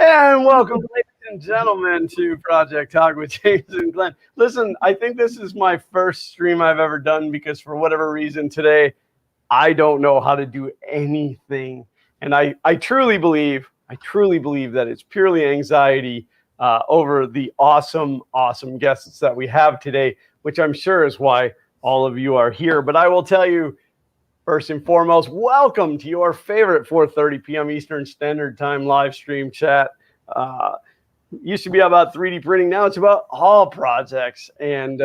And welcome, ladies and gentlemen, to Project Talk with James and Glenn. Listen, I think this is my first stream I've ever done because for whatever reason today, I don't know how to do anything. And I truly believe that it's purely anxiety over the awesome guests that we have today, which I'm sure is why all of you are here. But I will tell you, first and foremost, welcome to your favorite 4:30 p.m. Eastern Standard Time live stream chat. Used to be about 3D printing. Now it's about all projects and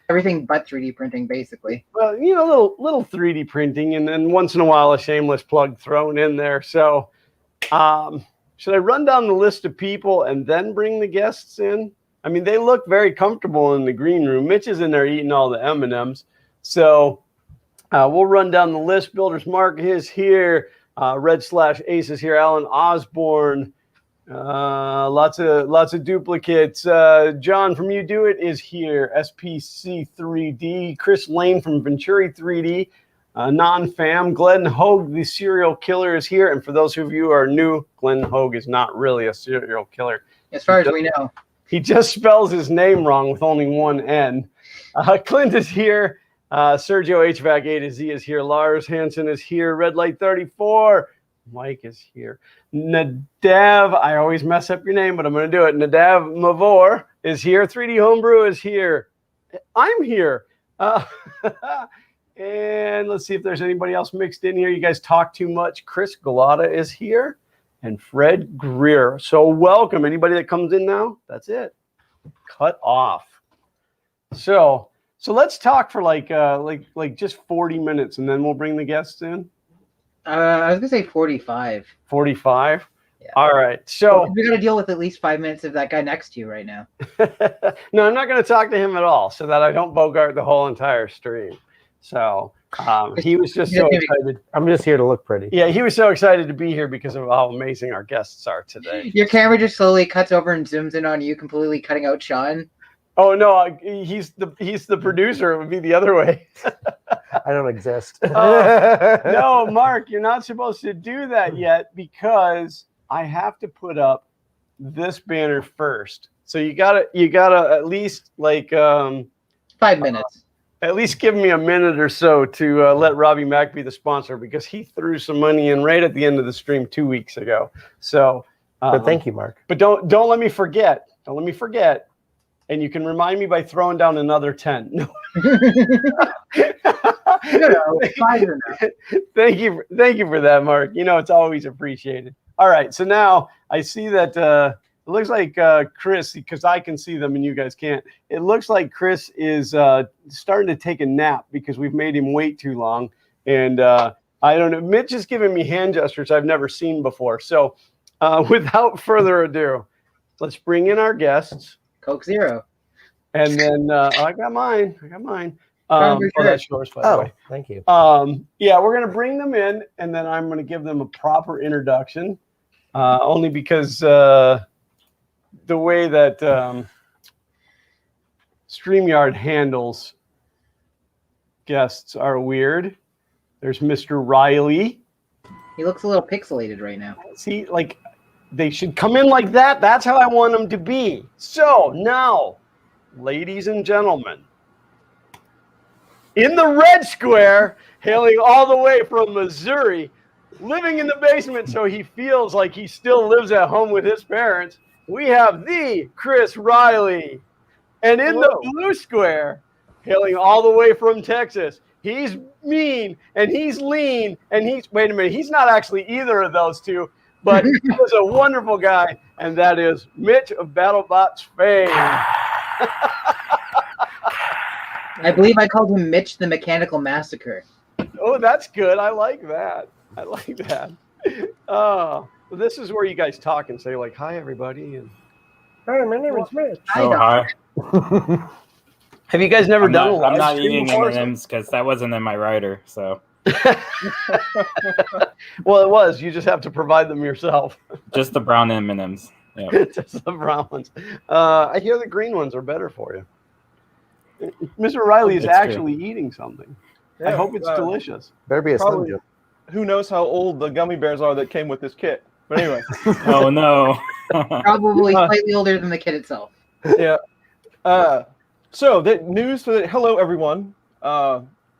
everything but 3D printing, basically. Well, you know, little 3D printing, and then once in a while a shameless plug thrown in there. So, should I run down the list of people and then bring the guests in? I mean, they look very comfortable in the green room. Mitch is in there eating all the M&Ms. So. We'll run down the list. Builder's Mark is here. Red/Ace is here. Alan Osborne. Lots of duplicates. John from You Do It is here. SPC3D. Chris Lane from Venturi 3D. Non-fam. Glenn Hogue, the serial killer, is here. And for those of you who are new, Glenn Hogue is not really a serial killer. As far as we know. He just spells his name wrong with only one N. Clint is here. Sergio HVAC A to Z is here. Lars Hansen is here. Red Light 34. Mike is here. Nadav, I always mess up your name, but I'm going to do it. Nadav Mavor is here. 3D Homebrew is here. I'm here. And let's see if there's anybody else mixed in here. You guys talk too much. Chris Galata is here. And Fred Greer. So welcome. Anybody that comes in now, that's it. Cut off. So let's talk for like just 40 minutes, and then we'll bring the guests in. I was gonna say 45. 45. Yeah. All right. So we got to deal with at least 5 minutes of that guy next to you right now. No, I'm not going to talk to him at all, so that I don't bogart the whole entire stream. So he was just so excited. I'm just here to look pretty. Yeah, he was so excited to be here because of how amazing our guests are today. Your camera just slowly cuts over and zooms in on you, completely cutting out Sean. Oh no, he's the producer. It would be the other way. I don't exist. No, Mark, you're not supposed to do that yet because I have to put up this banner first. So you gotta at least 5 minutes. At least give me a minute or so to let Robbie Mack be the sponsor because he threw some money in right at the end of the stream 2 weeks ago. So, but thank you, Mark. But don't let me forget. Don't let me forget. And you can remind me by throwing down another 10. No. Thank you for that, Mark. You know, it's always appreciated. All right. So now I see that it looks like Chris, because I can see them and you guys can't. It looks like Chris is starting to take a nap because we've made him wait too long. And I don't know. Mitch is giving me hand gestures I've never seen before. So without further ado, let's bring in our guests. Coke Zero. And then I got mine. That's yours, by the way. Thank you. Yeah, we're going to bring them in, and then I'm going to give them a proper introduction, only because the way that StreamYard handles guests are weird. There's Mr. Riley. He looks a little pixelated right now. See, like, they should come in like that. That's how I want them to be. So now, ladies and gentlemen, in the red square, hailing all the way from Missouri, living in the basement so he feels like he still lives at home with his parents, we have the Chris Riley. And in the blue square, hailing all the way from Texas, he's mean and he's lean and wait a minute, he's not actually either of those two. But he was a wonderful guy, and that is Mitch of BattleBots fame. I believe I called him Mitch the Mechanical Massacre. Oh, that's good. I like that. Well, this is where you guys talk and say, like, hi, everybody. And Hi, my name is Mitch. Hi. Have you guys never done a live I'm not stream eating before? M&Ms because that wasn't in my rider, so. Well, it was. You just have to provide them yourself. Just the brown M&Ms. Yeah. Just the brown ones. I hear the green ones are better for you. Mr. Riley is actually eating something. Yeah, I hope it's delicious. Better be a Slim Jim. Who knows how old the gummy bears are that came with this kit? But anyway, Oh no. Probably slightly older than the kid itself. yeah. So the news for hello everyone.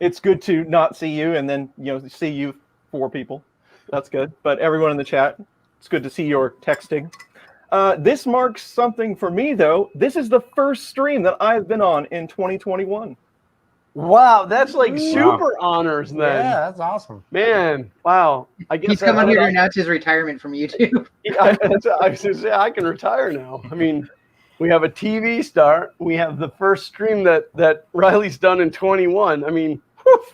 It's good to not see you and then see you 4 people. That's good. But everyone in the chat, it's good to see your texting. This marks something for me though. This is the first stream that I've been on in 2021. Wow, that's like Wow. super honors then. Yeah, that's awesome. Man, wow. I guess He's coming here to announce his retirement from YouTube. I was gonna say, I can retire now. I mean, we have a TV star. We have the first stream that Riley's done in 21. I mean, whew,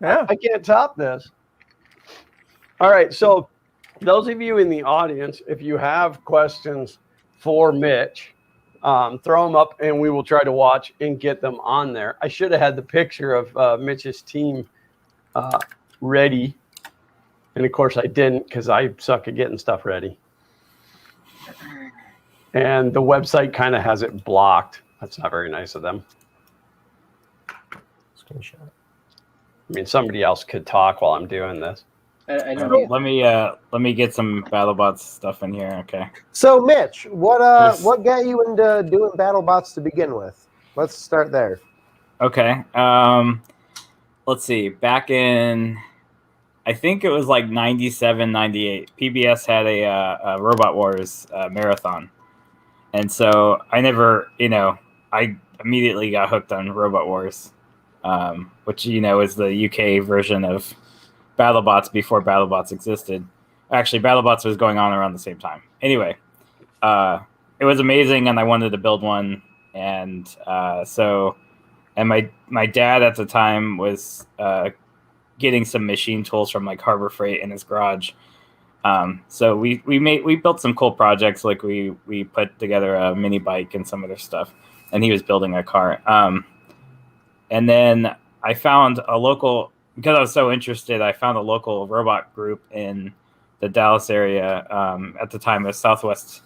Yeah. I can't top this. All right, so those of you in the audience, if you have questions for Mitch, throw them up and we will try to watch and get them on there. I should have had the picture of Mitch's team ready. And of course I didn't because I suck at getting stuff ready. And the website kind of has it blocked. That's not very nice of them. Screenshot. I mean, somebody else could talk while I'm doing this. I don't know. Let me get some BattleBots stuff in here. Okay. So, Mitch, what Yes. what got you into doing BattleBots to begin with? Let's start there. Okay. Let's see. Back in, I think it was like 97, 98. PBS had a Robot Wars marathon. And so I never, I immediately got hooked on Robot Wars, which, is the UK version of BattleBots before BattleBots existed. Actually, BattleBots was going on around the same time. Anyway, it was amazing, and I wanted to build one. And my dad at the time was getting some machine tools from like Harbor Freight in his garage. So we built some cool projects, like we put together a mini bike and some other stuff, and he was building a car. And then I found a local, because I was so interested, I found a local robot group in the Dallas area. At the time, it was Southwest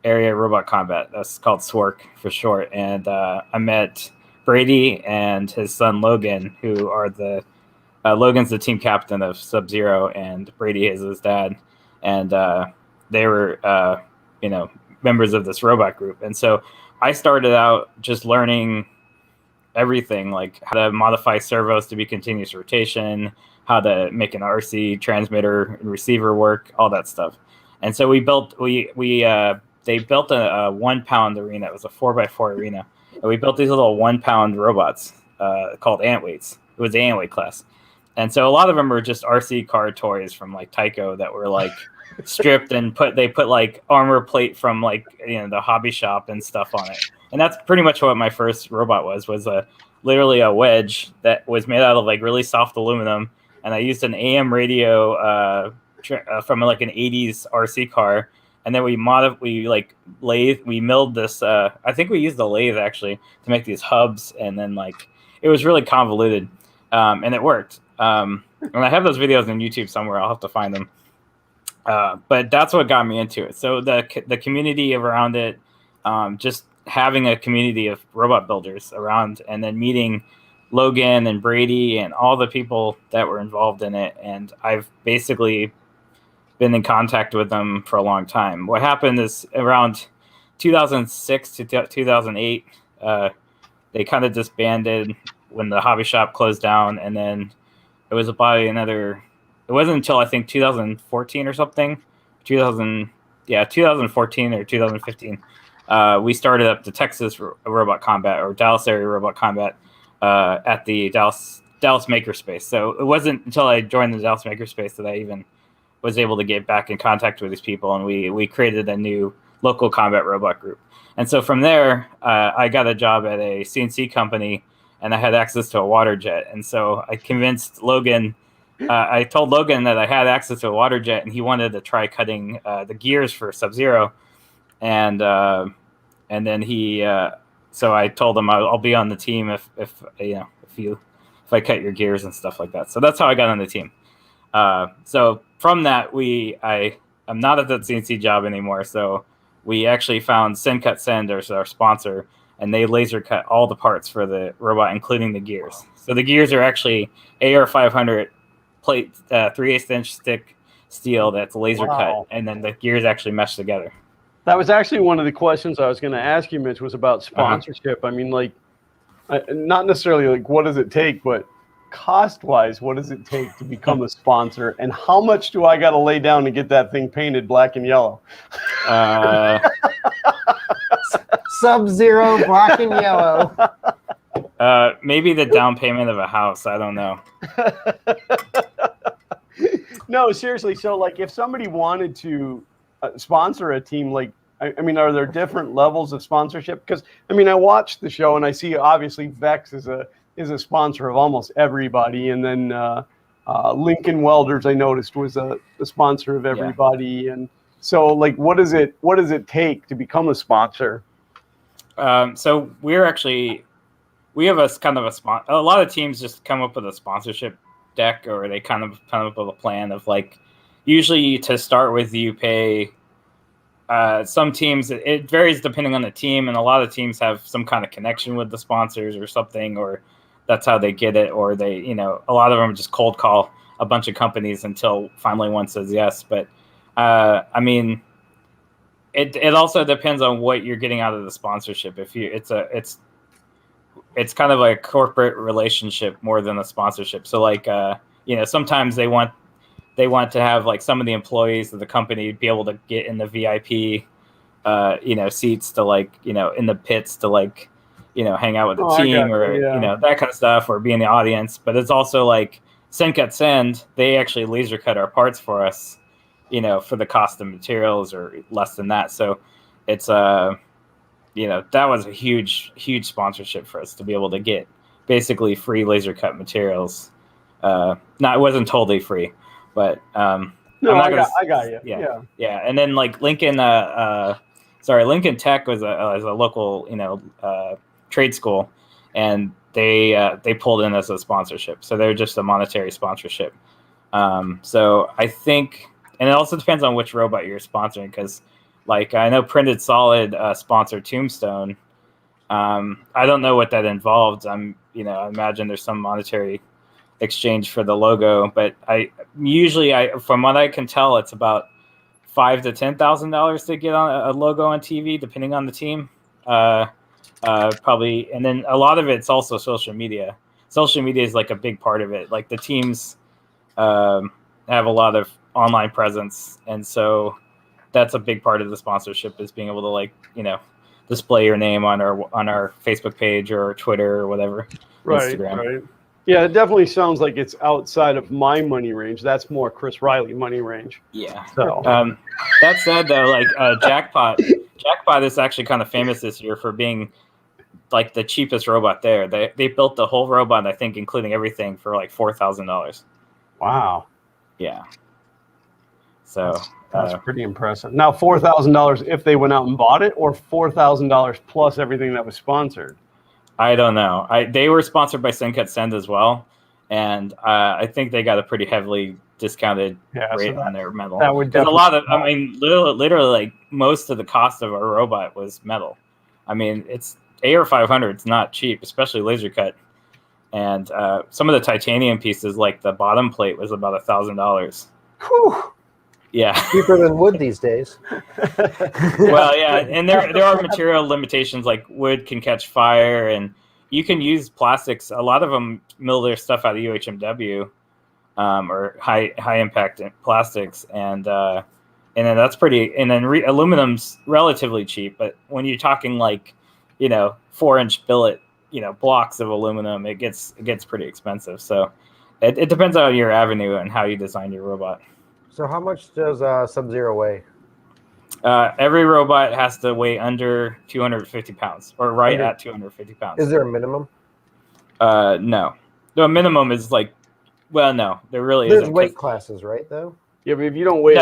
Area Robot Combat. That's called SWORC for short. And I met Brady and his son Logan, who are Logan's the team captain of Sub-Zero, and Brady is his dad. And they were, members of this robot group. And so I started out just learning everything, like how to modify servos to be continuous rotation, how to make an RC transmitter and receiver work, all that stuff. And so they built a 1 pound arena. It was a 4x4 arena. And we built these little 1 pound robots called Antweights. It was the Antweight class. And so a lot of them were just RC car toys from like Tyco that were like stripped and they put like armor plate from like, the hobby shop and stuff on it. And that's pretty much what my first robot was literally a wedge that was made out of like really soft aluminum. And I used an AM radio from like an 80s RC car. And then we milled this. I think we used the lathe actually to make these hubs. And then like, it was really convoluted, and it worked. And I have those videos on YouTube somewhere. I'll have to find them. But that's what got me into it. So the community around it, just having a community of robot builders around, and then meeting Logan and Brady and all the people that were involved in it. And I've basically been in contact with them for a long time. What happened is around 2006 to 2008, they kind of disbanded when the hobby shop closed down. And then it was about it wasn't until I think 2014 or something, 2014 or 2015, we started up the Texas Robot Combat, or Dallas Area Robot Combat, at the Dallas Makerspace. So it wasn't until I joined the Dallas Makerspace that I even was able to get back in contact with these people, and we created a new local combat robot group. And so from there, I got a job at a CNC company, and I had access to a water jet. And so I convinced Logan. I told Logan that I had access to a water jet, and he wanted to try cutting the gears for Sub-Zero. And then so I told him I'll be on the team if I cut your gears and stuff like that. So that's how I got on the team. So from that, I'm not at that CNC job anymore. So we actually found Send Cut Send as our sponsor, and they laser cut all the parts for the robot, including the gears. So the gears are actually AR500 plate, 3/8 inch thick steel that's laser Wow. cut, and then the gears actually mesh together. That was actually one of the questions I was going to ask you, Mitch, was about sponsorship. I mean, like, not necessarily like what does it take, but cost-wise, what does it take to become a sponsor, and how much do I got to lay down to get that thing painted black and yellow? Sub-Zero, black and yellow. Maybe the down payment of a house. I don't know. No, seriously. So, like, if somebody wanted to sponsor a team, like, I mean, are there different levels of sponsorship? Because I mean, I watched the show and I see obviously Vex is a sponsor of almost everybody, and then Lincoln Welders I noticed was a sponsor of everybody, and so like, what does it take to become a sponsor? So we have a kind of a a lot of teams just come up with a sponsorship deck, or they kind of come up with a plan of like, usually to start with you pay. Some teams, it varies depending on the team, and a lot of teams have some kind of connection with the sponsors or something, or that's how they get it, or they, a lot of them just cold call a bunch of companies until finally one says yes. But I mean, it also depends on what you're getting out of the sponsorship. It's kind of like a corporate relationship more than a sponsorship. So like, sometimes they want to have like some of the employees of the company be able to get in the VIP, seats to like, in the pits to like, hang out with the team or, that kind of stuff, or be in the audience. But it's also like Sencut Send, they actually laser cut our parts for us, for the cost of materials or less than that. So it's, that was a huge, huge sponsorship for us to be able to get basically free laser cut materials. It wasn't totally free. But no, I got you. Yeah. And then like Lincoln Tech was a local trade school, and they pulled in as a sponsorship. So they're just a monetary sponsorship. So I think, and it also depends on which robot you're sponsoring, because like I know Printed Solid sponsored Tombstone. I don't know what that involved. I imagine there's some monetary exchange for the logo, but I from what I can tell, it's about $5,000 to $10,000 to get on a logo on TV, depending on the team. Probably, and then a lot of it's also social media. Social media is like a big part of it. Like the teams have a lot of online presence, and so that's a big part of the sponsorship, is being able to like display your name on our Facebook page or Twitter or whatever, Instagram. Right. Yeah, it definitely sounds like it's outside of my money range. That's more Chris Riley money range. Yeah. So that said, though, like Jackpot is actually kind of famous this year for being like the cheapest robot there. They built the whole robot, I think, including everything, for like $4,000. Wow. Yeah. So that's pretty impressive. Now, $4,000 if they went out and bought it, or $4,000 plus everything that was sponsored? I don't know. They were sponsored by Sencut Send as well, and I think they got a pretty heavily discounted rate on their metal. That would definitely. A lot of, I mean, literally, like most of the cost of a robot was metal. I mean, it's AR500. It's not cheap, especially laser cut. And some of the titanium pieces, like the bottom plate, was about $1,000. Whew. Yeah. Cheaper than wood these days. Well, yeah, and there are material limitations, like wood can catch fire, and you can use plastics. A lot of them mill their stuff out of UHMW, or high impact plastics, and then that's pretty. And then aluminum's relatively cheap, but when you're talking like 4-inch billet, blocks of aluminum, it gets pretty expensive. So it depends on your avenue and how you design your robot. So how much does Sub-Zero weigh? Every robot has to weigh under 250 pounds, or at 250 pounds. Is there a minimum? No. The minimum is like, well, no, there really isn't. There's weight classes, right, though? Yeah, but if you don't weigh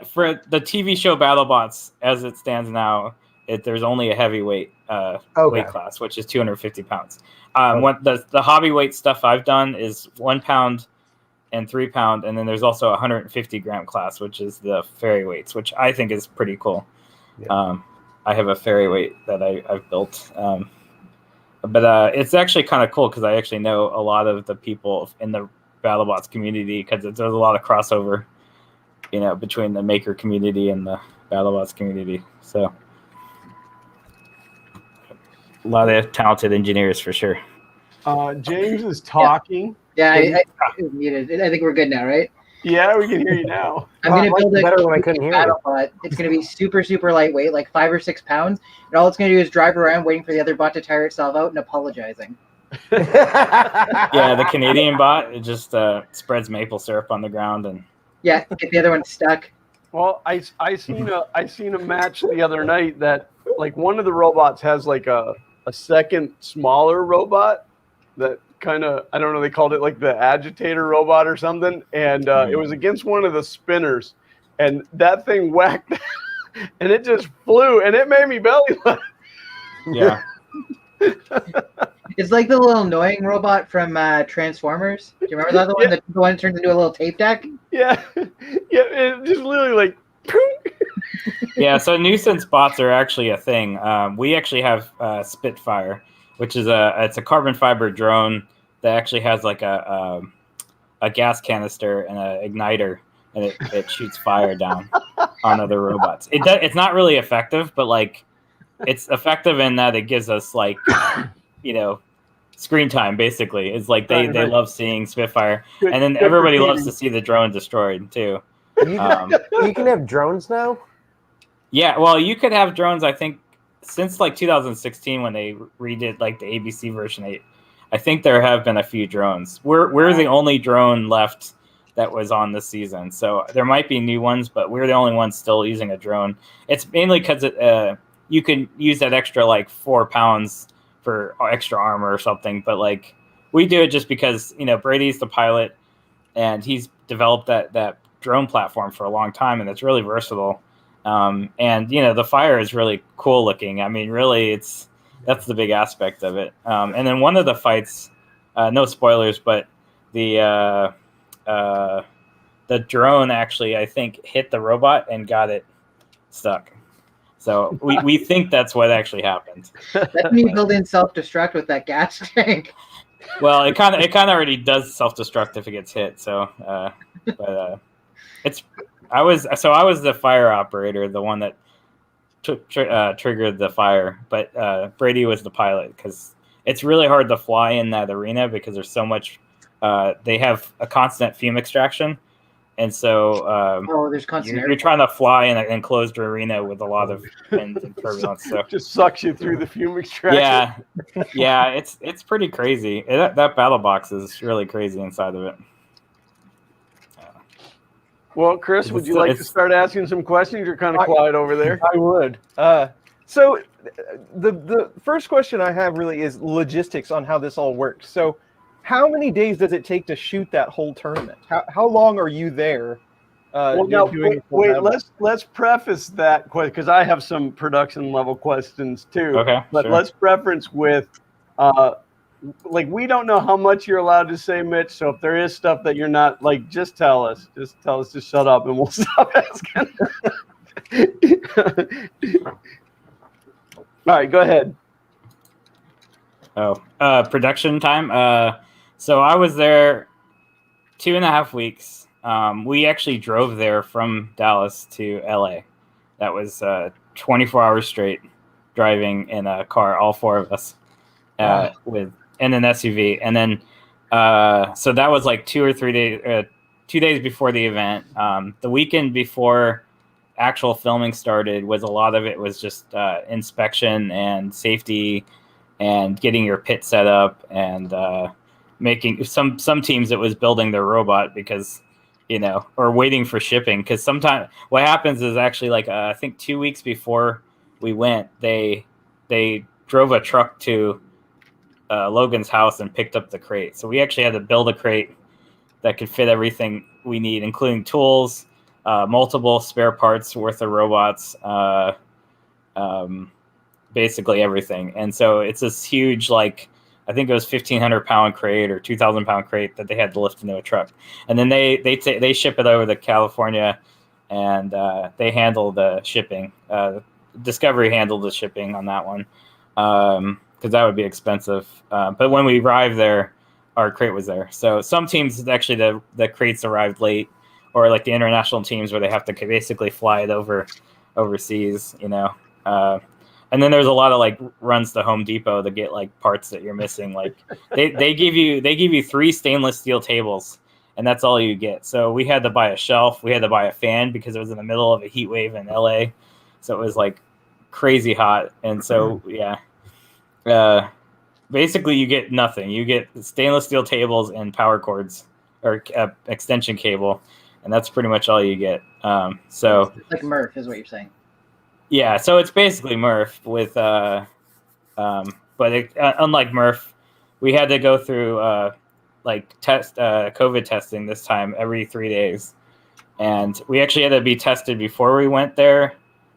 for the TV show BattleBots, as it stands now, there's only a heavyweight weight class, which is 250 pounds. What the hobby weight stuff I've done is 1 pound and 3 pound, and then there's also a 150 gram class, which is the fairy weights, which I think is pretty cool. Yeah. I have a fairy weight that I've built, but it's actually kind of cool because I actually know a lot of the people in the BattleBots community, because there's a lot of crossover between the maker community and the BattleBots community. So a lot of talented engineers for sure. James is talking. Yeah, I muted. I think we're good now, right? Yeah, we can hear you now. I'm gonna build a better when I couldn't hear you. BattleBot. It's gonna be super, super lightweight, like 5 or 6 pounds, and all it's gonna do is drive around waiting for the other bot to tire itself out and apologizing. Yeah, the Canadian bot, it just spreads maple syrup on the ground and Yeah, get the other one stuck. Well, I seen a match the other night that like one of the robots has like a second smaller robot that kind of, I don't know, they called it like the agitator robot or something, and it was against one of the spinners, and that thing whacked and it just flew and it made me belly laugh. yeah. It's like the little annoying robot from Transformers. Do you remember that one? The one that turns into a little tape deck? Yeah, it just literally like. Yeah, so nuisance bots are actually a thing. We actually have Spitfire, which is it's a carbon fiber drone that actually has like a gas canister and an igniter, and it shoots fire down on other robots. It's not really effective, but like it's effective in that it gives us like screen time. Basically, it's like they love seeing Spitfire, and then everybody loves to see the drone destroyed too. You can have drones now? Yeah, well, you could have drones, I think, since like 2016 when they redid like the ABC version 8. I think there have been a few drones. We're the only drone left that was on this season. So there might be new ones, but we're the only ones still using a drone. It's mainly because you can use that extra like 4 pounds for extra armor or something. But like we do it just because, Brady's the pilot and he's developed that drone platform for a long time, and it's really versatile. And the fire is really cool looking. I mean, really, that's the big aspect of it. And then one of the fights, no spoilers, but the drone actually, I think, hit the robot and got it stuck. So we think that's what actually happened. Let me build in self-destruct with that gas tank. Well, it kind of already does self-destruct if it gets hit. So, I was the fire operator, the one that triggered the fire, but Brady was the pilot because it's really hard to fly in that arena because there's so much. They have a constant fume extraction, and so there's constant. You're trying to fly in an enclosed arena with a lot of wind and turbulence. So just sucks you through the fume extraction. Yeah, it's pretty crazy. That battle box is really crazy inside of it. Well, Chris, would you like to start asking some questions? You're kind of quiet over there. I would. So the first question I have really is logistics on how this all works. So how many days does it take to shoot that whole tournament? How long are you there? Let's preface that question because I have some production level questions too. Okay. But sure. let's preference with we don't know how much you're allowed to say, Mitch. So if there is stuff that you're not just tell us. Just tell us to shut up, and we'll stop asking. All right, go ahead. Production time. So I was there 2.5 weeks. We actually drove there from Dallas to LA. That was 24 hours straight driving in a car, all 4 of us, in an SUV. And then, so that was like 2 or 3 days, 2 days before the event. The weekend before actual filming started was a lot of it was just inspection and safety and getting your pit set up and making some teams it was building their robot because or waiting for shipping because sometimes what happens is actually I think 2 weeks before we went they drove a truck to Logan's house and picked up the crate. So we actually had to build a crate that could fit everything we need, including tools, multiple spare parts worth of robots, basically everything. And so it's this huge, I think it was 1,500 pound crate or 2,000 pound crate that they had to lift into a truck. And then they ship it over to California and they handle the shipping. Discovery handled the shipping on that one. Because that would be expensive. But when we arrived there, our crate was there. So some teams, actually, the crates arrived late, or like the international teams where they have to basically fly it overseas, you know. And then there's a lot of like runs to Home Depot to get like parts that you're missing. Like they give you 3 stainless steel tables, and that's all you get. So we had to buy a shelf, we had to buy a fan because it was in the middle of a heat wave in LA, so it was like crazy hot. And so basically you get nothing. You get stainless steel tables and power cords or extension cable, and that's pretty much all you get. So It's like Murph is what you're saying. yeah, so it's basically Murph with, but unlike Murph, we had to go through COVID testing this time every 3 days, and we actually had to be tested before we went there,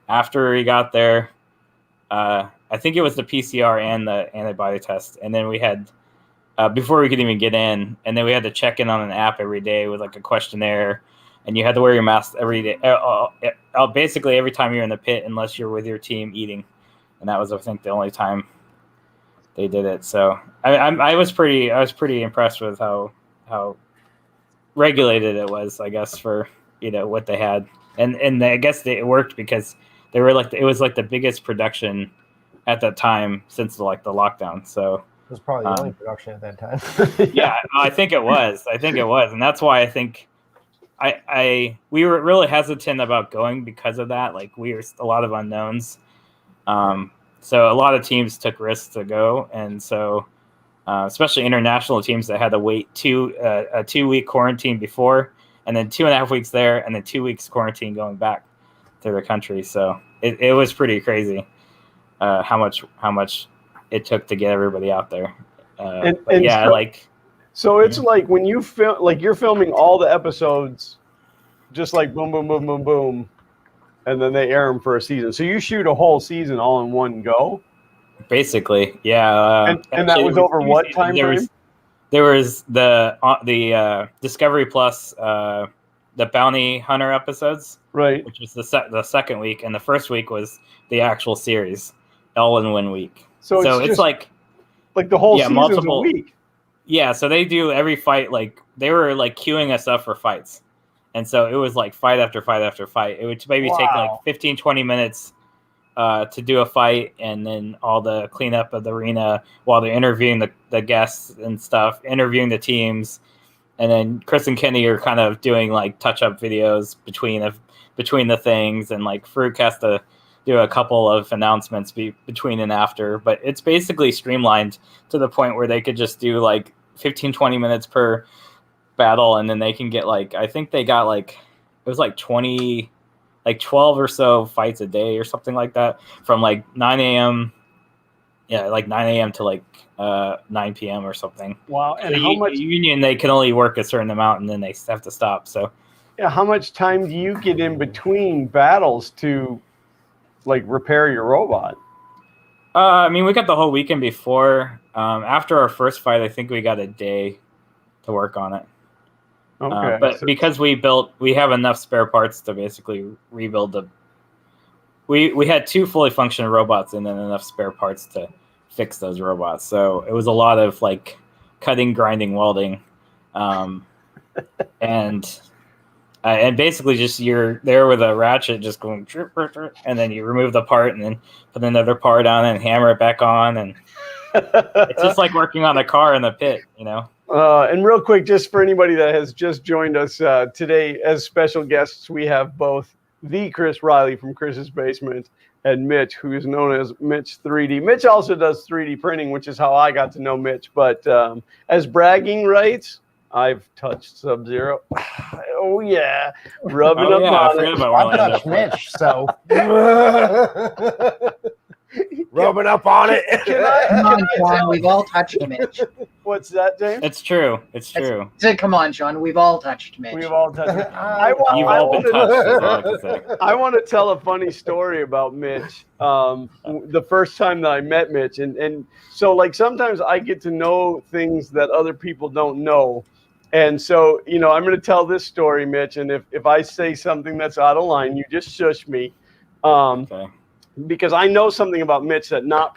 after we got there. I think it was the PCR and the antibody test, and then we had before we could even get in, and then we had to check in on an app every day with like a questionnaire. And you had to wear your mask every day, basically every time you're in the pit, unless you're with your team eating. And that was, I think, the only time they did it. So I was pretty impressed with how regulated it was, I guess, for what they had. And I guess it worked because they were like it was like the biggest production at that time since the lockdown. So It was probably the only production at that time. yeah, I think it was, and that's why I think. We were really hesitant about going because of that. Like we were a lot of unknowns. So a lot of teams took risks to go. And so, especially international teams that had to wait a 2-week quarantine before, and then 2.5 weeks there, and then 2 weeks quarantine going back to their country. So it was pretty crazy, how much it took to get everybody out there. So it's like when you film, like you're filming all the episodes, just like boom, boom, boom, boom, boom, and then they air them for a season. So you shoot a whole season all in one go. Basically, yeah. And that was over what time frame? There was the Discovery Plus, the Bounty Hunter episodes, right? Which was the second week, and the first week was the actual series, all in 1 week. So it's like the whole season's a week. Yeah, so they do every fight, like they were like queuing us up for fights. And so it was like fight after fight after fight. It would maybe take like 15, 20 minutes to do a fight, and then all the cleanup of the arena while they're interviewing the guests and stuff, interviewing the teams. And then Chris and Kenny are kind of doing like touch-up videos between the things, and like Farouk has to do a couple of announcements between and after, but it's basically streamlined to the point where they could just do like 15, 20 minutes per battle. And then they can get like, I think they got like, it was like 12 or so fights a day or something like that, from like 9 a.m. Yeah. Like 9 a.m. to like 9 p.m. or something. Wow. And how much union, they can only work a certain amount and then they have to stop. So yeah. How much time do you get in between battles to like repair your robot? I mean, we got the whole weekend before. After our first fight, I think we got a day to work on it. Okay. But because we have enough spare parts to basically rebuild we had 2 fully functional robots and then enough spare parts to fix those robots. So it was a lot of like cutting, grinding, welding, and basically just you're there with a ratchet just going and then you remove the part and then put another part on and hammer it back on, and it's just like working on a car in the pit, And real quick, just for anybody that has just joined us today, as special guests, we have both the Chris Riley from Chris's Basement and Mitch, who is known as Mitch3D. Mitch also does 3D printing, which is how I got to know Mitch. But as bragging rights, I've touched Sub-Zero. Oh, yeah. Rubbing up on it. I touched Mitch, so. Rubbing up on it. Come on, Sean. We've all touched Mitch. What's that, James? It's true. It's true. Come on, Sean. We've all touched Mitch. We've all touched it. You've all been touched, is all I can say. I want to tell a funny story about Mitch. The first time that I met Mitch. And so, like, sometimes I get to know things that other people don't know. And so, I'm going to tell this story, Mitch. And if I say something that's out of line, you just shush me. Okay. Because I know something about Mitch that not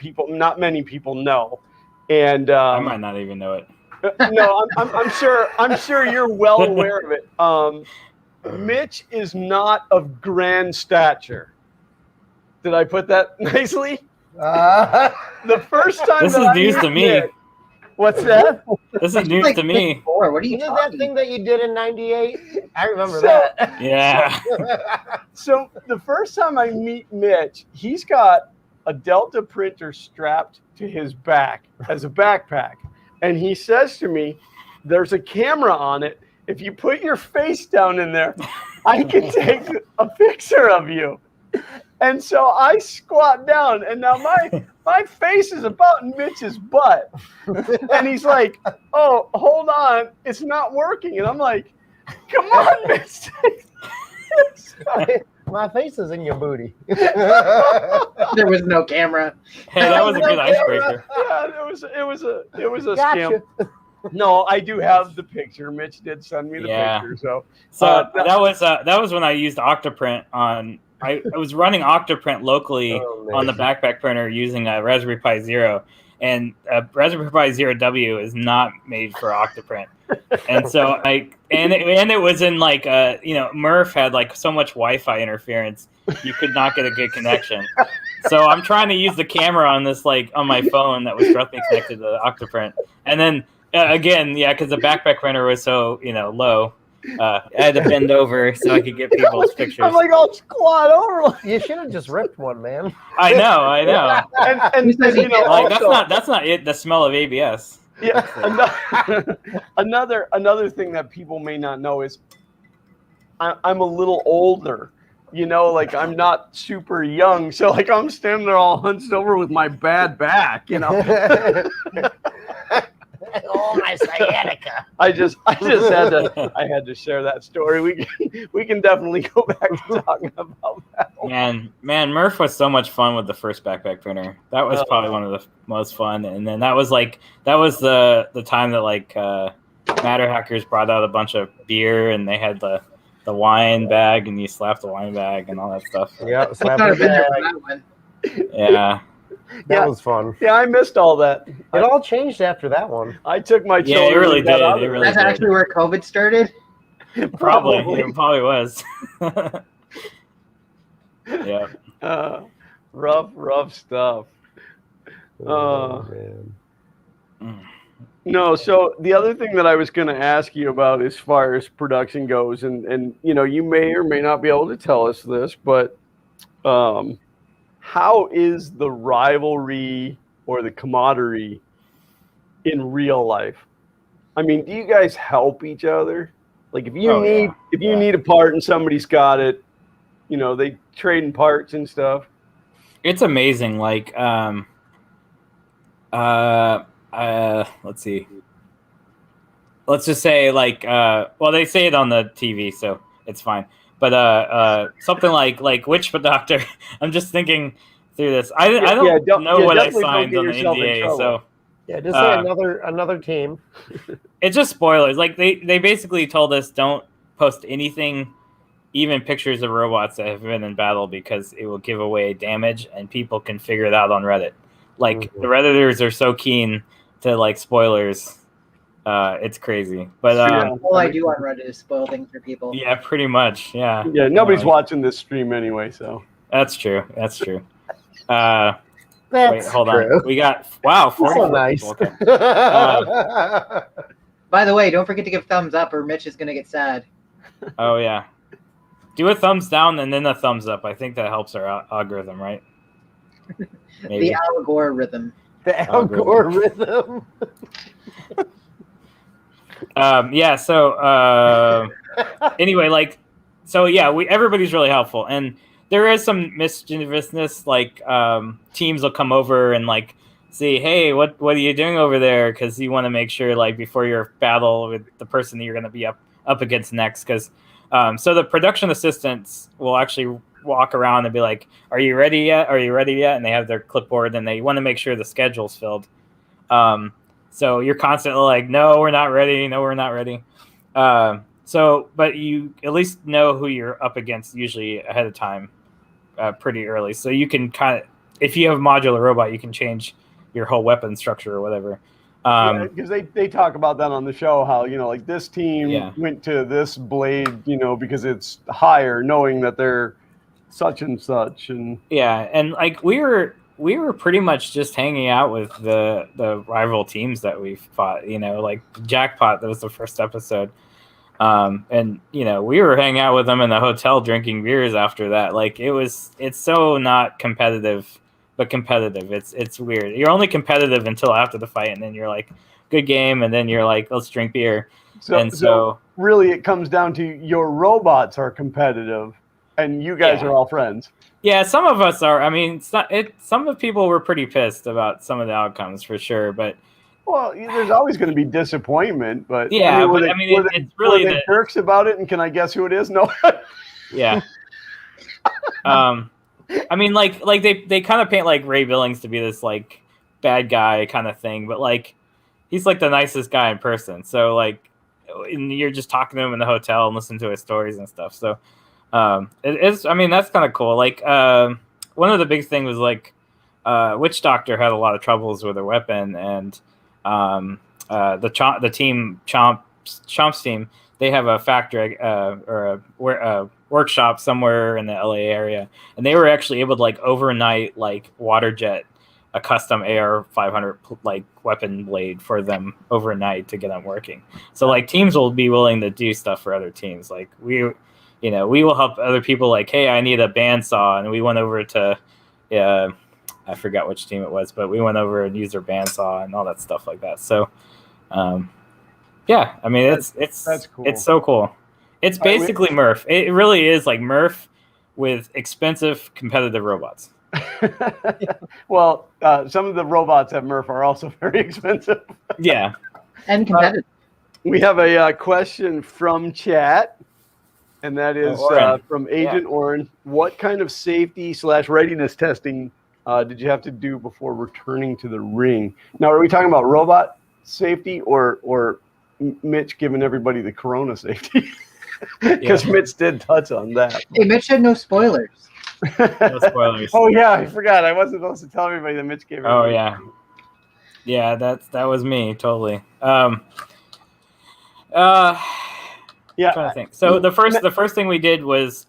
many people know. And I might not even know it. No, I'm sure you're well aware of it. Mitch is not of grand stature. Did I put that nicely? The first time This that is I news met to me. Mitch- what's that? This is news to me. What are you Isn't that talking thing that you did in '98? I remember So- that. Yeah. So the first time I meet Mitch, he's got a Delta printer strapped to his back as a backpack. And he says to me, there's a camera on it. If you put your face down in there, I can take a picture of you. And so I squat down, and now my face is about in Mitch's butt. And he's like, oh, hold on, it's not working. And I'm like, come on, Mitch. My face is in your booty. There was no camera. Hey, that was a good icebreaker. Yeah, it was a Gotcha. scam. No, I do have the picture. Mitch did send me the Yeah. picture. So So that was when I used Octoprint on. I was running Octoprint locally Oh, on the backpack printer using a Raspberry Pi Zero, and Raspberry Pi Zero W is not made for Octoprint. And so it was in like Murph had like so much Wi-Fi interference you could not get a good connection. So I'm trying to use the camera on this on my phone that was directly connected to the Octoprint, and then again, because the backpack printer was so low. I had to bend over so I could get people's pictures. I'm like, I'll squat over. You should have just ripped one, man. I know. And Like also, that's not it. The smell of ABS. yeah. Another thing that people may not know is I'm a little older. Like I'm not super young, so like I'm standing there all hunched over with my bad back. Oh, my sciatica. I just had to share that story. We can definitely go back to talking about that. Man, Murph was so much fun with the first backpack printer. That was probably one of the most fun. And then that was the time that Matter Hackers brought out a bunch of beer, and they had the wine bag, and you slapped the wine bag and all that stuff. Yeah, slap I've it been there for back. that one. Yeah. That was fun. Yeah, I missed all that. It all changed after that one. I took my Yeah, it children really and got did. out of It it. really That's did. actually where COVID started. Probably. It probably was. Yeah. Rough stuff. Man. No, so the other thing that I was going to ask you about as far as production goes, and you may or may not be able to tell us this, but how is the rivalry or the camaraderie in real life? I mean, do you guys help each other? Like if you need a part and somebody's got it, they trade in parts and stuff. It's amazing. Like, let's see. Let's just say they say it on the TV, so it's fine. But something like Witch Doctor. I'm just thinking through this. I don't know what I signed on the NDA, so Yeah, just say another team. it's just spoilers. Like they basically told us don't post anything, even pictures of robots that have been in battle, because it will give away damage, and people can figure it out on Reddit. Like the Redditors are so keen to spoilers. It's crazy. But All I do on Reddit is spoil things for people. yeah, pretty much. Yeah. Yeah, nobody's watching this stream anyway, so. That's true. Wait, That's hold true. on. We got 40 So nice. people. Okay. By the way, don't forget to give thumbs up or Mitch is going to get sad. Oh yeah. Do a thumbs down and then a thumbs up. I think that helps our algorithm, right? Maybe. The Al Gore rhythm. The Al Gore rhythm. Yeah. So anyway, everybody's really helpful, and there is some mischievousness. Teams will come over and see, hey, what are you doing over there? Because you want to make sure before your battle with the person that you're going to be up against next. Because so the production assistants will actually walk around and be like, are you ready yet? Are you ready yet? And they have their clipboard and they want to make sure the schedule's filled. So you're constantly like, no, we're not ready. No, we're not ready. But you at least know who you're up against usually ahead of time, pretty early. So you can if you have a modular robot, you can change your whole weapon structure or whatever. Because they talk about that on the show, how, like this team Yeah. went to this blade, because it's higher, knowing that they're such and such. And Yeah, and like we were pretty much just hanging out with the rival teams that we fought. Like Jackpot, that was the first episode. And we were hanging out with them in the hotel drinking beers after that. Like it's so not competitive, but competitive. It's weird. You're only competitive until after the fight, and then you're like, good game, and then you're like, let's drink beer. So really, it comes down to your robots are competitive, and you guys are all friends. Yeah, some of us are. I mean, some of the people were pretty pissed about some of the outcomes for sure, but. Well, there's always going to be disappointment, but yeah, were it's really they jerks about it. And can I guess who it is? No. Yeah. I mean, like they kind of paint like Ray Billings to be this like bad guy kind of thing, but like he's like the nicest guy in person. So like, and you're just talking to him in the hotel and listening to his stories and stuff. So it is. I mean, that's kind of cool. Like one of the big things was like Witch Doctor had a lot of troubles with her weapon, and the team Chomp's team, they have a factory or a workshop somewhere in the LA area, and they were actually able to like overnight like water jet a custom AR 500 like weapon blade for them overnight to get them working. So like teams will be willing to do stuff for other teams. Like we will help other people. Like, hey, I need a bandsaw, and we went over to I forgot which team it was, but we went over and used their bandsaw and all that stuff like that. So, yeah, I mean, that's cool. It's so cool. It's basically Murph. It really is like Murph with expensive competitive robots. Well, some of the robots at Murph are also very expensive. Yeah. And competitive. We have a question from chat, and that is from Agent Oren. What kind of safety/readiness testing did you have to do before returning to the ring? Now, are we talking about robot safety or Mitch giving everybody the Corona safety? Because Mitch did touch on that. Hey, Mitch said no spoilers. No spoilers. Oh yeah, I forgot. I wasn't supposed to tell everybody that Mitch gave. Oh yeah, yeah. That was me totally. Yeah. I'm trying to think. So the first thing we did was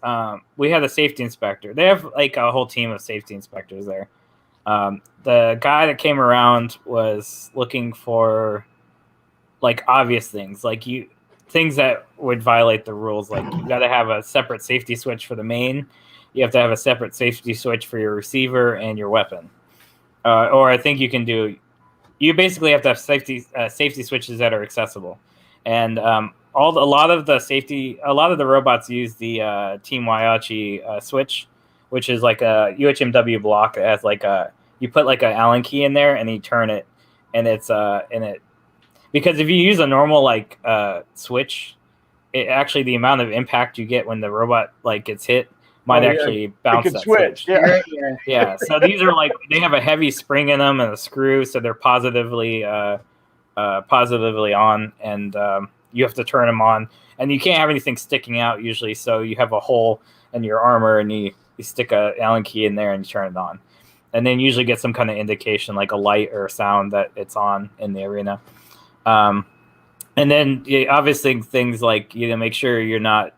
we had a safety inspector. They have like a whole team of safety inspectors there. The guy that came around was looking for like obvious things, like things that would violate the rules. Like you got to have a separate safety switch for the main. You have to have a separate safety switch for your receiver and your weapon. Or I think you can do. You basically have to have safety switches that are accessible, and a lot of the robots use the Team Waiachi switch, which is like a UHMW block that has like you put like an Allen key in there and you turn it, and it's because if you use a normal like switch, it actually the amount of impact you get when the robot like gets hit might actually bounce that switch. Yeah. So these are like they have a heavy spring in them and a screw, so they're positively on, and you have to turn them on, and you can't have anything sticking out usually. So you have a hole in your armor, and you stick a Allen key in there and you turn it on, and then usually get some kind of indication like a light or a sound that it's on in the arena. And then obviously things like make sure you're not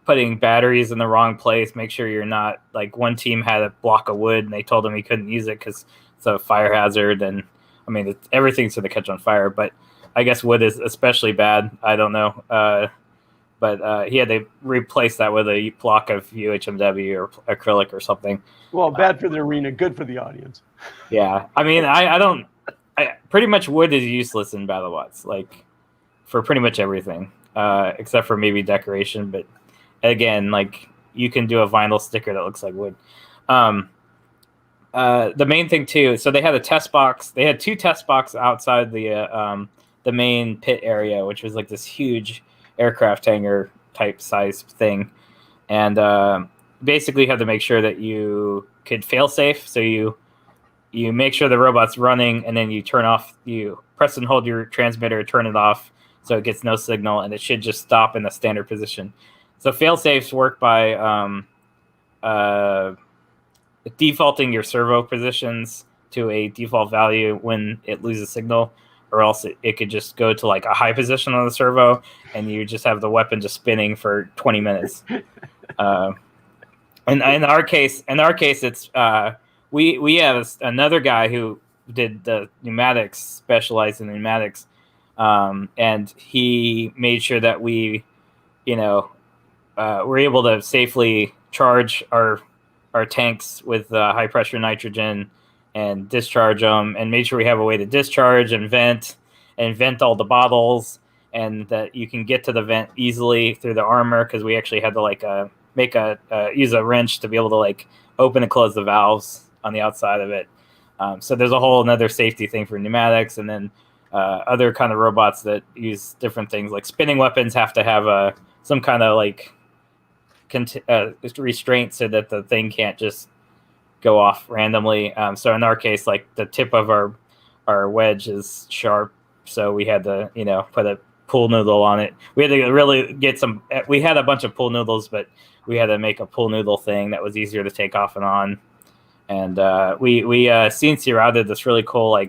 putting batteries in the wrong place. Make sure you're not like one team had a block of wood and they told him he couldn't use it because it's a fire hazard. And I mean, everything's going to catch on fire, but I guess wood is especially bad. I don't know. But he had to replace that with a block of UHMW or acrylic or something. Well, bad for the arena, good for the audience. Yeah. I mean, I pretty much wood is useless in BattleBots, like for pretty much everything, except for maybe decoration. But again, like you can do a vinyl sticker that looks like wood. The main thing too, so they had a test box. They had 2 test boxes outside the main pit area, which was like this huge aircraft hangar type size thing. And basically you have to make sure that you could fail safe. So you make sure the robot's running, and then you press and hold your transmitter, turn it off so it gets no signal, and it should just stop in a standard position. So fail-safes work by defaulting your servo positions to a default value when it loses signal, or else it could just go to like a high position on the servo, and you just have the weapon just spinning for 20 minutes. And in our case, it's we have another guy who did the pneumatics, specialized in pneumatics, and he made sure that we, were able to safely charge our tanks with high pressure nitrogen and discharge them, and make sure we have a way to discharge and vent all the bottles, and that you can get to the vent easily through the armor, because we actually had to use a wrench to be able to open and close the valves on the outside of it. So there's a whole another safety thing for pneumatics, and then other kind of robots that use different things, like spinning weapons have to have some kind of restraint so that the thing can't just go off randomly. So in our case, the tip of our wedge is sharp, so we had to put a pool noodle on it. We had to really get some. We had a bunch of pool noodles, but we had to make a pool noodle thing that was easier to take off and on. And we CNC routed this really cool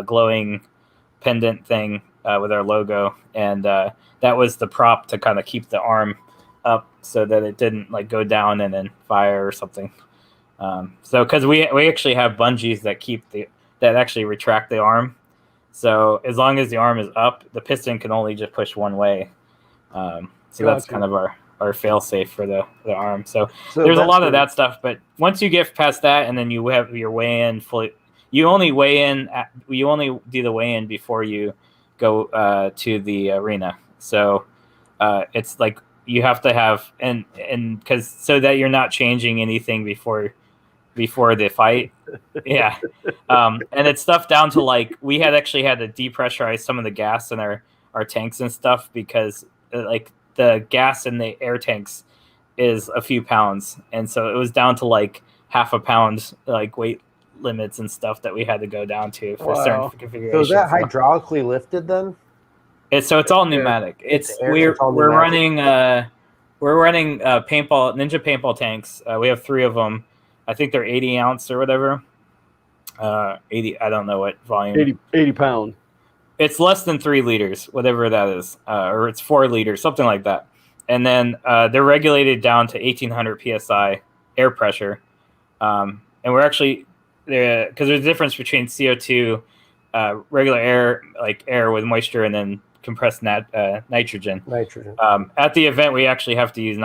glowing pendant thing with our logo, and that was the prop to kind of keep the arm up so that it didn't go down and then fire or something. So because we actually have bungees that actually retract the arm, so as long as the arm is up, the piston can only just push one way. So that's kind of our fail safe for the arm. So there's a lot of that stuff, but once you get past that, and then you have your weigh-in fully, you only do the weigh-in before you go to the arena. So it's you have to have and because so that you're not changing anything before the fight. Yeah. And it's stuff down to we had to depressurize some of the gas in our tanks and stuff, because the gas in the air tanks is a few pounds, and so it was down to half a pound weight limits and stuff that we had to go down to for certain configurations. So is that hydraulically lifted then? It's all pneumatic. We're running paintball Ninja paintball tanks. We have 3 of them. I think they're 80 ounce or whatever. 80. I don't know what volume. 80 pound. It's less than 3 liters, whatever that is, or it's 4 liters, something like that. And then they're regulated down to 1800 psi air pressure. And we're actually there because there's a difference between CO2, regular air, air with moisture, and then compressed nitrogen. At the event, we actually have to use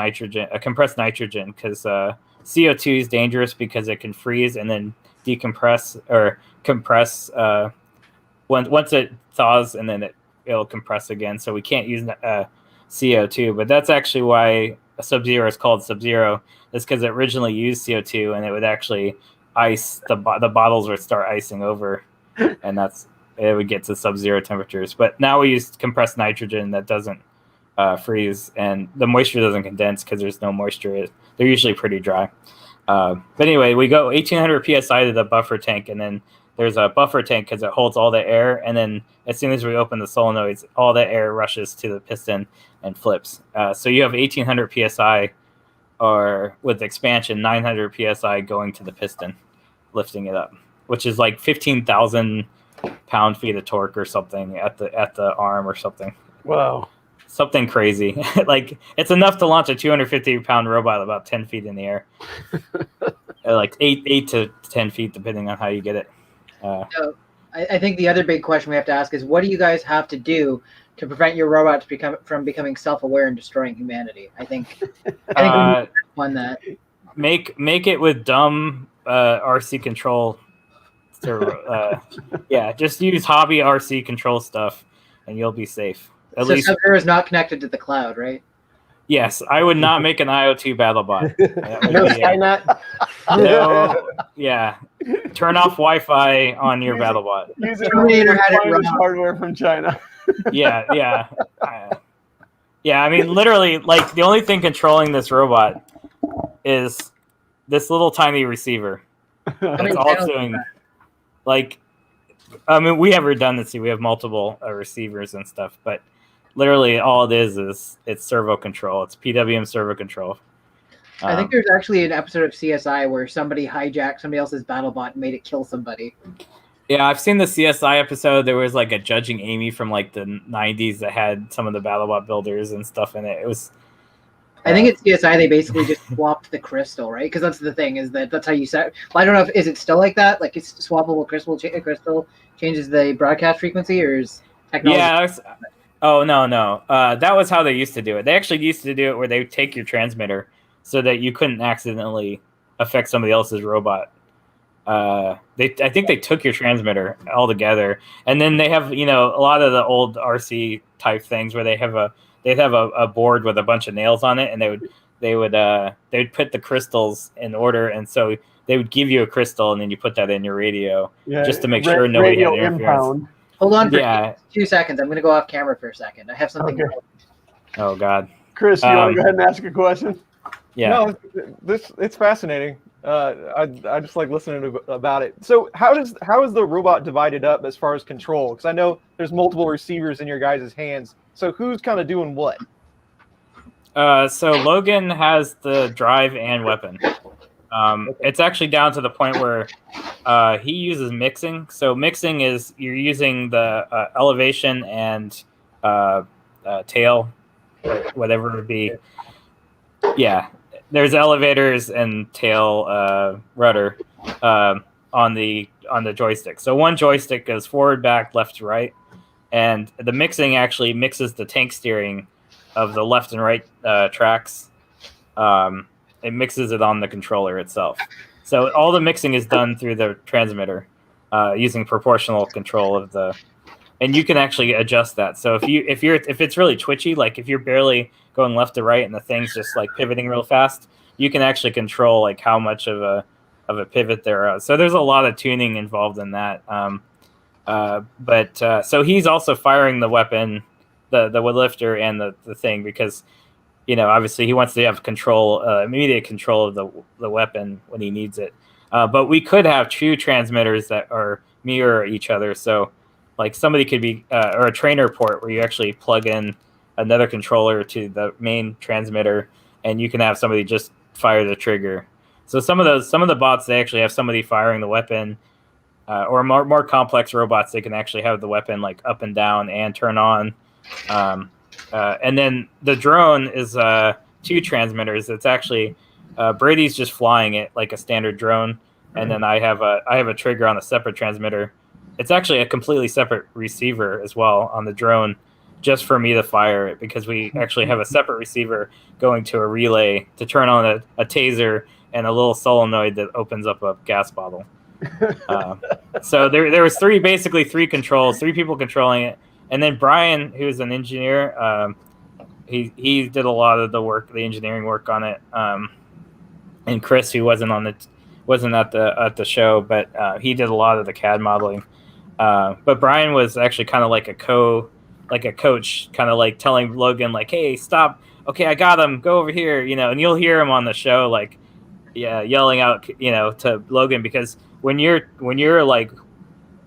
compressed nitrogen, because CO2 is dangerous because it can freeze and then decompress or compress once it thaws, and then it'll compress again. So we can't use CO2, but that's actually why Sub-Zero is called Sub-Zero. Is because it originally used CO2, and it would actually ice the bottles would start icing over, and it would get to Sub-Zero temperatures. But now we use compressed nitrogen that doesn't freeze, and the moisture doesn't condense because there's no moisture. They're usually pretty dry. But anyway, we go 1800 psi to the buffer tank, and then there's a buffer tank because it holds all the air, and then as soon as we open the solenoids, all the air rushes to the piston and flips. So you have 1800 psi, or with expansion 900 psi going to the piston, lifting it up, which is 15,000 pound-feet of torque or something at the arm or something. Wow. Something crazy. It's enough to launch a 250-pound robot about 10 feet in the air. 8 to 10 feet, depending on how you get it. So I think the other big question we have to ask is, what do you guys have to do to prevent your robots from becoming self-aware and destroying humanity? I think we won that. Make it with dumb RC control. Just use hobby RC control stuff, and you'll be safe. At least Sub-Zero is not connected to the cloud, right? Yes, I would not make an IoT BattleBot. No Skynet. No, yeah. Turn off Wi-Fi on your BattleBot. Use Terminator had it wrong. hardware from China. Yeah. I mean, literally, the only thing controlling this robot is this little tiny receiver. That's all it's doing. We have redundancy. We have multiple receivers and stuff, but literally all it is it's servo control. It's PWM servo control. I think there's actually an episode of CSI where somebody hijacked somebody else's BattleBot and made it kill somebody. Yeah, I've seen the CSI episode. There was like a Judging Amy from like the 90s that had some of the BattleBot builders and stuff in it. It was I think it's CSI. They basically just swapped the crystal, right? Because that's the thing is that's how you set. Well, I don't know if is it still like that. Like it's swappable crystal changes the broadcast frequency, or is technology? Yeah. Oh no. That was how they used to do it. They actually used to do it where they would take your transmitter so that you couldn't accidentally affect somebody else's robot. I think they took your transmitter altogether, and then they have a lot of the old RC type things where they'd have a board with a bunch of nails on it, and they would put the crystals in order, and so they would give you a crystal, and then you put that in your radio just to make sure nobody had interference. Hold on for 2 seconds. I'm going to go off camera for a second. I have something. Okay. Oh God, Chris, you want to go ahead and ask a question? Yeah. No, it's fascinating. I just like listening about it. So how is the robot divided up as far as control? Because I know there's multiple receivers in your guys' hands. So who's kind of doing what? So Logan has the drive and weapon. It's actually down to the point where he uses mixing. So mixing is you're using the elevation and tail, whatever it would be. Yeah, there's elevators and tail rudder on the joystick. So one joystick goes forward, back, left to right, and the mixing actually mixes the tank steering of the left and right tracks. It mixes it on the controller itself. So all the mixing is done through the transmitter using proportional control of the, and you can actually adjust that. So if it's really twitchy, like if you're barely going left to right and the thing's just like pivoting real fast, you can actually control like how much of a pivot there is. So there's a lot of tuning involved in that. But so he's also firing the weapon, the lifter and the thing, because obviously he wants to have control, immediate control of the weapon when he needs it. But we could have two transmitters that are mirror each other. So like somebody could be, or a trainer port where you actually plug in another controller to the main transmitter, and you can have somebody just fire the trigger. So some of the bots, they actually have somebody firing the weapon, or more complex robots, they can actually have the weapon like up and down and turn on. And then the drone is two transmitters. It's actually Brady's just flying it like a standard drone, and then I have a trigger on a separate transmitter. It's actually a completely separate receiver as well on the drone, just for me to fire it, because we actually have a separate receiver going to a relay to turn on a taser and a little solenoid that opens up a gas bottle. So there was basically three controls, three people controlling it. And then Brian, who's an engineer, he did a lot of the engineering work on it. And Chris, who wasn't at the show, but he did a lot of the CAD modeling. But Brian was actually kind of like a coach, kind of like telling Logan, like, "Hey, stop! Okay, I got him. Go over here." And you'll hear him on the show, like, yelling out, to Logan, because when you're like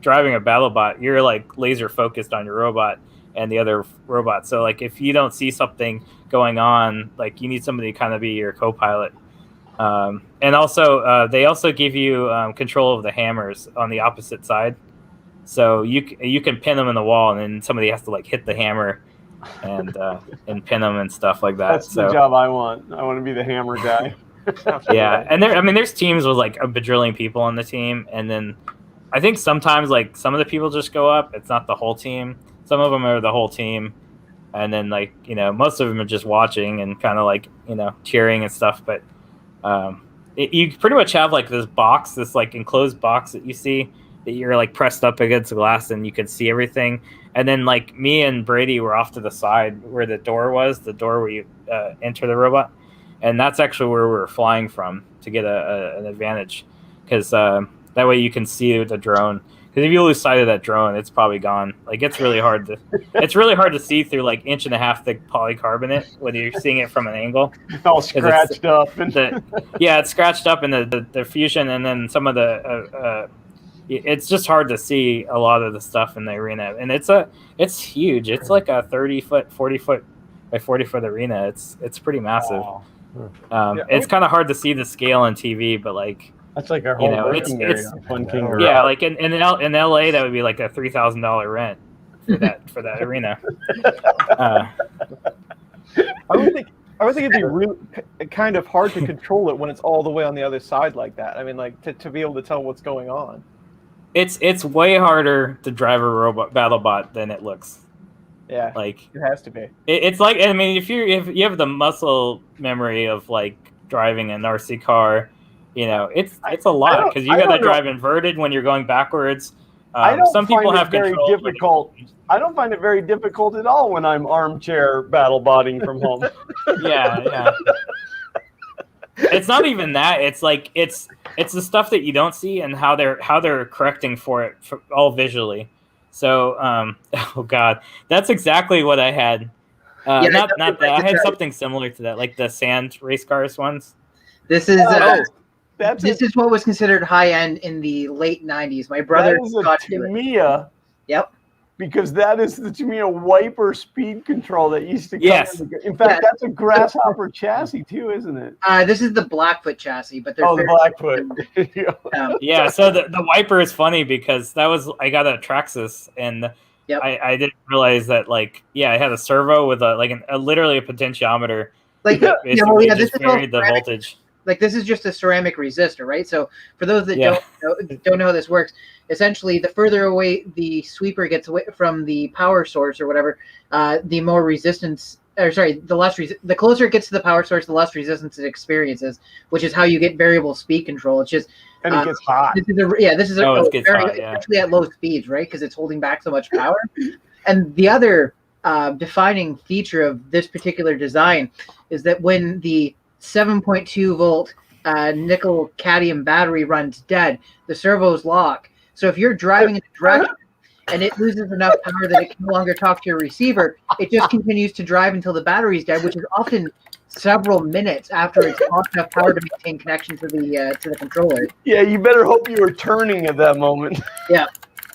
driving a BattleBot, you're like laser focused on your robot and the other robot. So like if you don't see something going on, like you need somebody to kind of be your co-pilot. And also they also give you control of the hammers on the opposite side. So you can pin them in the wall, and then somebody has to like hit the hammer and pin them and stuff like that. That's the job I want. I want to be the hammer guy. Yeah, and there's teams with like a bajillion people on the team, and then I think sometimes like some of the people just go up. It's not the whole team. Some of them are the whole team, and then like most of them are just watching and kind of like cheering and stuff. But you pretty much have like this like enclosed box that you see that you're like pressed up against the glass and you can see everything. And then like me and Brady were off to the side where the door where you enter the robot, and that's actually where we were flying from to get an advantage, because that way you can see the drone. Because if you lose sight of that drone, it's probably gone. Like it's really hard to see through like 1.5 thick polycarbonate when you're seeing it from an angle. All scratched up. It's scratched up in the fusion, and then some of the it's just hard to see a lot of the stuff in the arena. And it's huge. It's like a 30-foot, 40-foot by 40-foot arena. It's pretty massive. Wow. It's kind of hard to see the scale on TV, but like That's like our whole know, working area. Fun King Garage. Yeah, like in LA, that would be like a $3,000 rent for that arena. I would think it'd be really kind of hard to control it when it's all the way on the other side like that. I mean, like to be able to tell what's going on. It's way harder to drive a robot BattleBot than it looks. Yeah, Like it has to be. it's like, I mean, if you have the muscle memory of like driving an RC car, you know, it's a lot because you got to drive inverted when you're going backwards. Some people have very control. difficult. I don't find it very difficult at all when I'm armchair battle botting from home. Yeah. It's not even that. It's like it's the stuff that you don't see and how they're correcting for it all visually. So, oh god, that's exactly what I had. Not that. I had something similar to that, like the sand race cars ones. This is This is what was considered high end in the late '90s. My brother that is a got to it. Tamiya. Yep. Because that is the Tamiya wiper speed control that used to come. Yes. In fact, that's a grasshopper chassis too, isn't it? This is the Blackfoot chassis, but they're the Blackfoot. Yeah. So the wiper is funny because I got a Traxxas and I didn't realize that I had a servo with literally a potentiometer. Like this is varied the voltage. Like this is just a ceramic resistor, right? So for those that don't know how this works, essentially the further away the sweeper gets away from the power source or whatever, the more resistance, the closer it gets to the power source, the less resistance it experiences, which is how you get variable speed control. It's just and it gets hot. Especially at low speeds, right? Because it's holding back so much power. And the other defining feature of this particular design is that when the 7.2 volt nickel cadmium battery runs dead, the servos lock. So if you're driving in a direction and it loses enough power that it can no longer talk to your receiver, it just continues to drive until the battery's dead, which is often several minutes after it's lost enough power to maintain connection to the controller. Yeah, you better hope you were turning at that moment. Yeah.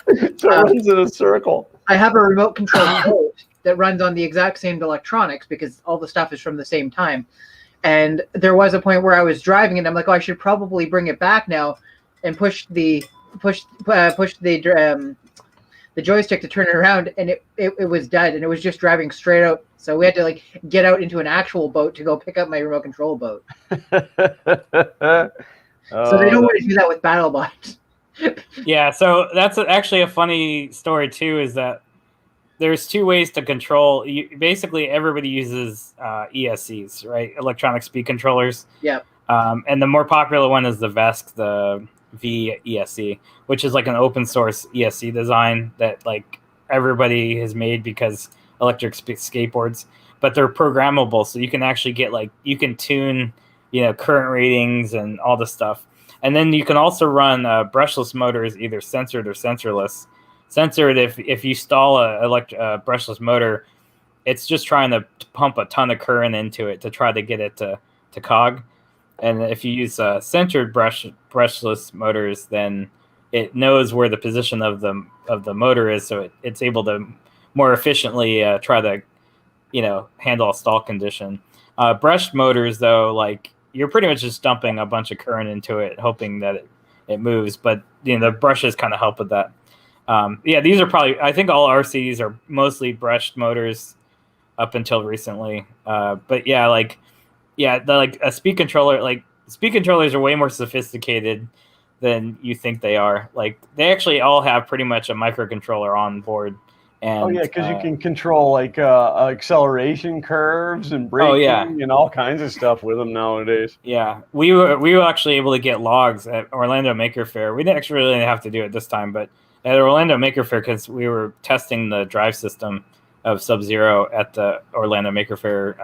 So it runs in a circle. I have a remote control boat that runs on the exact same electronics because all the stuff is from the same time. And there was a point where I was driving and I'm like, oh, I should probably bring it back now and push the joystick to turn it around, and it was dead and it was just driving straight out. So we had to get out into an actual boat to go pick up my remote control boat. So they don't want to do that with BattleBots. Yeah, so that's actually a funny story too, is that there's two ways to control. Basically, everybody uses ESCs, right? Electronic speed controllers. Yeah. And the more popular one is the VESC, the VESC, which is like an open source ESC design that everybody has made because electric skateboards, but they're programmable, so you can actually get you can tune, current ratings and all this stuff. And then you can also run brushless motors, either censored or sensorless. Censored, if you stall a brushless motor, it's just trying to pump a ton of current into it to try to get it to cog. And if you use censored brushless motors, then it knows where the position of the motor is, so it's able to more efficiently try to handle a stall condition. Brushed motors, though, you're pretty much just dumping a bunch of current into it, hoping that it moves. But the brushes kind of help with that. These are probably, I think all RCs are mostly brushed motors up until recently. But a speed controller, speed controllers are way more sophisticated than you think they are. They actually all have pretty much a microcontroller on board. And because you can control acceleration curves and braking and all kinds of stuff with them nowadays. Yeah, we were actually able to get logs at Orlando Maker Faire. We didn't actually really have to do it this time, but at Orlando Maker Faire, because we were testing the drive system of Sub-Zero at the Orlando Maker Faire.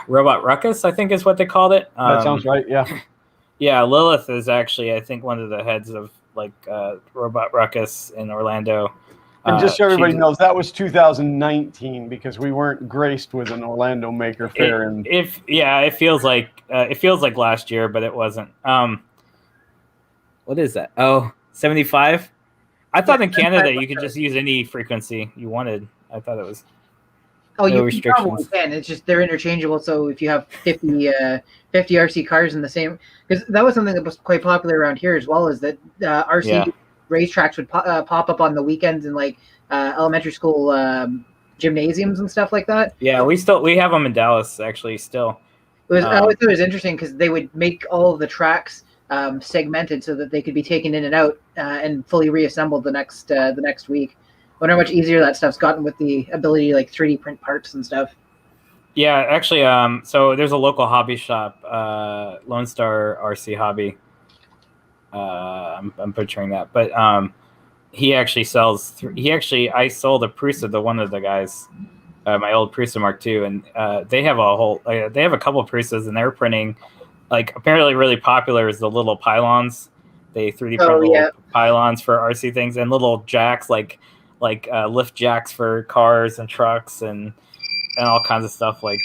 Robot Ruckus, I think is what they called it. That sounds right, yeah. Yeah, Lilith is actually, I think, one of the heads of Robot Ruckus in Orlando. And just so everybody knows, that was 2019 because we weren't graced with an Orlando Maker Faire. It feels like last year, but it wasn't. What is that? Oh, 75? I thought in Canada you could just use any frequency you wanted. I thought it was. Oh, No you probably restrictions. can. It's just they're interchangeable. So if you have 50 RC cars in the same, because that was something that was quite popular around here as well, is that RC Yeah. racetracks would pop up on the weekends in like elementary school gymnasiums and stuff like that. Yeah, we have them in Dallas actually still. I always thought it was interesting because they would make all of the tracks segmented so that they could be taken in and out and fully reassembled the next week. I wonder how much easier that stuff's gotten with the ability to like 3D print parts and stuff. Yeah, actually, so there's a local hobby shop, Lone Star RC Hobby. I'm butchering that, but he actually sells. I sold a Prusa to one of the guys, my old Prusa Mark II, and they have a couple of Prusas, and they're printing. Like apparently, really popular is the little pylons. They 3D print little pylons for RC things and little jacks, like lift jacks for cars and trucks and all kinds of stuff, like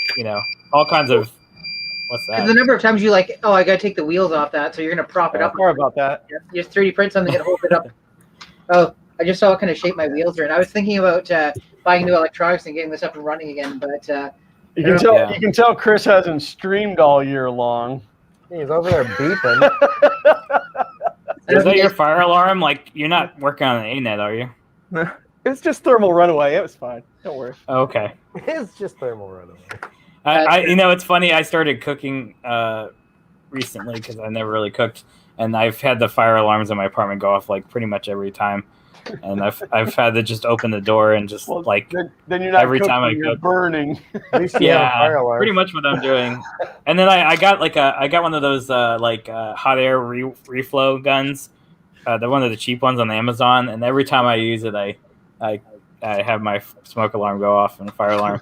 all kinds of. What's that? The number of times you I gotta take the wheels off that, so you're gonna prop it up. Sorry about that. You just 3D print something and hold it up. Oh, I just saw what kind of shape my wheels are in. I was thinking about buying new electronics and getting this up and running again, but you can tell Chris hasn't streamed all year long. He's over there beeping. Is that your fire alarm? Like you're not working on an ANET, are you? It's just thermal runaway. It was fine. Don't worry. Okay. It's just thermal runaway. It's funny. I started cooking recently because I never really cooked, and I've had the fire alarms in my apartment go off like pretty much every time, and I've had to just open the door and just then you're not every cooking, time I you're cook, burning. Yeah, pretty much what I'm doing. And then I got one of those hot air reflow guns, one of the cheap ones on Amazon, and every time I use it, I have my smoke alarm go off and fire alarm.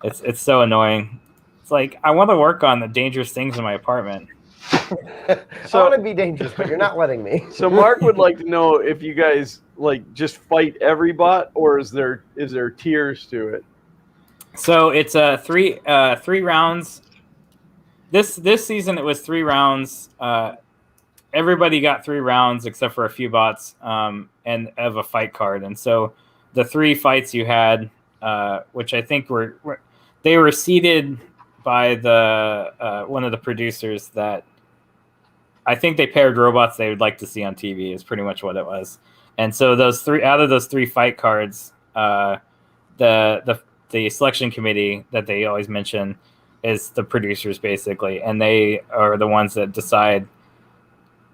It's so annoying. It's like I want to work on the dangerous things in my apartment. So I want to be dangerous, but you're not letting me. So Mark would like to know if you guys just fight every bot, or is there tiers to it? So it's three rounds. This season it was 3 rounds. Everybody got 3 rounds except for a few bots, and of a fight card. And so the 3 fights you had, which I think were seeded by the one of the producers that I think they paired robots they would like to see on TV is pretty much what it was. And so out of those 3 fight cards, the selection committee that they always mention is the producers basically, and they are the ones that decide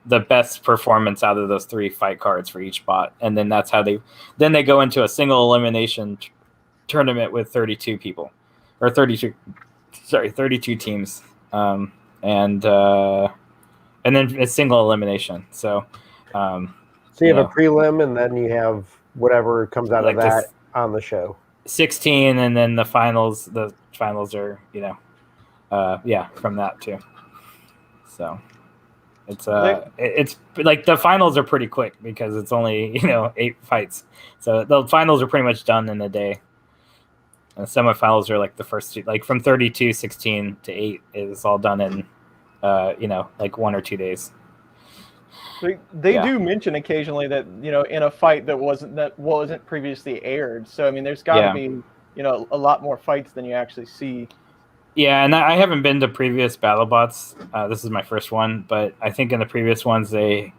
the best performance out of those 3 fight cards for each bot, and then that's how they go into a single elimination tournament with 32 people, or 32 teams, and then a single elimination. So you have a prelim, and then you have whatever comes out of that on the show. 16, and then the finals. The finals are from that too. So it's like the finals are pretty quick because it's only 8 fights. So the finals are pretty much done in a day. And semifinals are like the first 2, like from 32, 16 to 8 is all done in 1 or 2 days. They do mention occasionally that in a fight that wasn't previously aired. So I mean, there's got to be a lot more fights than you actually see. Yeah, and I haven't been to previous BattleBots. This is my first one, but I think in the previous ones they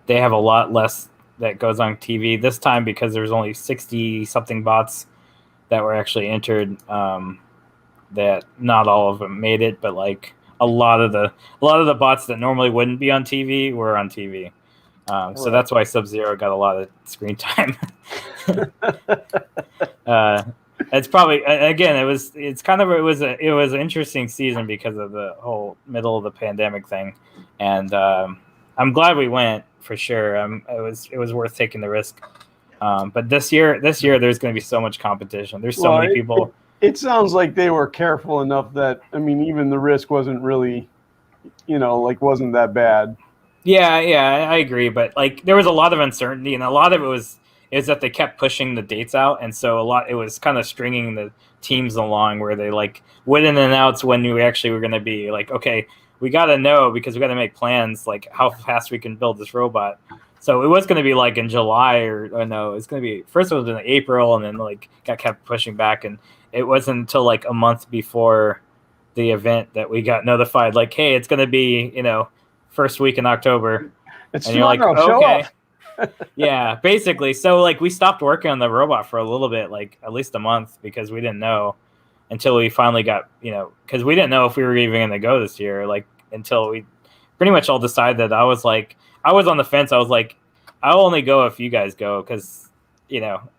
have a lot less that goes on TV this time because there's only 60 something bots that were actually entered. That not all of them made it, but like a lot of the bots that normally wouldn't be on TV were on TV. So that's why Sub-Zero got a lot of screen time. It's probably, again, it was an interesting season because of the whole middle of the pandemic thing, and I'm glad we went for sure. It was worth taking the risk. But this year there's going to be so much competition. There's so many people. It sounds like they were careful enough that, I mean, even the risk wasn't really, wasn't that bad. Yeah, I agree. But like, there was a lot of uncertainty, and a lot of it is that they kept pushing the dates out, and so it was kind of stringing the teams along where they wouldn't announce when we actually were going to be like, okay, we got to know because we got to make plans like how fast we can build this robot. So it was going to be like in July or no, it's going to be first it was in April and then like got kept pushing back, and it wasn't until like a month before the event that we got notified like, hey, it's going to be, first week in October. It's And you're like, tomorrow. Show okay. off. Yeah, basically. So like we stopped working on the robot for a little bit, like at least a month, because we didn't know until we finally got, because we didn't know if we were even going to go this year, like until we pretty much all decided that I was on the fence. I was like, I'll only go if you guys go, because,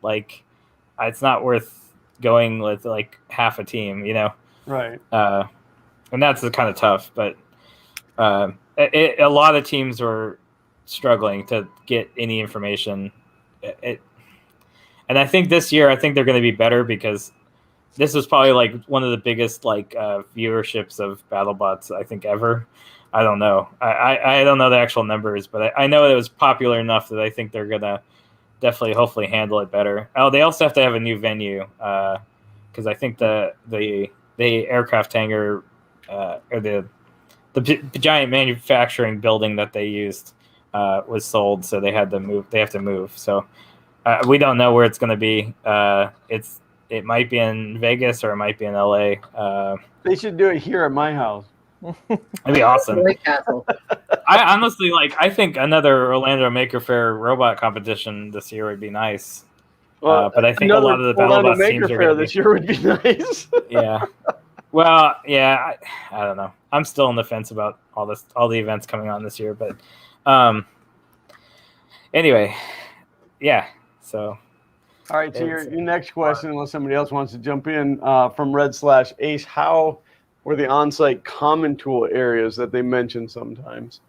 like it's not worth going with like half a team, Right. And that's kind of tough, but a lot of teams were struggling to get any information. And I think this year, I think they're going to be better, because this was probably like one of the biggest like viewerships of BattleBots I think ever. I don't know. I don't know the actual numbers, but I know it was popular enough that I think they're gonna definitely, hopefully, handle it better. Oh, they also have to have a new venue, because I think the aircraft hangar or the giant manufacturing building that they used was sold, so they had to move. They have to move. So we don't know where it's going to be. It might be in Vegas or it might be in LA. They should do it here at my house. That'd be awesome. White Castle. I honestly I think another Orlando Maker Faire robot competition this year would be nice. Well, but I think a lot of the Orlando BattleBots teams Maker are Faire going to this year would be nice. Yeah. Well, yeah, I don't know. I'm still on the fence about all the events coming on this year, but anyway, yeah. So, all right. So your next question, unless somebody else wants to jump in, from Red/Ace, how were the on-site common tool areas that they mentioned sometimes?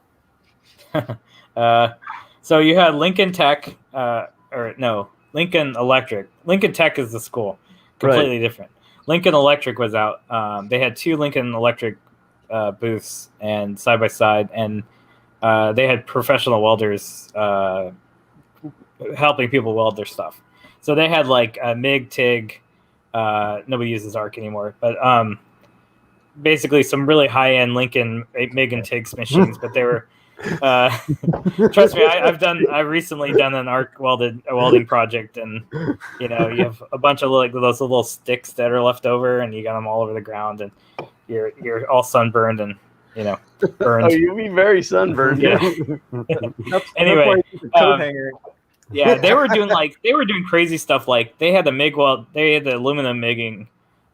So you had Lincoln Tech, Lincoln Electric. Lincoln Tech is the school, completely different. Lincoln Electric was out. They had 2 Lincoln Electric booths and side by side, and they had professional welders helping people weld their stuff. So they had like a MIG, TIG. Nobody uses ARC anymore, but basically some really high end Lincoln MIG and TIG machines. But they were, trust me, I've recently done an ARC welding project, and you have a bunch of those little sticks that are left over, and you got them all over the ground, and you're all sunburned and burned. Oh, you'd be very sunburned. Yeah. Anyway, yeah, they were doing crazy stuff. Like they had the MIG weld, they had the aluminum MIGging,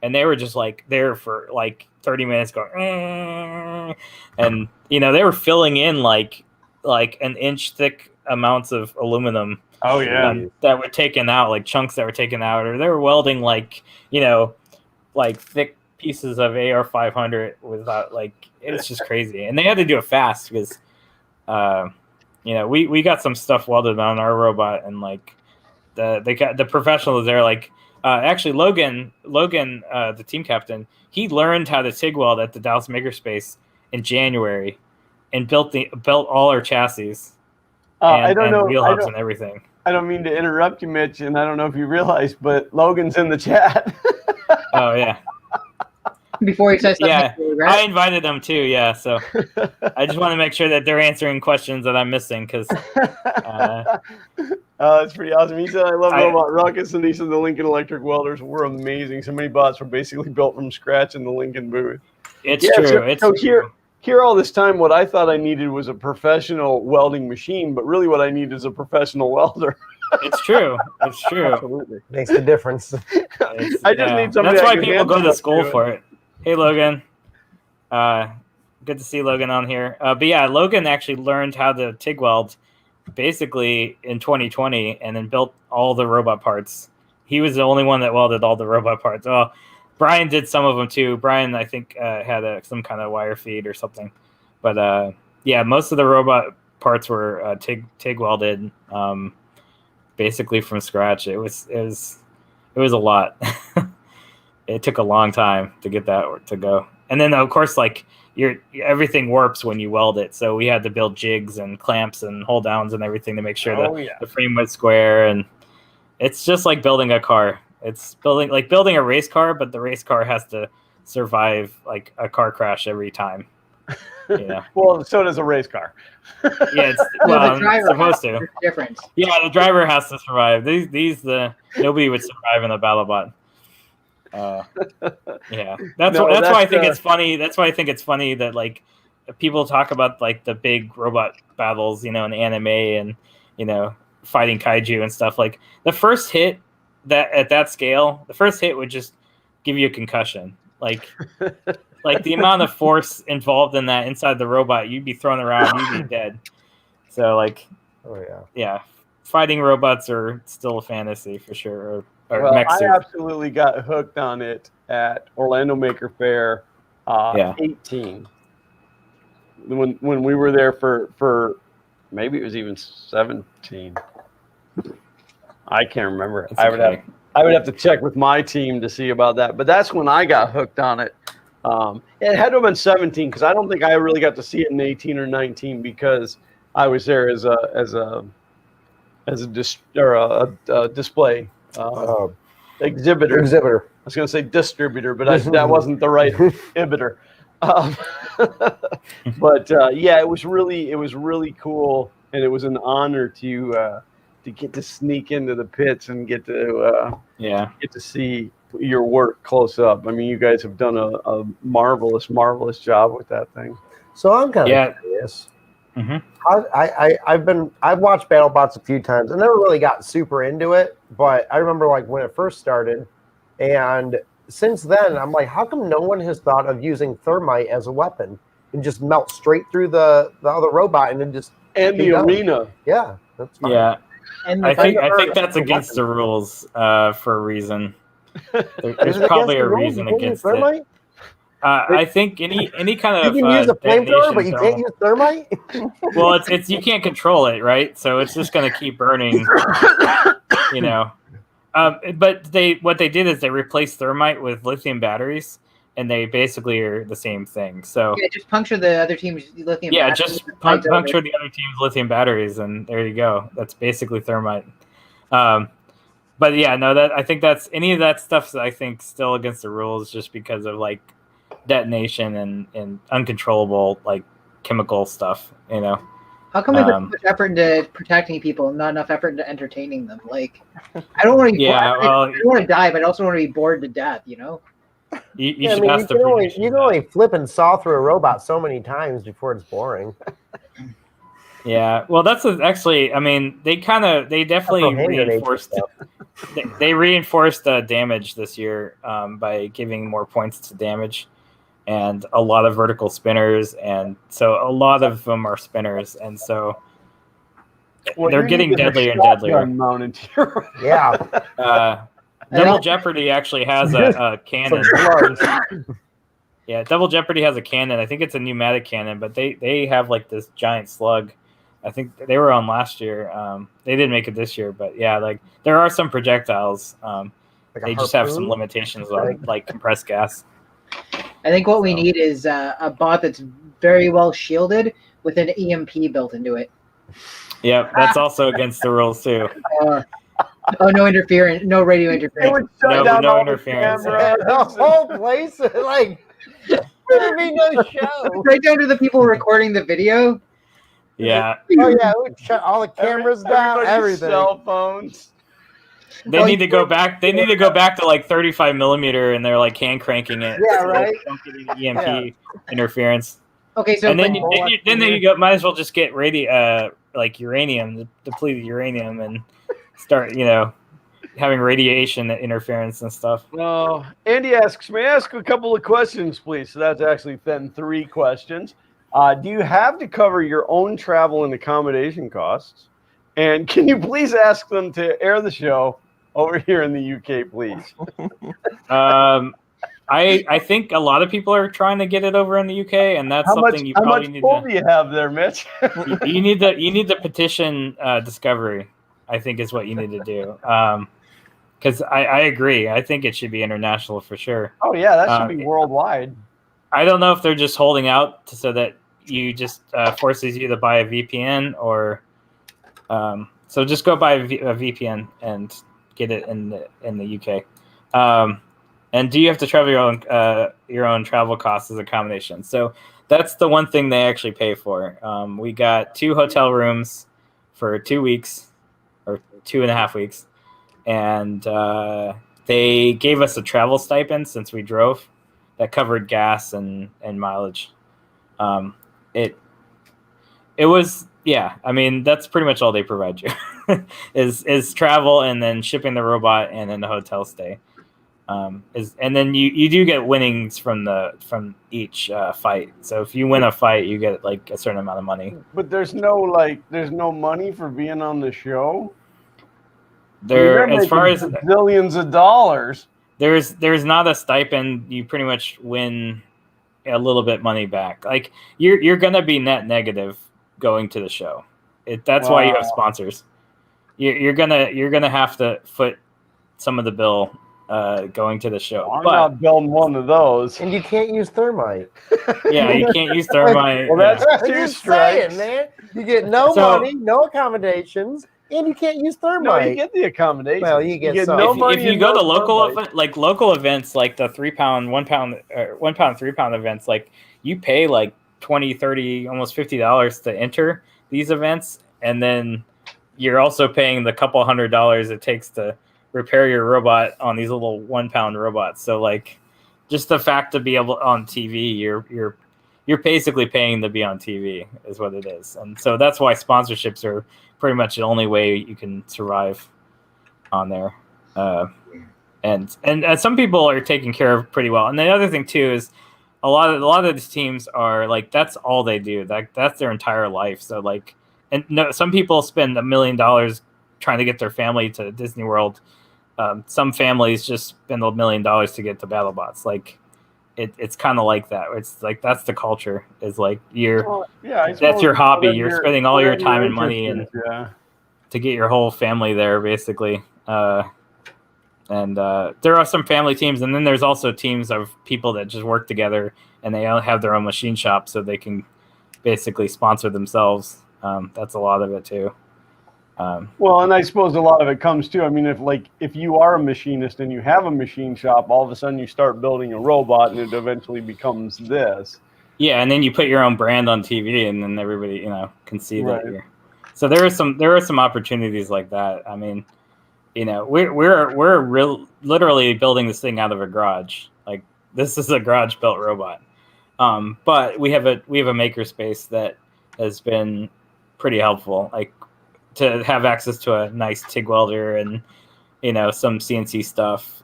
and they were just like there for like 30 minutes going, and they were filling in like an inch thick amounts of aluminum. Oh yeah, that were taken out, like chunks that were taken out, or they were welding like thick pieces of AR-500 without it's just crazy, and they had to do it fast because we got some stuff welded on our robot, and the professionals there, actually Logan, the team captain, he learned how to TIG weld at the Dallas Makerspace in January, and built all our chassis. I don't know, wheel hubs and everything. I don't mean to interrupt you, Mitch, and I don't know if you realize, but Logan's in the chat. Oh yeah. Before he says something, yeah, right? I invited them too. Yeah, so I just want to make sure that they're answering questions that I'm missing, because that's pretty awesome. He said, "I love Robot Ruckus," and he said the Lincoln Electric welders were amazing. So many bots were basically built from scratch in the Lincoln booth. It's true. So here all this time, what I thought I needed was a professional welding machine, but really what I need is a professional welder. It's true. It's true. Absolutely. Makes the difference. I just need somebody. That's why people go to school for it. Hey, Logan. Good to see Logan on here. But yeah, Logan actually learned how to TIG weld basically in 2020, and then built all the robot parts. He was the only one that welded all the robot parts. Oh, Brian did some of them too. Brian, I think, had some kind of wire feed or something. But yeah, most of the robot parts were TIG welded, basically from scratch. It was a lot. It took a long time to get that to go. And then of course, everything warps when you weld it. So we had to build jigs and clamps and hold downs and everything to make sure that the frame was square. And it's just like building a car. It's building a race car, but the race car has to survive like a car crash every time. Yeah. Well, so does a race car. Yeah, it's No, well, the driver supposed has to. difference. Yeah, the driver has to survive. Nobody would survive in a battle bot. Yeah, that's No, why I think that's, it's funny. That's why I think it's funny that like people talk about like the big robot battles, in anime and fighting kaiju and stuff. Like the first hit that at that scale, the first hit would just give you a concussion. Like the amount of force involved in that inside the robot, you'd be thrown around, you'd be dead. So like, Oh yeah. yeah, fighting robots are still a fantasy for sure. Or well, mech I suit. absolutely got hooked on it at Orlando Maker Faire 18. When we were there for maybe it was even 17. I can't remember. It's I okay. would have to check with my team to see about that. But that's when I got hooked on it. It had to have been 17 because I don't think I really got to see it in 18 or 19 because I was there as a display exhibitor. Exhibitor. I was going to say distributor, but that wasn't the right exhibitor. But yeah, it was really cool, and it was an honor to get to sneak into the pits and get to see your work close up. I mean, you guys have done a marvelous job with that thing. So I'm kind of curious. Mm-hmm. I've watched BattleBots a few times. I never really got super into it, but I remember like when it first started, and since then I'm like, how come no one has thought of using thermite as a weapon and just melt straight through the other robot and then just the arena? Yeah, that's fine. Yeah, And I think that's against the rules for a reason. There's probably a reason against it. I think any kind of you can use a flamethrower, but you can't use thermite. Well, it's you can't control it, right? So it's just going to keep burning, But what they did is they replaced thermite with lithium batteries, and they basically are the same thing. So yeah, just puncture the other team's lithium. Yeah, batteries just puncture the other team's lithium batteries, and there you go. That's basically thermite. But yeah, no, that I think that's any of that stuff. I think still against the rules, just because of like detonation and uncontrollable like chemical stuff. How come we put so much effort into protecting people and not enough effort into entertaining them? Like, I don't want to be. Yeah, I don't want to die, but I also want to be bored to death. You should ask the producers. You can only flip and saw through a robot so many times before it's boring. Yeah, well, that's actually. I mean, they definitely reinforced. They reinforced damage this year by giving more points to damage, and a lot of vertical spinners, and so a lot of them are spinners, and so they're getting deadlier and deadlier. Yeah. Double Jeopardy actually has a cannon. Yeah, Double Jeopardy has a cannon. I think it's a pneumatic cannon, but they have like this giant slug. I think they were on last year. They didn't make it this year, but yeah, like there are some projectiles. They just have some limitations on like compressed gas. I think what we need is a bot that's very well shielded with an EMP built into it. Yeah, that's also against the rules too. No interference, no radio interference. No interference. The whole place, like, there'd be no show. Right down to the people recording the video. Yeah. Oh yeah, we'd shut all the cameras down, everything. Cell phones. They need to go back. They need to go back to like 35 millimeter, and they're like hand cranking it. Yeah, so right. Don't get any EMP interference. Okay, so and then you go. Might as well just get like uranium, depleted uranium, and start having radiation interference and stuff. No, Andy asks, may I ask a couple of questions, please? So that's actually then 3 questions. Do you have to cover your own travel and accommodation costs? And can you please ask them to air the show over here in the UK, please? I think a lot of people are trying to get it over in the UK, and that's something you probably need to. How much pull do you have there, Mitch? you need to petition Discovery. I think is what you need to do. Because I agree. I think it should be international for sure. Oh yeah, that should be worldwide. I don't know if they're just holding out so that you just forces you to buy a VPN or. So just go buy a VPN and get it in the UK. And do you have to travel your own travel costs as accommodation? So that's the one thing they actually pay for. We got 2 hotel rooms for 2 weeks or 2.5 weeks, and they gave us a travel stipend since we drove that covered gas and mileage. It was, yeah, I mean, that's pretty much all they provide you is travel and then shipping the robot and then the hotel stay. And then you do get winnings from each fight. So if you win a fight, you get like a certain amount of money. But there's no money for being on the show. There, as far as billions of dollars, there's not a stipend. You pretty much win a little bit money back. Like you're gonna be net negative going to the show. That's why you have sponsors. You're gonna have to foot some of the bill going to the show. I'm not building one of those. And you can't use thermite. Yeah, you can't use thermite. Well, that's I'm 2 just strikes. saying, man. You get no money, no accommodations, and you can't use thermite. No, you get the accommodation. Well, you get some. no money. If you and go no to thermite. local events like the 3 pound, 1 pound, 1 pound, 3 pound events, like you pay like $20, $30, almost $50 to enter these events, and then you're also paying the couple $100 it takes to repair your robot on these little 1 pound robots. So like, just the fact to be able on TV, you're basically paying to be on TV is what it is, and so that's why sponsorships are pretty much the only way you can survive on there. And some people are taken care of pretty well. And the other thing too is a lot of these teams are like, that's all they do. That's their entire life. So like, and no, some people spend $1 million trying to get their family to Disney World. Some families just spend $1 million to get to BattleBots. Like it's kind of like that. It's like, that's the culture, is like that's your hobby. You're spending all your time and money and to get your whole family there, basically. And there are some family teams, and then there's also teams of people that just work together and they all have their own machine shop, so they can basically sponsor themselves. That's a lot of it too. Well, and I suppose a lot of it comes too. I mean, if you are a machinist and you have a machine shop, all of a sudden you start building a robot, and it eventually becomes this. Yeah, and then you put your own brand on TV, and then everybody can see that you're. So there are some opportunities like that. I mean, we're literally building this thing out of a garage. Like, this is a garage built robot. But we have a makerspace that has been pretty helpful. Like, to have access to a nice TIG welder and some CNC stuff.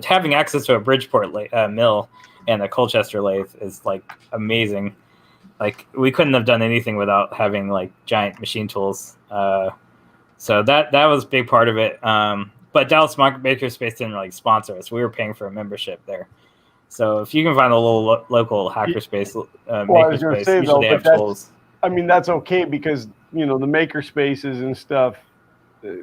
Having access to a Bridgeport mill and a Colchester lathe is like amazing. Like, we couldn't have done anything without having like giant machine tools. So that was a big part of it. But Dallas Makerspace didn't really sponsor us. We were paying for a membership there. So if you can find a little local hackerspace, makerspace, usually they have tools. I mean, that's okay, because the maker spaces and stuff,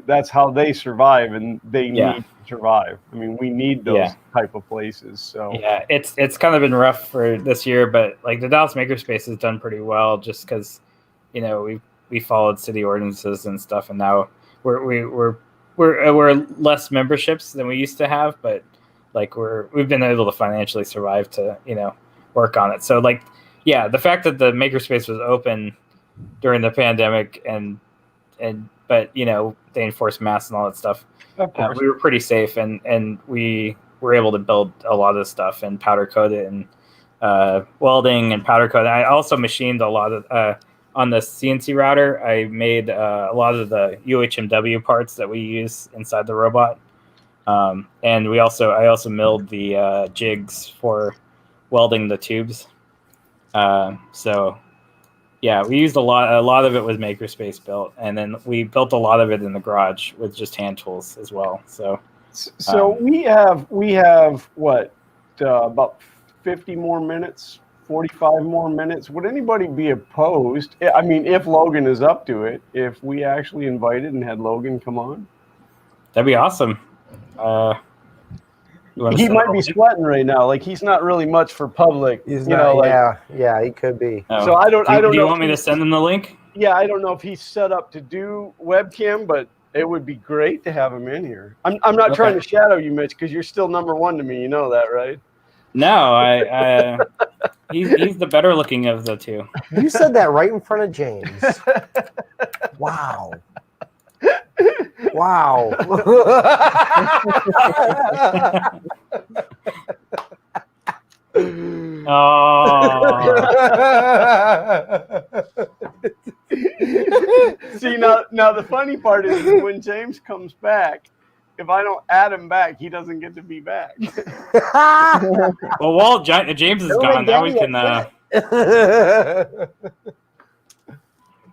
that's how they survive, and they need to survive. I mean, we need those type of places. So yeah, it's kind of been rough for this year, but like the Dallas Makerspace has done pretty well, just because we followed city ordinances and stuff, and now we're less memberships than we used to have, but like we've been able to financially survive to work on it. So like, yeah, the fact that the makerspace was open during the pandemic but they enforced masks and all that stuff, we were pretty safe, and we were able to build a lot of stuff and powder coat it and welding and powder coat. I also machined a lot of on the CNC router. I made a lot of the UHMW parts that we use inside the robot, and I also milled the jigs for welding the tubes. So yeah, we used a lot of it was makerspace built, and then we built a lot of it in the garage with just hand tools as well. So we have what, about 50 more minutes, 45 more minutes. Would anybody be opposed? I mean, if Logan is up to it, if we actually invited and had Logan come on? That'd be awesome. He might be sweating right now. Like, he's not really much for public. He's not. Yeah, he could be. Oh. So I don't know. Do you want me to send him the link? Yeah, I don't know if he's set up to do webcam, but it would be great to have him in here. I'm not trying to shadow you, Mitch, because you're still number one to me. You know that, right? No, he's the better looking of the two. You said that right in front of James. Wow. Wow. See, now the funny part is when James comes back, if I don't add him back, he doesn't get to be back. Well, while James is gone, now we can.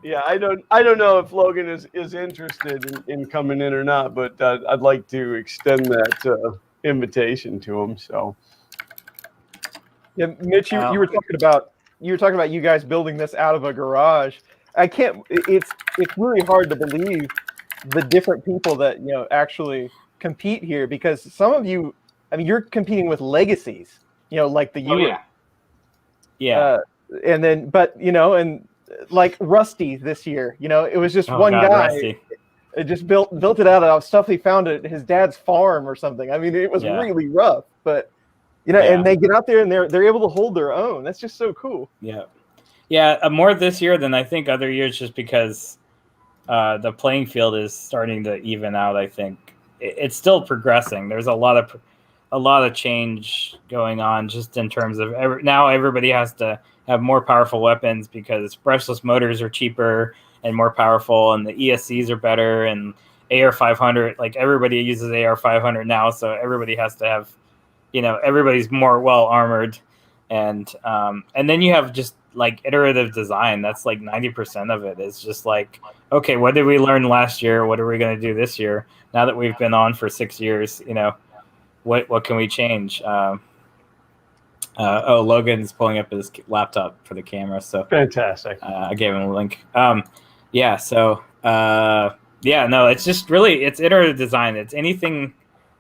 Yeah, I don't know if Logan is interested in coming in or not, but I'd like to extend that invitation to him. So, Yeah, Mitch, you were talking about you guys building this out of a garage. I can't. It's really hard to believe the different people that actually compete here, because some of you, I mean, you're competing with legacies, like the Oh, yeah. And then, but and like Rusty this year, it was just one guy. Rusty. It just built it out of stuff he found at his dad's farm or something. I mean, it was really rough, but and they get out there and they're able to hold their own. That's just so cool. Yeah, more this year than I think other years, just because the playing field is starting to even out. I think it's still progressing. There's a lot of change going on, just in terms of now everybody has to have more powerful weapons because brushless motors are cheaper and more powerful, and the ESCs are better, and AR-500, like everybody uses AR-500 now, so everybody has to have, everybody's more well armored, and then you have just like iterative design. That's like 90% of it is just like, okay, what did we learn last year? What are we going to do this year? Now that we've been on for 6 years, what can we change? Logan's pulling up his laptop for the camera, so fantastic. I gave him a link. It's just really, it's iterative design. It's anything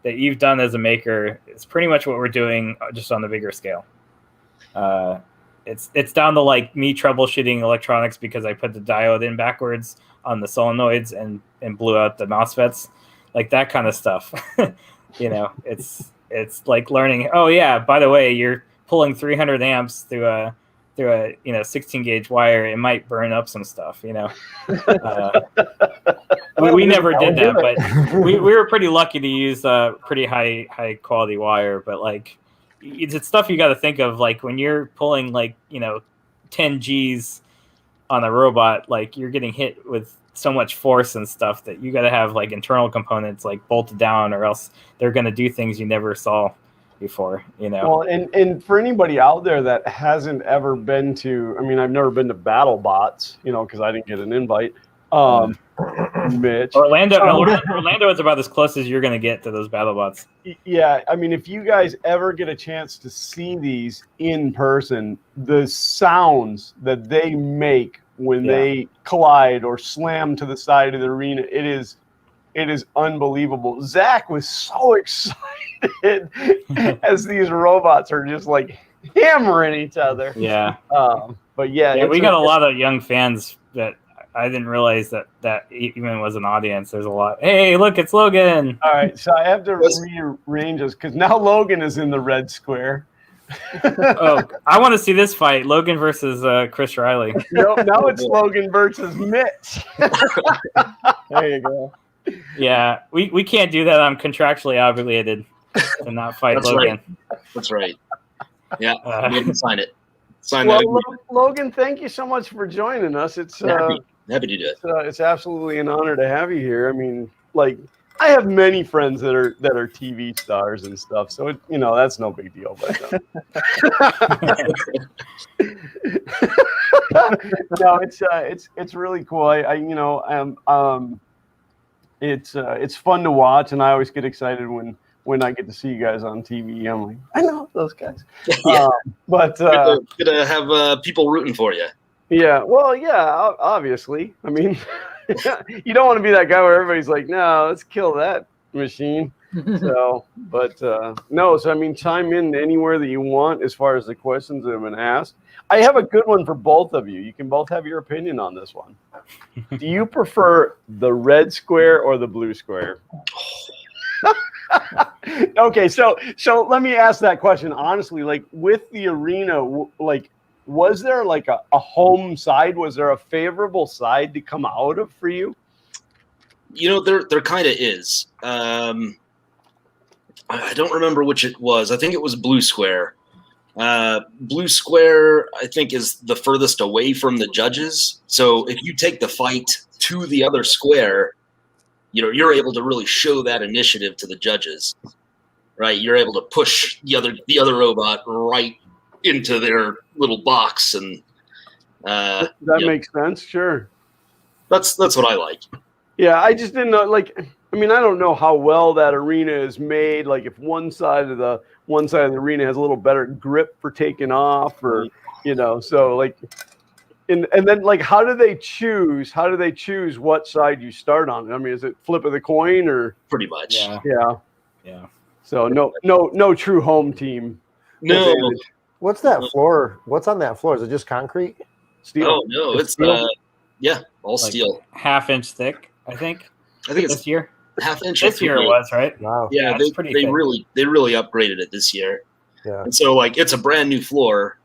that you've done as a maker. It's pretty much what we're doing, just on the bigger scale. It's down to like me troubleshooting electronics because I put the diode in backwards on the solenoids and blew out the MOSFETs, like that kind of stuff. It's like learning, oh yeah, by the way, you're pulling 300 amps through a 16 gauge wire. It might burn up some stuff. We never did that, but we were pretty lucky to use pretty high quality wire. But like, it's stuff you got to think of, like when you're pulling 10 G's on a robot, like you're getting hit with so much force and stuff that you got to have like internal components like bolted down, or else they're going to do things you never saw before. Well, and for anybody out there that hasn't ever been to, I mean, I've never been to BattleBots, because I didn't get an invite. Mitch, Orlando is about as close as you're going to get to those BattleBots. Yeah, I mean, if you guys ever get a chance to see these in person, the sounds that they make when they collide or slam to the side of the arena, it is unbelievable. Zach was so excited as these robots are just like hammering each other. Yeah. But we got a lot of young fans that I didn't realize that even was an audience. There's a lot. Hey, look, it's Logan. All right, so I have to rearrange this because now Logan is in the red square. I want to see this fight, Logan versus Chris Riley. No, now it's Logan versus Mitch. There you go. Yeah, we can't do that. I'm contractually obligated to not fight Logan. Right. That's right. Yeah, you can sign it. Logan, thank you so much for joining us. It's happy to do it. It's absolutely an honor to have you here. I mean, like, I have many friends that are TV stars and stuff, so that's no big deal. But no, it's really cool. It's fun to watch, and I always get excited when I get to see you guys on TV. I'm like, I know those guys. Yeah. But good to have people rooting for you. Yeah. Well, yeah, obviously. I mean, you don't want to be that guy where everybody's like, no, let's kill that machine. So, but no, so I mean, chime in anywhere that you want as far as the questions that have been asked. I have a good one for both of you. You can both have your opinion on this one. Do you prefer the red square or the blue square? Okay, so let me ask that question honestly. Like with the arena, like was there like a home side? Was there a favorable side to come out of for you? There kind of is. I don't remember which it was. I think it was Blue Square. Blue Square, I think, is the furthest away from the judges. So if you take the fight to the other square, you're able to really show that initiative to the judges, right? You're able to push the other robot right into their little box, and That makes sense. Sure. That's what I like. Yeah, I just didn't know. Like, I mean, I don't know how well that arena is made. Like, if one side of the arena has a little better grip for taking off, or so like, and then like, how do they choose? How do they choose what side you start on? I mean, is it flip of the coin or? Pretty much. Yeah. So no true home team. No. advantage. What's that floor? What's on that floor? Is it just concrete? Steel. Oh no, it's steel? all Like steel. half-inch thick, I think. I think it's This year. half-inch. This year it was, right? Wow. Yeah, it's pretty they thick. really upgraded it this year. Yeah. And so like it's a brand new floor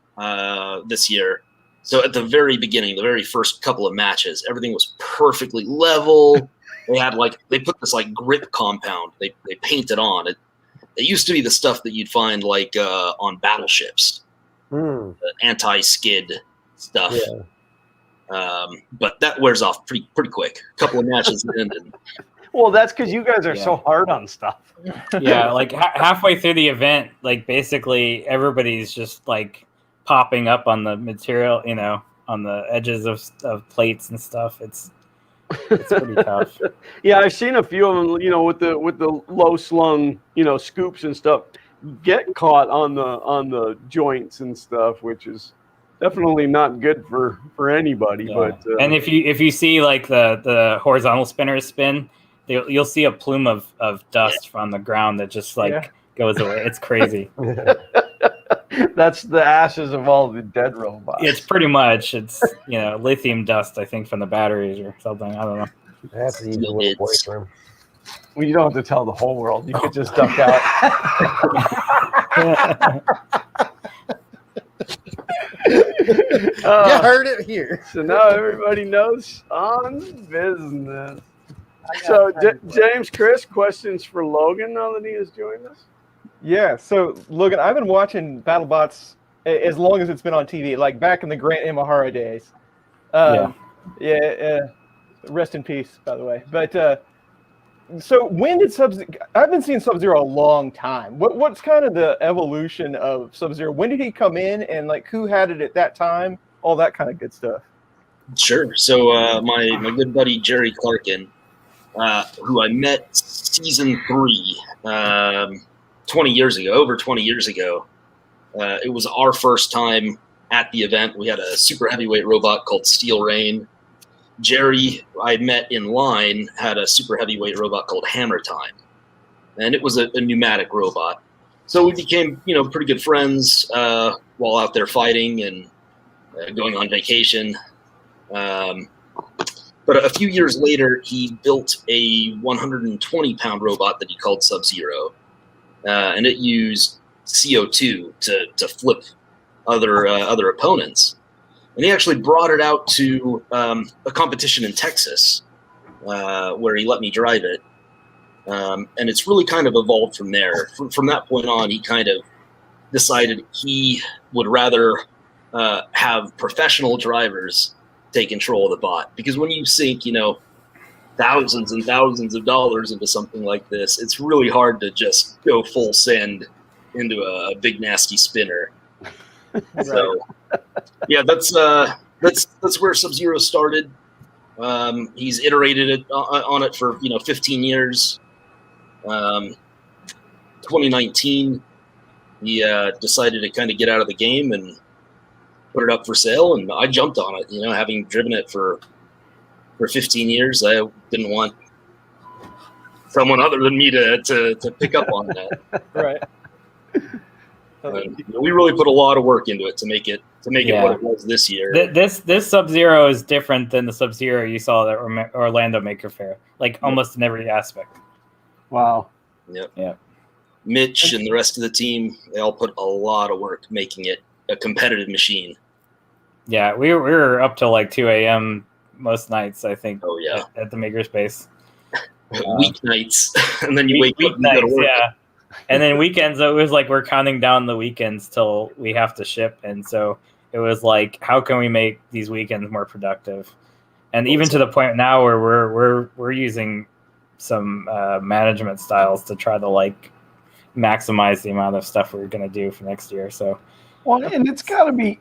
this year. So at the very beginning, the very first couple of matches, everything was perfectly level. They put this like grip compound. They painted on it. It used to be the stuff that you'd find like on battleships, Mm. the anti-skid stuff. Yeah. But that wears off pretty quick. A couple of matches in, and Well, that's because you guys are Yeah. so hard on stuff. Yeah, like halfway through the event, like basically everybody's just like popping up on the material, on the edges of plates and stuff. It's pretty tough. Yeah, I've seen a few of them. With the low slung, scoops and stuff, get caught on the joints and stuff, which is definitely not good for anybody. Yeah. But And if you see like the horizontal spinners spin, you'll see a plume of dust from the ground that just goes away. It's crazy. that's the ashes of all the dead robots. It's pretty much lithium dust, I think, from the batteries or something. I don't know. That's the easy little voice room. Well, you don't have to tell the whole world. You could just duck out. You heard it here. So now everybody knows on business. So James, Chris, questions for Logan now that he has joined us? Yeah, so Logan, I've been watching BattleBots as long as it's been on TV, like back in the Grant Imahara days. Rest in peace, by the way. But so when did I've been seeing Sub-Zero a long time. What's kind of the evolution of Sub-Zero? When did he come in, and like who had it at that time? All that kind of good stuff. Sure. So my good buddy Jerry Clarkin, who I met season 3, 20 years ago, over 20 years ago. It was our first time at the event. We had a super heavyweight robot called Steel Rain. Jerry, I met in line, had a super heavyweight robot called Hammer Time, and it was a pneumatic robot. So we became, pretty good friends while out there fighting and going on vacation. But a few years later, he built a 120-pound robot that he called Sub-Zero, and it used CO2 to flip other opponents. And he actually brought it out to a competition in Texas where he let me drive it. And it's really kind of evolved from there. From that point on, he kind of decided he would rather have professional drivers take control of the bot. Because when you sink, thousands and thousands of dollars into something like this, it's really hard to just go full send into a big nasty spinner. Right. So yeah, that's where Sub-Zero started. He's iterated it on it for 15 years. 2019, he decided to kind of get out of the game and put it up for sale, and I jumped on it. Having driven it for 15 years, I didn't want someone other than me to pick up on that. Right. We really put a lot of work into it to make it what it was this year. This Sub-Zero is different than the Sub-Zero you saw at Orlando Maker Faire, like almost in every aspect. Wow. Yep. Yeah. Mitch and the rest of the team, they all put a lot of work making it a competitive machine. Yeah, we were up till like 2 a.m. most nights, I think. Oh, yeah. At the makerspace. Weeknights, and then you wake up and you go to Weeknights, work. yeah. And then weekends, it was like we're counting down the weekends till we have to ship, and so it was like, how can we make these weekends more productive? And even to the point now where we're using some management styles to try to like maximize the amount of stuff we're going to do for next year. So, well, and it's got to be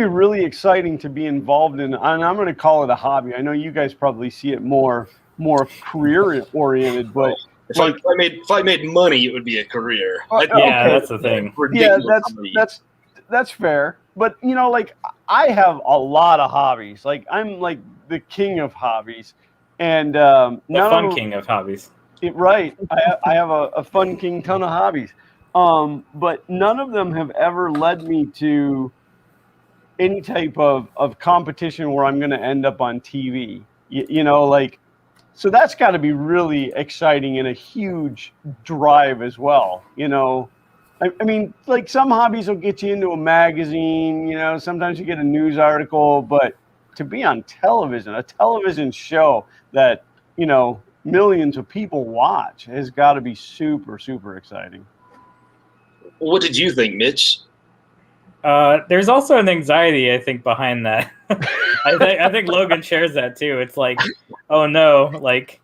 really exciting to be involved in. And I'm going to call it a hobby. I know you guys probably see it more career oriented, but If I made money, it would be a career. yeah, okay. that's the thing. Yeah, that's fair. But you know, like I have a lot of hobbies. Like I'm like the king of hobbies, and The fun king of hobbies. Right. I have a fun king ton of hobbies. But none of them have ever led me to any type of competition where I'm going to end up on TV. You know, like, so that's got to be really exciting and a huge drive as well. You know, I mean, like some hobbies will get you into a magazine, you know, sometimes you get a news article, but to be on television, a television show that, you know, millions of people watch has got to be super, super exciting. What did you think, Mitch? There's also an anxiety, I think, behind that. I think Logan shares that too. It's like, oh no, like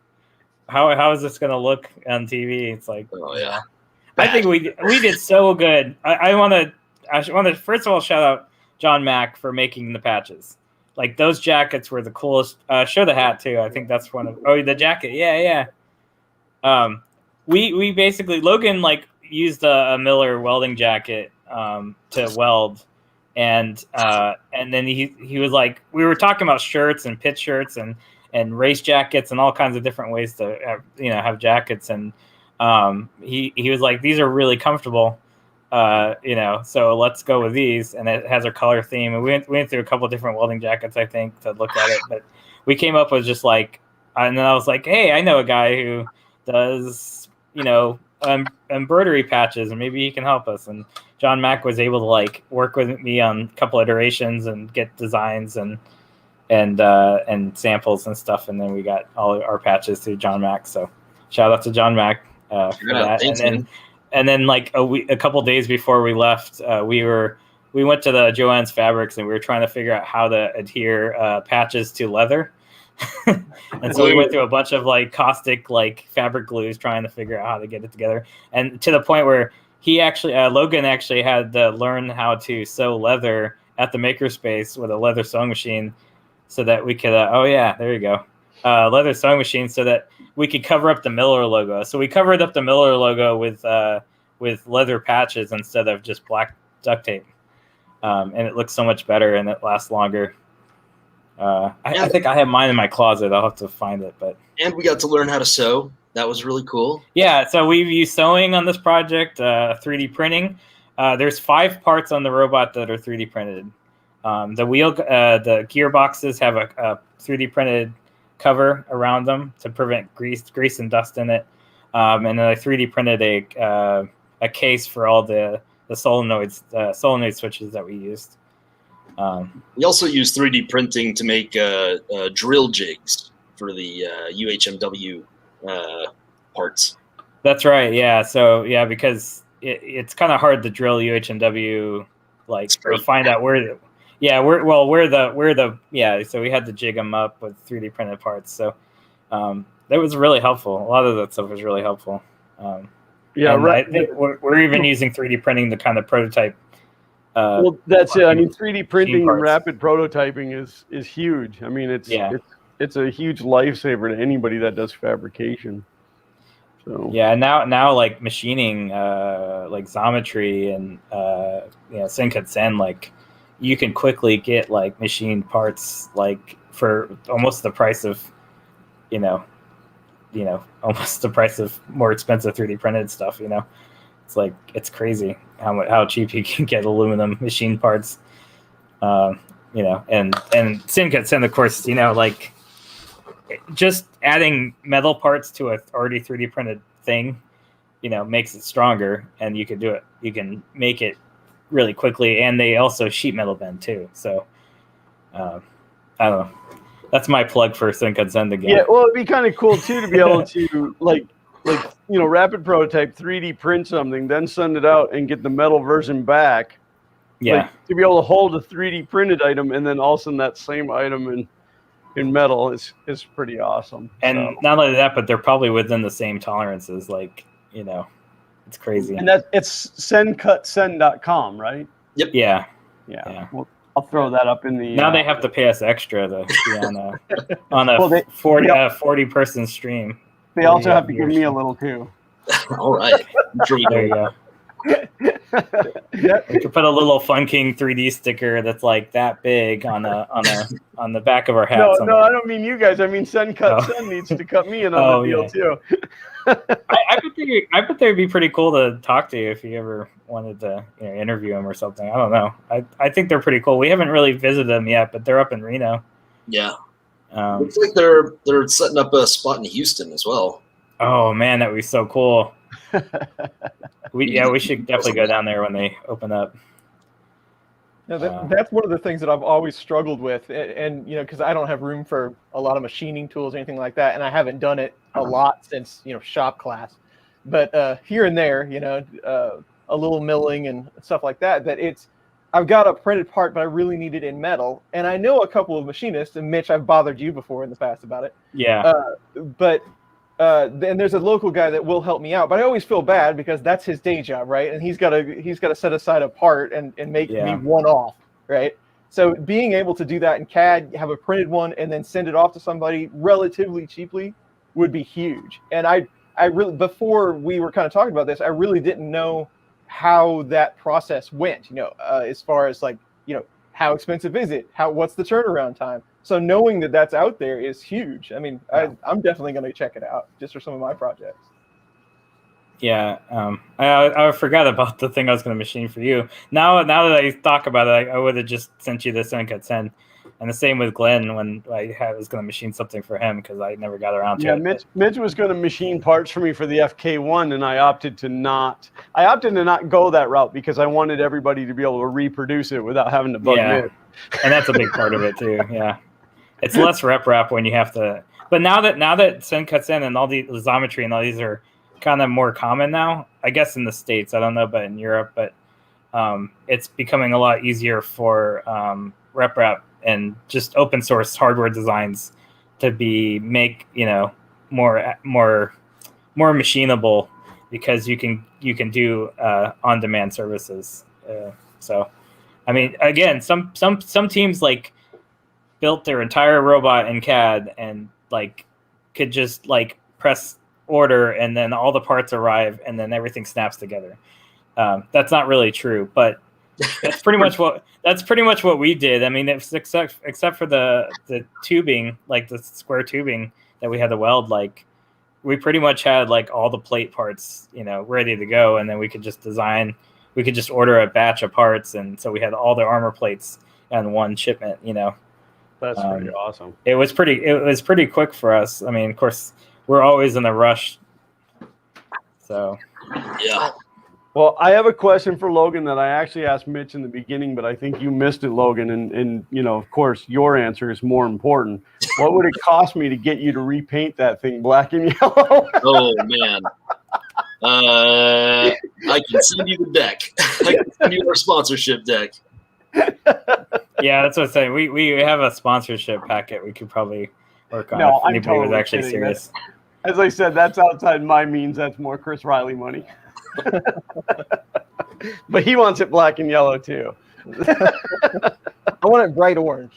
how is this gonna look on TV? It's like, Oh yeah, I think we did so good. I want to first of all shout out John Mack for making the patches. Like those jackets were the coolest. Show the hat too. I think that's one of the jacket. Yeah. We basically Logan like used a Miller welding jacket to weld, and then he was like, we were talking about shirts and pit shirts and race jackets and all kinds of different ways to have jackets, and he was like, these are really comfortable, so let's go with these, and it has our color theme, and we went through a couple of different welding jackets, I think, to look at it, but we came up with just like, and then I was like, hey, I know a guy who does embroidery patches, and maybe he can help us. And John Mack was able to like work with me on a couple iterations and get designs and samples and stuff, and then we got all our patches through John Mack. So shout out to John Mack for that. Thanks, and then like a couple days before we left, we went to the Joann's Fabrics, and we were trying to figure out how to adhere patches to leather. And so we went through a bunch of like caustic like fabric glues trying to figure out how to get it together, and to the point where he actually Logan actually had to learn how to sew leather at the makerspace with a leather sewing machine, so that we could leather sewing machine, so that we could cover up the Miller logo. So we covered up the Miller logo with leather patches instead of just black duct tape, and it looks so much better and it lasts longer. I think I have mine in my closet. I'll have to find it, and we got to learn how to sew. That was really cool. Yeah, so we've used sewing on this project, 3D printing. There's 5 parts on the robot that are 3D printed. The wheel, the gearboxes have a 3D printed cover around them to prevent grease and dust in it. And then I 3D printed a case for all the solenoid switches that we used. We also use 3D printing to make drill jigs for the UHMW parts. That's right. Yeah. So because it's kind of hard to drill UHMW, like, or find out where. So we had to jig them up with 3D printed parts. So that was really helpful. A lot of that stuff was really helpful. Right. I think we're even using 3D printing to kind of prototype. Well, that's it. I mean, 3D printing and rapid prototyping is huge. I mean, it's a huge lifesaver to anybody that does fabrication. So now like machining, like Xometry and Senkasen, like you can quickly get like machined parts like for almost the price of, almost the price of more expensive 3D printed stuff. It's like, it's crazy how cheap you can get aluminum machine parts, and Senkasen, of course, like just adding metal parts to a already 3D printed thing makes it stronger, and you can do it. You can make it really quickly, and they also sheet metal bend too. So I don't know. That's my plug for Senkatzen again. Yeah, well, it'd be kind of cool too to be able to like rapid prototype 3D print something, then send it out and get the metal version back. Yeah, Like, to be able to hold a 3D printed item and then also that same item in metal is pretty awesome. and so. not only that, but they're probably within the same tolerances. Like, it's crazy. And it's sendcutsen.com, right? Yep. Yeah. Well, I'll throw that up in the. Now they have to pay us extra to be on a Well, 40 person stream. They also have to give me a little too. All right. I'm sure we There you can. go. We could put a little Fun King 3D sticker that's like that big on the back of our hat. No, I don't mean you guys. I mean Sen needs to cut me in on the deal too. I bet they'd be pretty cool to talk to you if you ever wanted to interview them or something. I don't know. I think they're pretty cool. We haven't really visited them yet, but they're up in Reno. Yeah. Looks like they're setting up a spot in Houston as well. Oh man, that would be so cool. We should definitely go down there when they open up. Yeah, that's one of the things that I've always struggled with, and because I don't have room for a lot of machining tools or anything like that, and I haven't done it a lot since shop class. But here and there, a little milling and stuff like that. I've got a printed part, but I really need it in metal, and I know a couple of machinists. And Mitch, I've bothered you before in the past about it. Yeah. But then there's a local guy that will help me out, but I always feel bad because that's his day job, right? And he's got to set aside a part and make me one off, right? So being able to do that in CAD, have a printed one, and then send it off to somebody relatively cheaply would be huge. And I really, before we were kind of talking about this, I really didn't know how that process went, as far as how expensive is it? What's the turnaround time? So knowing that that's out there is huge. I mean, I'm definitely going to check it out just for some of my projects. Yeah, I forgot about the thing I was going to machine for you. Now that I talk about it, I would have just sent you the Senkatsen. And the same with Glenn when I was going to machine something for him because I never got around to it. Yeah, Mitch was going to machine parts for me for the FK1, and I opted to not go that route because I wanted everybody to be able to reproduce it without having to bug Mitch. And that's a big part of it too. Yeah, it's less rep when you have to. But now that Senkatsen and all the Isometry and all these are kind of more common now, I guess in the States, I don't know, but in Europe, but it's becoming a lot easier for RepRap and just open source hardware designs to make more machinable because you can do on demand services. So, I mean, again, some teams built their entire robot in CAD and could just press order and then all the parts arrive and then everything snaps together. That's not really true, but that's pretty much what we did. I mean, except for the tubing, the square tubing that we had to weld, we pretty much had all the plate parts, ready to go, and then we could just order a batch of parts, and so we had all the armor plates on one shipment. That's pretty awesome. It was pretty quick for us. I mean, of course, we're always in a rush. So yeah. Well, I have a question for Logan that I actually asked Mitch in the beginning, but I think you missed it, Logan. And of course, your answer is more important. What would it cost me to get you to repaint that thing black and yellow? Oh, man. I can send you the deck. I can send you our sponsorship deck. Yeah, that's what I'm saying. We have a sponsorship packet we could probably work on No, if I'm anybody totally was actually kidding. serious. As I said, that's outside my means. That's more Chris Riley money. But he wants it black and yellow too. I want it bright orange.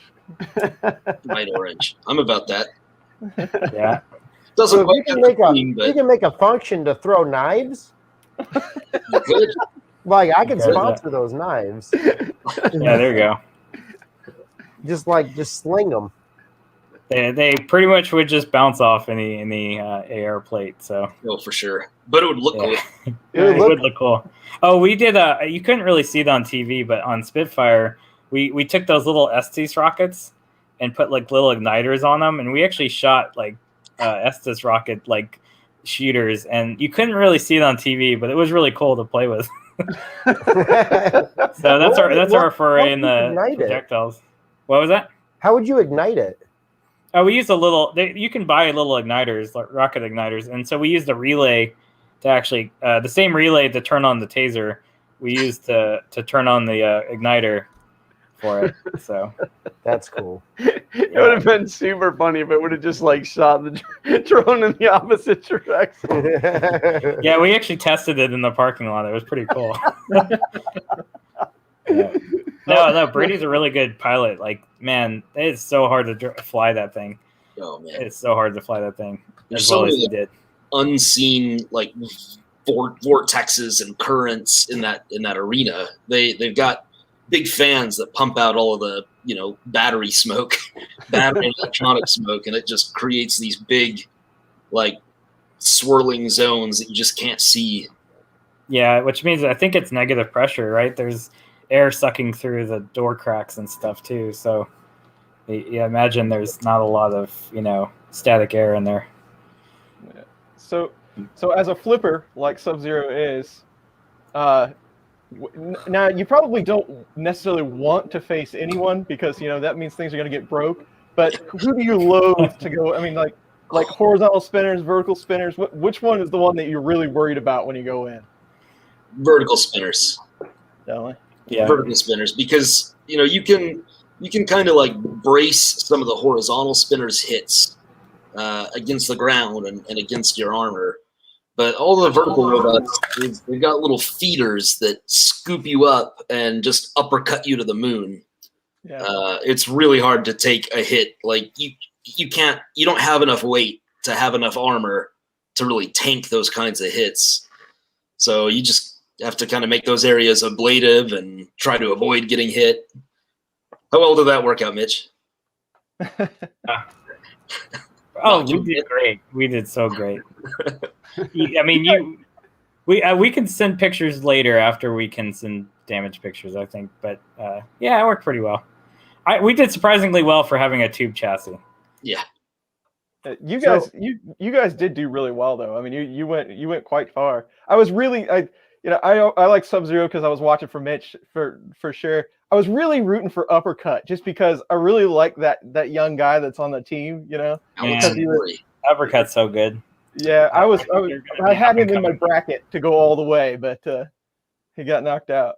Bright orange. I'm about that. Yeah. Doesn't So quite you can have the make a theme, but you can make a function to throw knives. you could. I can Okay. sponsor those knives. Yeah, there you go. Just sling them. They pretty much would just bounce off any AR plate. So Oh, for sure. But it would look cool. it would look cool. Oh, we did you couldn't really see it on TV, but on Spitfire, we took those little Estes rockets and put little igniters on them, and we actually shot Estes rocket shooters, and you couldn't really see it on TV, but it was really cool to play with. So that's our foray in the projectiles. What was that? How would you ignite it? Oh, we used a little. You can buy little igniters, like rocket igniters, and so we used a relay to actually the same relay to turn on the taser. We used to turn on the igniter for it. So that's cool. It would have been super funny if it would have just like shot the drone in the opposite direction. Yeah, we actually tested it in the parking lot. It was pretty cool. Yeah. No, Brady's a really good pilot. Like, man, it's so hard to fly that thing. Oh man, it's so hard to fly that thing. There's as so well as many he did. Unseen like vortexes and currents in that arena. They've got big fans that pump out all of the battery smoke, battery electronic smoke, and it just creates these big like swirling zones that you just can't see. Yeah, which means I think it's negative pressure, right? There's air sucking through the door cracks and stuff too. So yeah, imagine there's not a lot of static air in there. Yeah. So as a flipper like Sub-Zero is, now you probably don't necessarily want to face anyone because that means things are going to get broke. But who do you loathe to go? I mean, like horizontal spinners, vertical spinners. Which one is the one that you're really worried about when you go in? Vertical spinners. Definitely. Yeah. Vertical spinners, because you can kind of like brace some of the horizontal spinners hits against the ground and against your armor, but all the vertical robots, they've got little feeders that scoop you up and just uppercut you to the moon. Yeah. It's really hard to take a hit. Like you don't have enough weight to have enough armor to really tank those kinds of hits. So you just have to kind of make those areas ablative and try to avoid getting hit. How well did that work out, Mitch? Oh, we did great. We did so great. I mean, we can send pictures later after we can send damage pictures, I think. But yeah, it worked pretty well. We did surprisingly well for having a tube chassis. Yeah. You guys did do really well though. I mean, you went quite far. I was really I like Sub-Zero because I was watching for Mitch for sure. I was really rooting for Uppercut just because I really like that young guy that's on the team. Uppercut's so good. Yeah, I had him in my bracket to go all the way, but he got knocked out.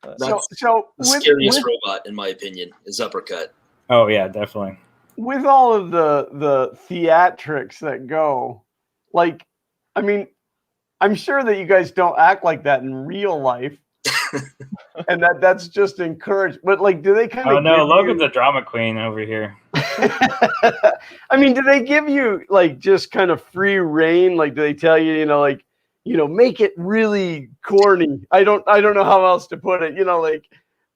That's the scariest robot in my opinion is Uppercut. Oh yeah, definitely. With all of the theatrics that go, like, I mean, I'm sure that you guys don't act like that in real life, and that's just encouraged. But like, do they kind of? Oh no, Logan's a drama queen over here. I mean, do they give you like just kind of free reign? Like, do they tell you, make it really corny? I don't know how else to put it. Like,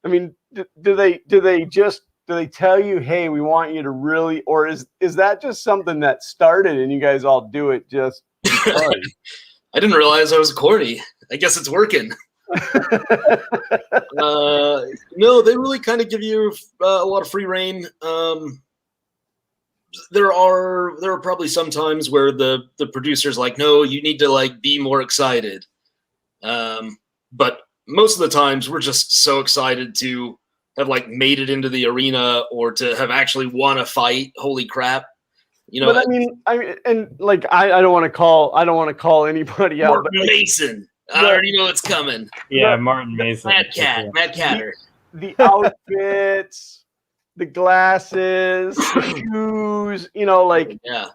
I mean, do they tell you, hey, we want you to really, or is that just something that started and you guys all do it just because? I didn't realize I was corny. I guess it's working. No, they really kind of give you a lot of free reign. There are probably some times where the producer's like, no, you need to like be more excited. But most of the times we're just so excited to have like made it into the arena or to have actually won a fight. Holy crap. But I mean, I don't want to call anybody out. Martin Mason. I already know it's coming. Yeah, Martin Mason. Mad Catter. The outfits, the glasses, the shoes, yeah.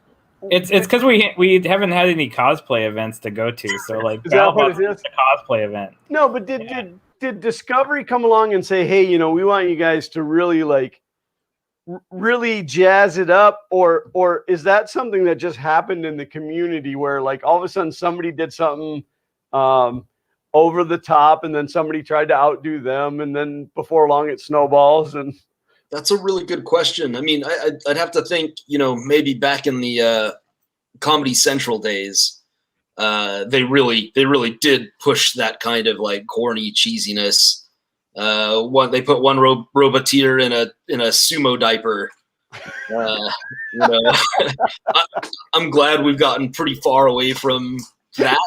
It's because we haven't had any cosplay events to go to, so like is that what it is? A cosplay event. No, but did Discovery come along and say, hey, we want you guys to really jazz it up, or is that something that just happened in the community where like all of a sudden somebody did something over the top and then somebody tried to outdo them and then before long it snowballs? And that's a really good question. I mean, I'd have to think, maybe back in the Comedy Central days, they really did push that kind of like corny cheesiness. They put one roboteer in a sumo diaper You know, I'm glad we've gotten pretty far away from that.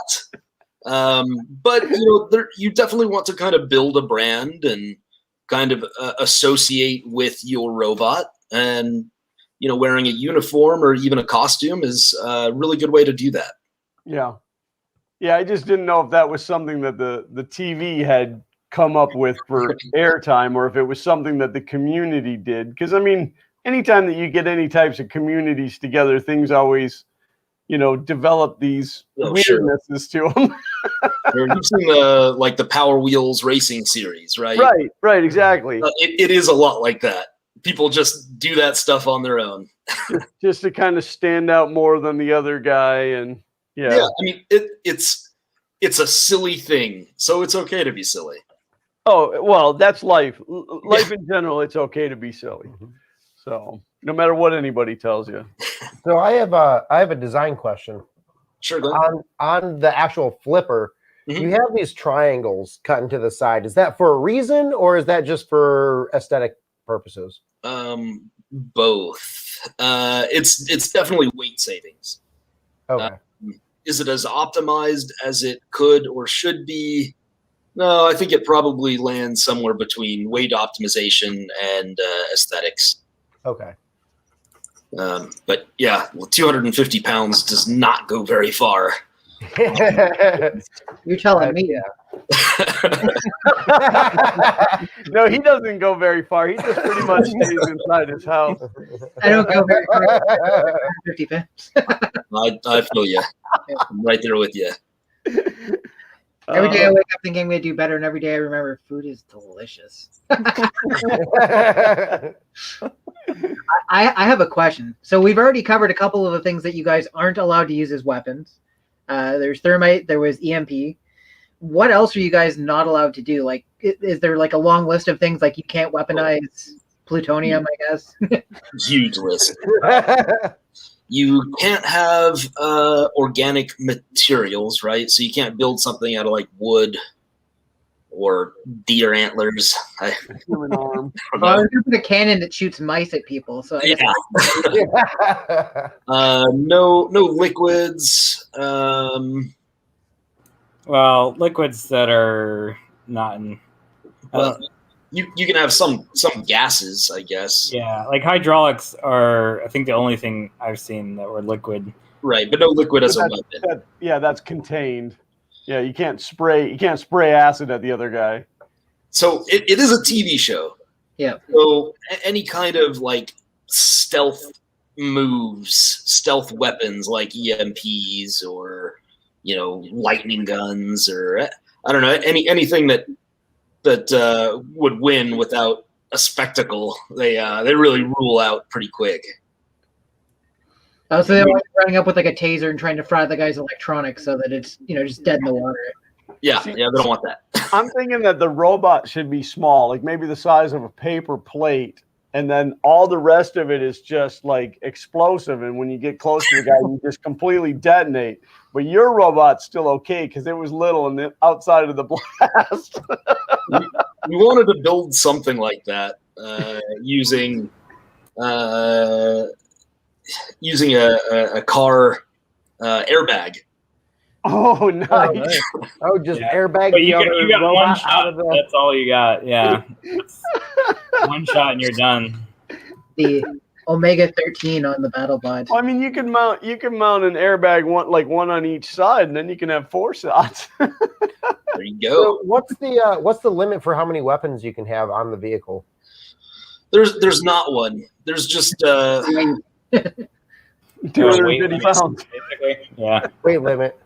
But you know, you definitely want to kind of build a brand and kind of associate with your robot, and you know, wearing a uniform or even a costume is a really good way to do that. Yeah. Yeah, I just didn't know if that was something that the TV had come up with for airtime, or if it was something that the community did. Because I mean, anytime that you get any types of communities together, things always, you know, develop these weirdnesses to them. You've seen the Power Wheels racing series, right? Right, exactly. It is a lot like that. People just do that stuff on their own, just to kind of stand out more than the other guy, and yeah. I mean, it's a silly thing, so it's okay to be silly. Oh well, that's life. Life in general, it's okay to be silly. So no matter what anybody tells you. So I have a design question. Sure. Go ahead. On the actual flipper, you have these triangles cut into the side. Is that for a reason, or is that just for aesthetic purposes? Both. It's definitely weight savings. Okay. Is it as optimized as it could or should be? No, I think it probably lands somewhere between weight optimization and aesthetics. Okay. But yeah, 250 pounds does not go very far. You're telling me. No, he doesn't go very far. He just pretty much stays inside his house. I don't go very far. 50 pounds. I feel you. I'm right there with you. Every day I wake up thinking I'm going to do better, and every day I remember food is delicious. I have a question. So we've already covered a couple of the things that you guys aren't allowed to use as weapons. There's thermite, there was EMP. What else are you guys not allowed to do? Like, is there like a long list of things like you can't weaponize plutonium, I guess? Huge list. You can't have organic materials, right? So you can't build something out of like wood or deer antlers. Human arm. Well, there's a cannon that shoots mice at people, so I guess no liquids. Well, liquids that are not in. You can have some gases, I guess. Yeah, like hydraulics are, I think, the only thing I've seen that were liquid. Right, but no liquid as a weapon. That's contained. Yeah, you can't spray acid at the other guy. So it is a TV show. Yeah. So any kind of like stealth moves, stealth weapons like EMPs or lightning guns, or I don't know, anything that would win without a spectacle, they really rule out pretty quick. Oh, so they're running up with like a taser and trying to fry the guy's electronics so that it's just dead in the water. Yeah, they don't want that. I'm thinking that the robot should be small, like maybe the size of a paper plate, and then all the rest of it is just like explosive. And when you get close to the guy, you just completely detonate. But your robot's still okay because it was little and outside of the blast. We wanted to build something like that using a car airbag. Oh, nice. Oh, just airbag. But you got one shot. That's all you got. Yeah. One shot and you're done. The Omega 13 on the BattleBot. Well, I mean, you can mount an airbag one on each side, and then you can have 4 shots. There you go. So what's the limit for how many weapons you can have on the vehicle? There's not one. There's just 250 pounds. Basically. Yeah. Weight limit.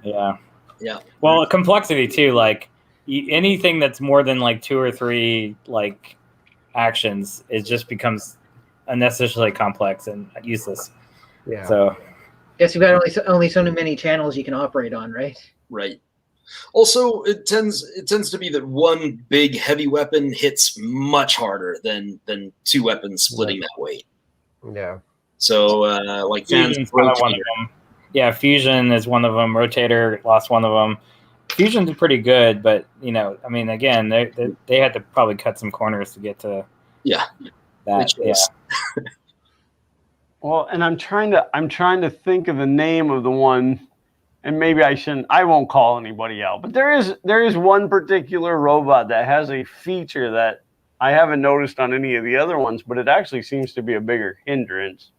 Yeah. Yeah. Well, complexity too. Like anything that's more than like 2 or 3 like actions, it just becomes unnecessarily complex and useless. Yeah. So. Guess you've got only so many channels you can operate on, right? Right. Also, it tends to be that one big heavy weapon hits much harder than 2 weapons splitting that weight. Yeah. So, like Fusion's one of them. Yeah, Fusion is one of them. Rotator lost one of them. Fusion's pretty good, but I mean, again, they had to probably cut some corners to get to. Yeah. That. Yeah. Well, and I'm trying to think of the name of the one, and maybe I won't call anybody out, but there is one particular robot that has a feature that I haven't noticed on any of the other ones, but it actually seems to be a bigger hindrance.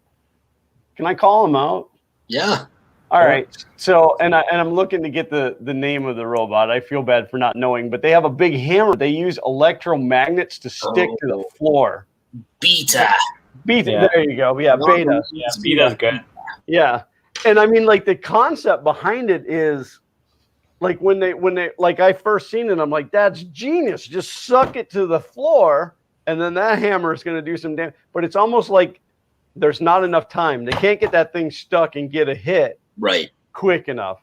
Can I call them out? Yeah. All right. So, and I'm looking to get the name of the robot. I feel bad for not knowing, but they have a big hammer. They use electromagnets to stick to the floor. Beta. Beta. Yeah. There you go. Yeah, beta. Yeah, Beta's good. Yeah. And I mean, like, the concept behind it is like when they like I first seen it, I'm like, that's genius. Just suck it to the floor, and then that hammer is going to do some damage. But it's almost like there's not enough time. They can't get that thing stuck and get a hit Right. quick enough.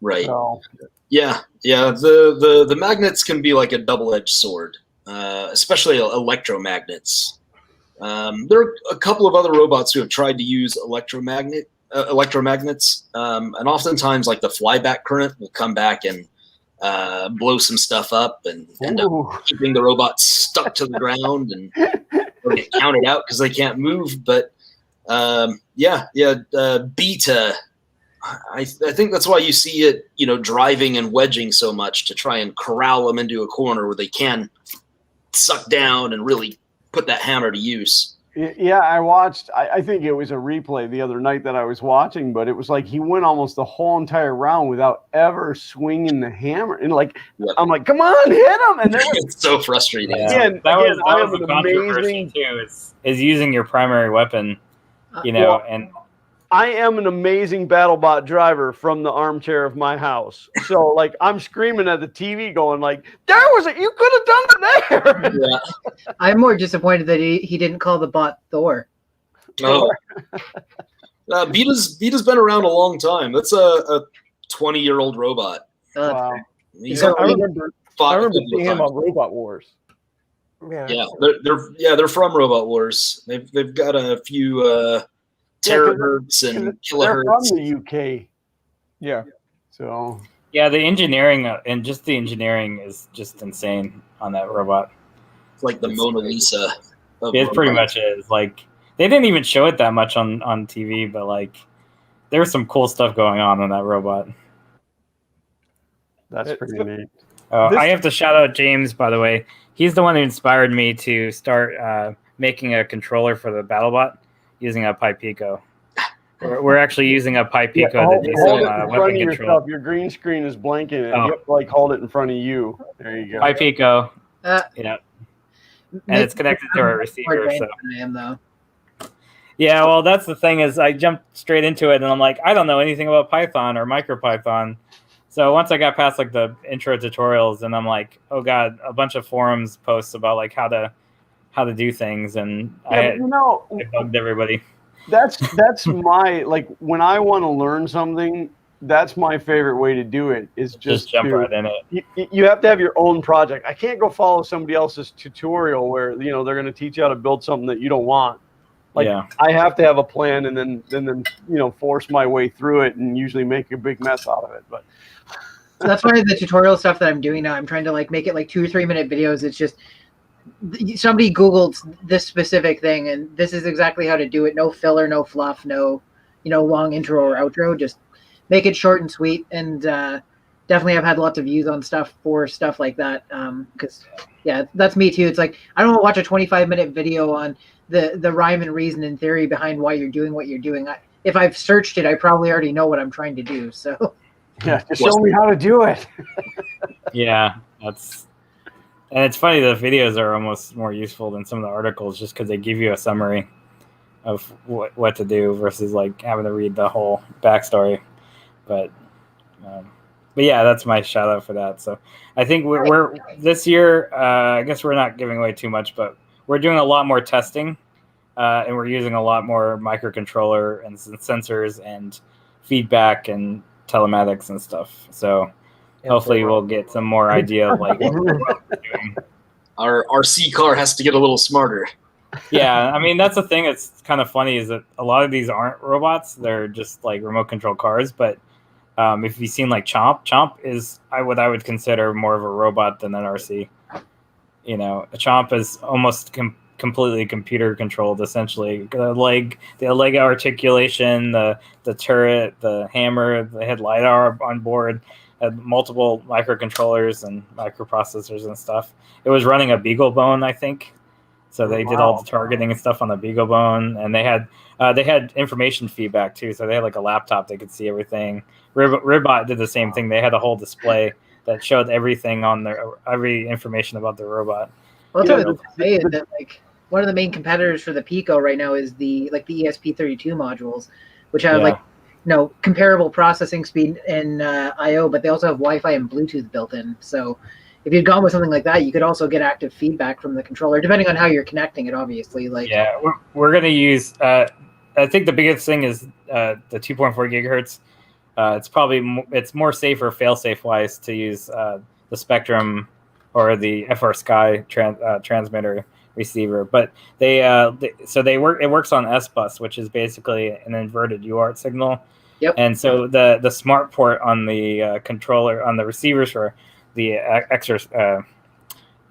Right. So, Yeah. The magnets can be like a double-edged sword, especially electromagnets. There are a couple of other robots who have tried to use electromagnets, and oftentimes, like, the flyback current will come back and blow some stuff up and end up keeping the robot stuck to the ground and or get counted out because they can't move. But Beta. I think that's why you see it, driving and wedging so much to try and corral them into a corner where they can suck down and really put that hammer to use. yeah, I watched, I think it was a replay the other night that I was watching, but it was like he went almost the whole entire round without ever swinging the hammer. And like, Yep. I'm like, come on, hit him. And then It's so frustrating. Yeah. Again, that was I the have an controversy amazing- too. Is using your primary weapon, Well, and I am an amazing BattleBot driver from the armchair of my house. So like I'm screaming at the TV going like, there was it, you could have done it there. Yeah. I'm more disappointed that he didn't call the bot Thor. No. Beta's been around a long time. That's a 20-year-old robot. Wow. He's Yeah, only I remember fought a seeing couple of him times. on Robot Wars. Yeah, they're from Robot Wars. They've got a few terahertz and They're from kilohertz. the UK. Yeah. So yeah, the engineering and just the engineering is just insane on that robot. It's like the Mona Lisa. Of It pretty robots. much is. Like they didn't even show it that much on TV, but like there's some cool stuff going on that robot. that's pretty neat. I have to shout out James, by the way. He's the one who inspired me to start making a controller for the BattleBot using a PiPico. We're actually using a PiPico to do Hold some it in front weapon of control. yourself. Your green screen is blanking. And Oh. you have to like hold it in front of you. There you go. PiPico. Uh, Yeah. And it's connected to our More receiver. advanced So than I am though. yeah, well, that's the thing is I jumped straight into it, and I'm like, I don't know anything about Python or MicroPython. So once I got past like the intro tutorials, and I'm like, oh god, a bunch of forums posts about like how to do things, and Yeah, but I bugged everybody. that's my like when I want to learn something. That's my favorite way to do it. Is Just jump to, right in it. You have to have your own project. I can't go follow somebody else's tutorial where they're going to teach you how to build something that you don't want. Like Yeah. I have to have a plan and then force my way through it and usually make a big mess out of it. But So that's why the tutorial stuff that I'm doing now, I'm trying to like make it like 2 or 3 minute videos. It's just somebody Googled this specific thing and this is exactly how to do it. No filler, no fluff, no, long intro or outro. Just make it short and sweet. And definitely I've had lots of views on stuff like that. Because yeah, that's me too. It's like, I don't want to watch a 25-minute video on the rhyme and reason and theory behind why you're doing what you're doing. If I've searched it, I probably already know what I'm trying to do. So yeah, just show me how to do it. Yeah, and it's funny, the videos are almost more useful than some of the articles just because they give you a summary of what to do versus like having to read the whole backstory. But yeah, that's my shout out for that. So I think we're this year. I guess we're not giving away too much, but we're doing a lot more testing, and we're using a lot more microcontroller and sensors and feedback and telematics and stuff. So hopefully we'll get some more idea of like what we're doing. Our RC car has to get a little smarter. Yeah, I mean that's the thing that's kind of funny is that a lot of these aren't robots; they're just like remote control cars. But if you've seen like Chomp is what I would consider more of a robot than an RC. A Chomp is almost completely computer controlled. Essentially, the leg articulation, the turret, the hammer, they had lidar on board, had multiple microcontrollers and microprocessors and stuff. It was running a BeagleBone, I think. So they did all the targeting and stuff on the BeagleBone, and they had information feedback too. So they had like a laptop; they could see everything. Ribbot did the same thing. They had a whole display that showed everything on every information about the robot. Well, that's what I was saying, that like one of the main competitors for the Pico right now is the ESP32 modules, which have comparable processing speed and I/O, but they also have Wi-Fi and Bluetooth built in. So if you'd gone with something like that, you could also get active feedback from the controller, depending on how you're connecting it, obviously. We're going to use, I think the biggest thing is the 2.4 gigahertz. It's more safer, fail-safe wise to use the Spectrum or the FR Sky transmitter receiver. But it works on S-Bus, which is basically an inverted UART signal. Yep. And so the smart port on the controller, on the receivers for the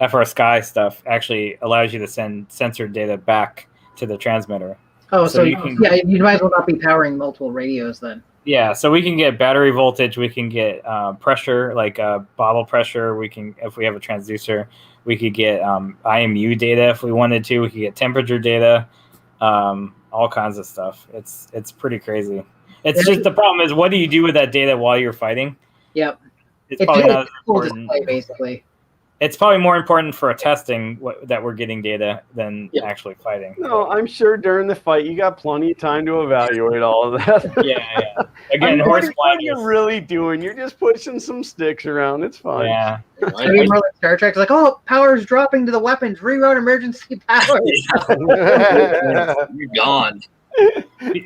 FR Sky stuff actually allows you to send sensor data back to the transmitter. Oh, so you might as well not be powering multiple radios then. Yeah, so we can get battery voltage, we can get pressure, like bottle pressure. We can, if we have a transducer, we could get IMU data if we wanted to. We could get temperature data, all kinds of stuff. It's pretty crazy. It's just the problem is, what do you do with that data while you're fighting? Yep. It's probably not as important. Display, basically. It's probably more important for testing that we're getting data than actually fighting. No, I'm sure during the fight you got plenty of time to evaluate all of that. Yeah. Again, what are you really doing? You're just pushing some sticks around. It's fine. Yeah. I mean, more like Star Trek's like, oh, power's dropping to the weapons. Reroute emergency power. You're gone.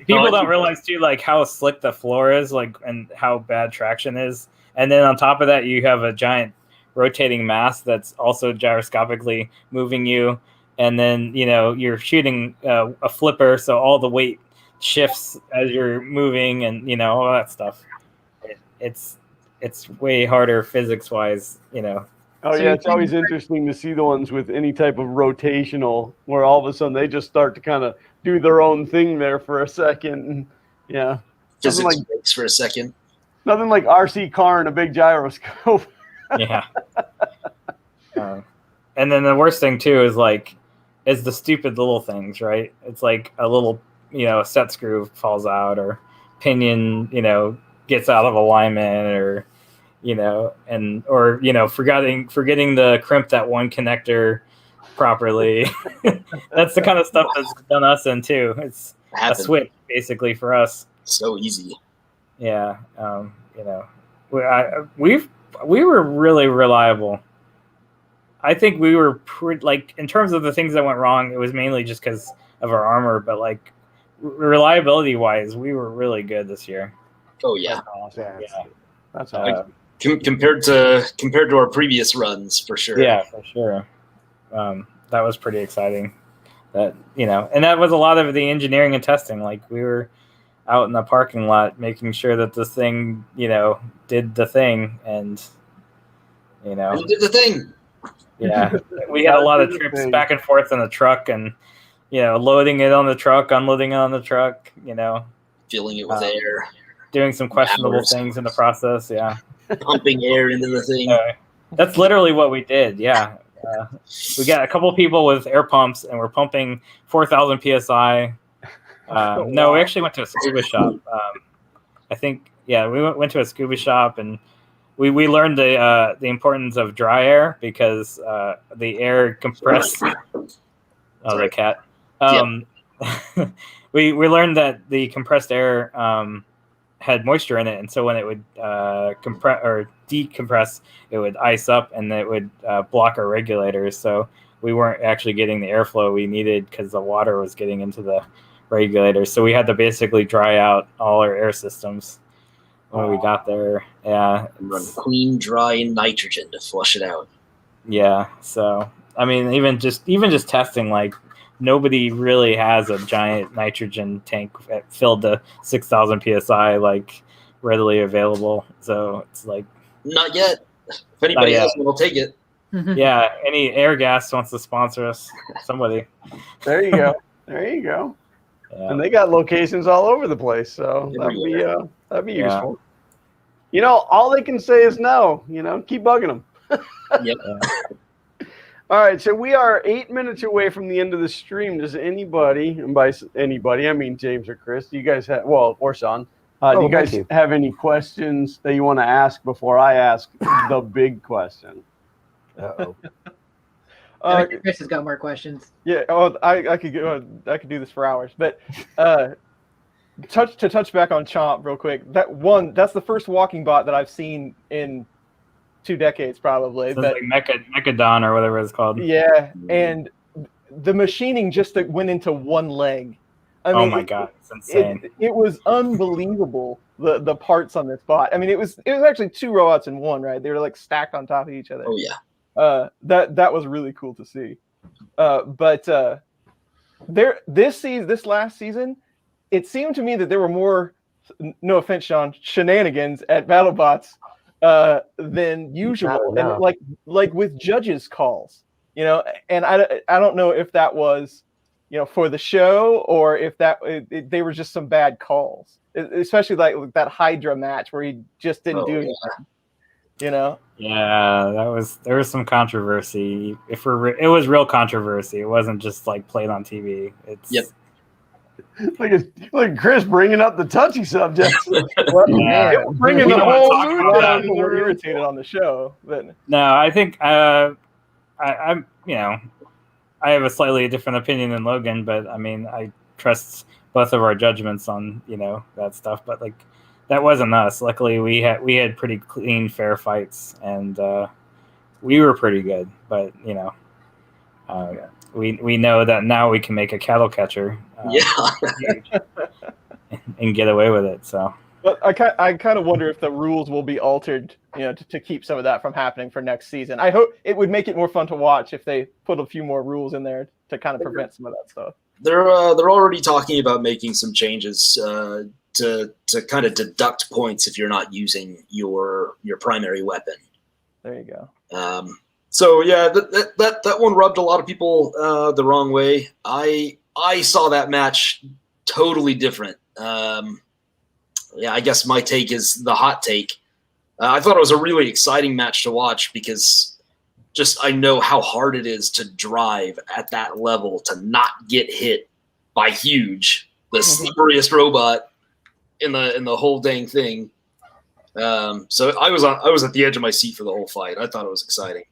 People don't realize too, like how slick the floor is, like, and how bad traction is. And then on top of that, you have a giant rotating mass that's also gyroscopically moving you, and then you're shooting a flipper, so all the weight shifts as you're moving, and all that stuff. It's way harder physics wise. Oh yeah, it's always interesting to see the ones with any type of rotational, where all of a sudden they just start to kind of do their own thing there for a second. Yeah, physics breaks for a second. Nothing like RC car and a big gyroscope. Yeah. And then the worst thing too is the stupid little things, right? It's like a little, a set screw falls out, or pinion, gets out of alignment, or, forgetting to crimp that one connector properly. That's the kind of stuff that's done us in too. It's a switch basically for us. So easy. Yeah. We were really reliable. I think we were in terms of the things that went wrong, it was mainly just because of our armor, but like reliability wise, we were really good this year. Oh yeah. That's awesome. Compared to our previous runs, for sure. Yeah, for sure. That was pretty exciting. And that was a lot of the engineering and testing. Like, we were out in the parking lot making sure that this thing, did the thing, and it did the thing. Yeah, we had a lot of trips back and forth in the truck, and loading it on the truck, unloading it on the truck, filling it with air, doing some questionable things in the process. Yeah, pumping air into the thing. That's literally what we did. Yeah, we got a couple people with air pumps, and we're pumping 4,000 psi. No, we actually went to a scuba shop. I think, we went to a scuba shop, and we learned the importance of dry air, because the air compressed. Oh, the cat. We learned that the compressed air had moisture in it, and so when it would compress or decompress, it would ice up, and it would block our regulators. So we weren't actually getting the airflow we needed, because the water was getting into the regulators. So we had to basically dry out all our air systems when we got there. Yeah, and run clean, dry nitrogen to flush it out. Yeah. So I mean, even just testing, like, nobody really has a giant nitrogen tank filled to 6,000 psi, like, readily available. So it's like, not yet. If anybody has one, we'll take it. Yeah, any air gas wants to sponsor us, somebody. There you go. There you go. Yeah. And they got locations all over the place, so Everywhere. that'd be Yeah. useful. You know, all they can say is no. You know, keep bugging them. Yep. All right, so we are 8 minutes away from the end of the stream. Does anybody, and by anybody, I mean James or Chris, do you guys have, or Sean, do you guys have any questions that you want to ask before I ask the big question? Uh-oh. I think Chris has got more questions. Yeah, I could go. I could do this for hours, but touch back on Chomp real quick. That's the first walking bot that I've seen in 2 decades, probably. So it's like Mechadon or whatever it's called. Yeah, and the machining just went into one leg. I mean, oh my god, it's insane! It was unbelievable. The parts on this bot. I mean, it was actually 2 robots in one, right? They were like stacked on top of each other. Oh yeah. That was really cool to see. But this last season, it seemed to me that there were more, no offense, Sean, shenanigans at BattleBots than usual, and like with judges' calls, you know. And I don't know if that was, you know, for the show or if they were just some bad calls, especially like that Hydra match where he just didn't do anything. You know. Yeah, there was some controversy. It was real controversy. It wasn't just like played on TV. It's like Chris bringing up the touchy subjects. Bringing the whole whole mood mood down. down. We're irritated on the show, but no, I think I'm you know, I have a slightly different opinion than Logan, but I mean I trust both of our judgments on, you know, that stuff. But like, that wasn't us. Luckily, we had pretty clean, fair fights, and we were pretty good. But you know, we know that now we can make a cattle catcher, and get away with it. So, but I kind of wonder if the rules will be altered, you know, to keep some of that from happening for next season. I hope it would make it more fun to watch if they put a few more rules in there to kind of prevent some of that stuff. They're already talking about making some changes to kind of deduct points if you're not using your primary weapon. There you go. So yeah, that one rubbed a lot of people the wrong way. I saw that match totally different. Yeah, I guess my take is the hot take. I thought it was a really exciting match to watch because just I know how hard it is to drive at that level to not get hit by Huge, the slipperiest robot in the whole dang thing. So I was at the edge of my seat for the whole fight. I thought it was exciting,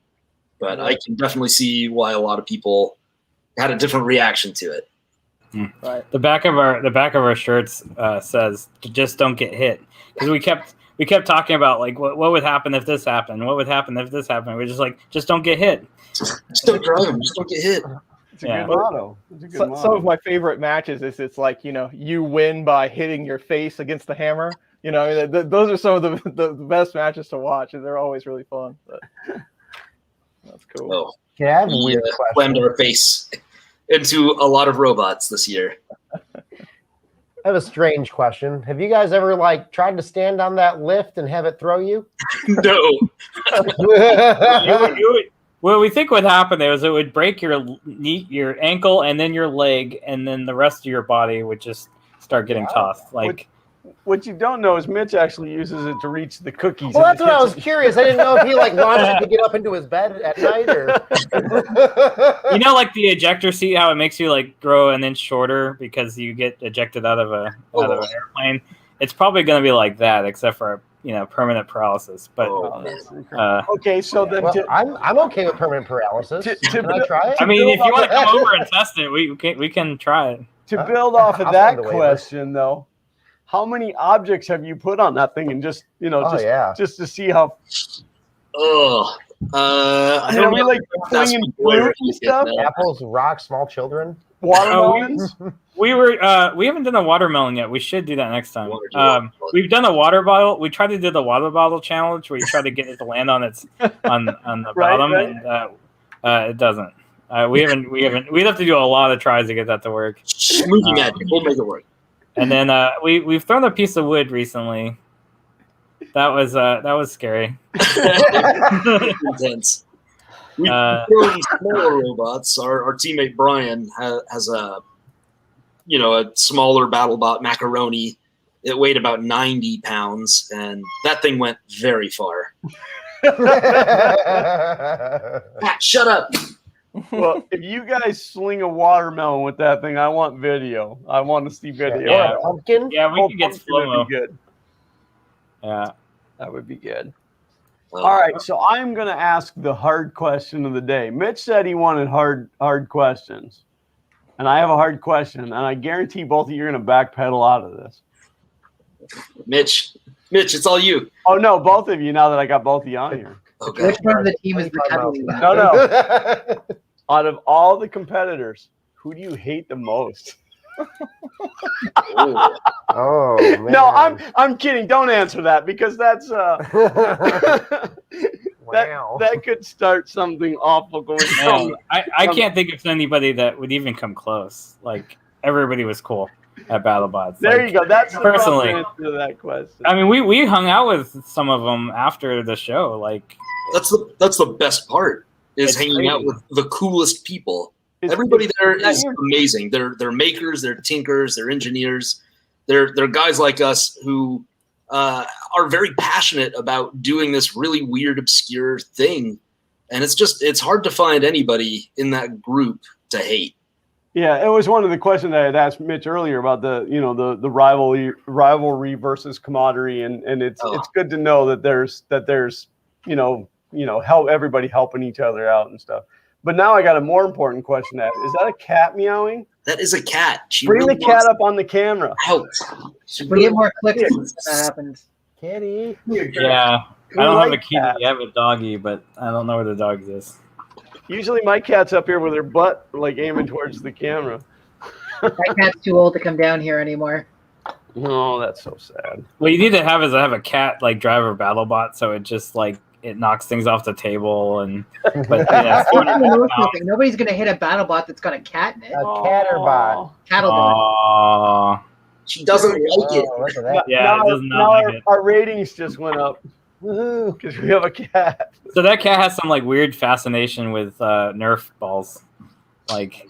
but I can definitely see why a lot of people had a different reaction to it. Right. The back of our shirts says "just don't get hit," because we kept talking about like what would happen if this happened, what would happen if this happened. We're just like, just don't get hit. Just don't drive them. Just don't get hit. It's a good motto. Some of my favorite matches is it's like, you know, you win by hitting your face against the hammer. You know, those are some of the best matches to watch, and they're always really fun. But that's cool. Oh, Yeah, I have a weird slammed question. our face into a lot of robots this year. I have a strange question. Have you guys ever like tried to stand on that lift and have it throw you? No. What we think would happen there is it would break your knee, your ankle, and then your leg, and then the rest of your body would just start getting tossed. Like, what you don't know is Mitch actually uses it to reach the cookies. Well, that's what I was curious. I didn't know if he like launched it to get up into his bed at night, or you know, like the ejector seat, how it makes you like grow an inch shorter because you get ejected out of an airplane. It's probably going to be like that, except for, you know, permanent paralysis. But okay, so then I'm okay with permanent paralysis. Can I try it? I mean, if you want to come over and test it, we can try it. To build off of that question, though, how many objects have you put on that thing, and just, you know, just to see how? I don't know, like flinging fruit and stuff. Apples, rocks, small children. Watermelons. We haven't done a watermelon yet. We should do that next time. We've done a water bottle. We tried to do the water bottle challenge where you try to get it to land on its on the bottom, and it doesn't. We'd have to do a lot of tries to get that to work. Smoothie magic. We'll make it work. And then we've thrown a piece of wood recently. That was scary. Intense. We've thrown smaller robots. Our teammate Brian has a smaller BattleBot Macaroni. It weighed about 90 pounds, and that thing went very far. Pat, shut up. Well, if you guys sling a watermelon with that thing, I want video. I want to see video. Yeah. Pumpkin. Yeah, we can get Pumpkin slow-mo. would be good. Yeah. That would be good. All right, so I'm going to ask the hard question of the day. Mitch said he wanted hard questions, and I have a hard question, and I guarantee both of you are going to backpedal out of this. Mitch, it's all you. Oh, no, both of you, now that I got both of you on here. Okay. Which one of the team is the cuddly one? No. Out of all the competitors, who do you hate the most? Oh. Oh man. No, I'm kidding. Don't answer that because that's Wow. that could start something awful going on. No, I can't think of anybody that would even come close. Like everybody was cool at BattleBots. There Like, you go. That's the personally. proper answer to that question. I mean, we hung out with some of them after the show. Like That's the best part is It's hanging crazy. out with the coolest people. It's- Everybody there Yeah, is you're- amazing. They're makers, they're tinkers, they're engineers. They're guys like us who are very passionate about doing this really weird, obscure thing. And it's hard to find anybody in that group to hate. Yeah, it was one of the questions I had asked Mitch earlier about the rivalry versus camaraderie, and it's good to know that there's help everybody helping each other out and stuff. But now I got a more important question to ask. Is that a cat meowing? That is a cat. She Bring really the cat wants up on the camera. out. She We really get more clicks when wants- that happens. Kitty. yeah, We I don't have a like kitty. cats. I have a doggy, but I don't know where the dog is. Usually my cat's up here with her butt like aiming towards the camera. That cat's too old to come down here anymore. Oh, that's so sad. What you need to have is a cat like driver BattleBot, so it just like it knocks things off the table and. But yeah, That's the emotional thing. Nobody's gonna hit a BattleBot that's got a cat in it. A catterbot. Cat'll do it. Aw. She doesn't like it. Oh, look at that. Yeah, now, it does not now like it. our ratings just went up. Woohoo! Because we have a cat. So that cat has some like weird fascination with Nerf balls, like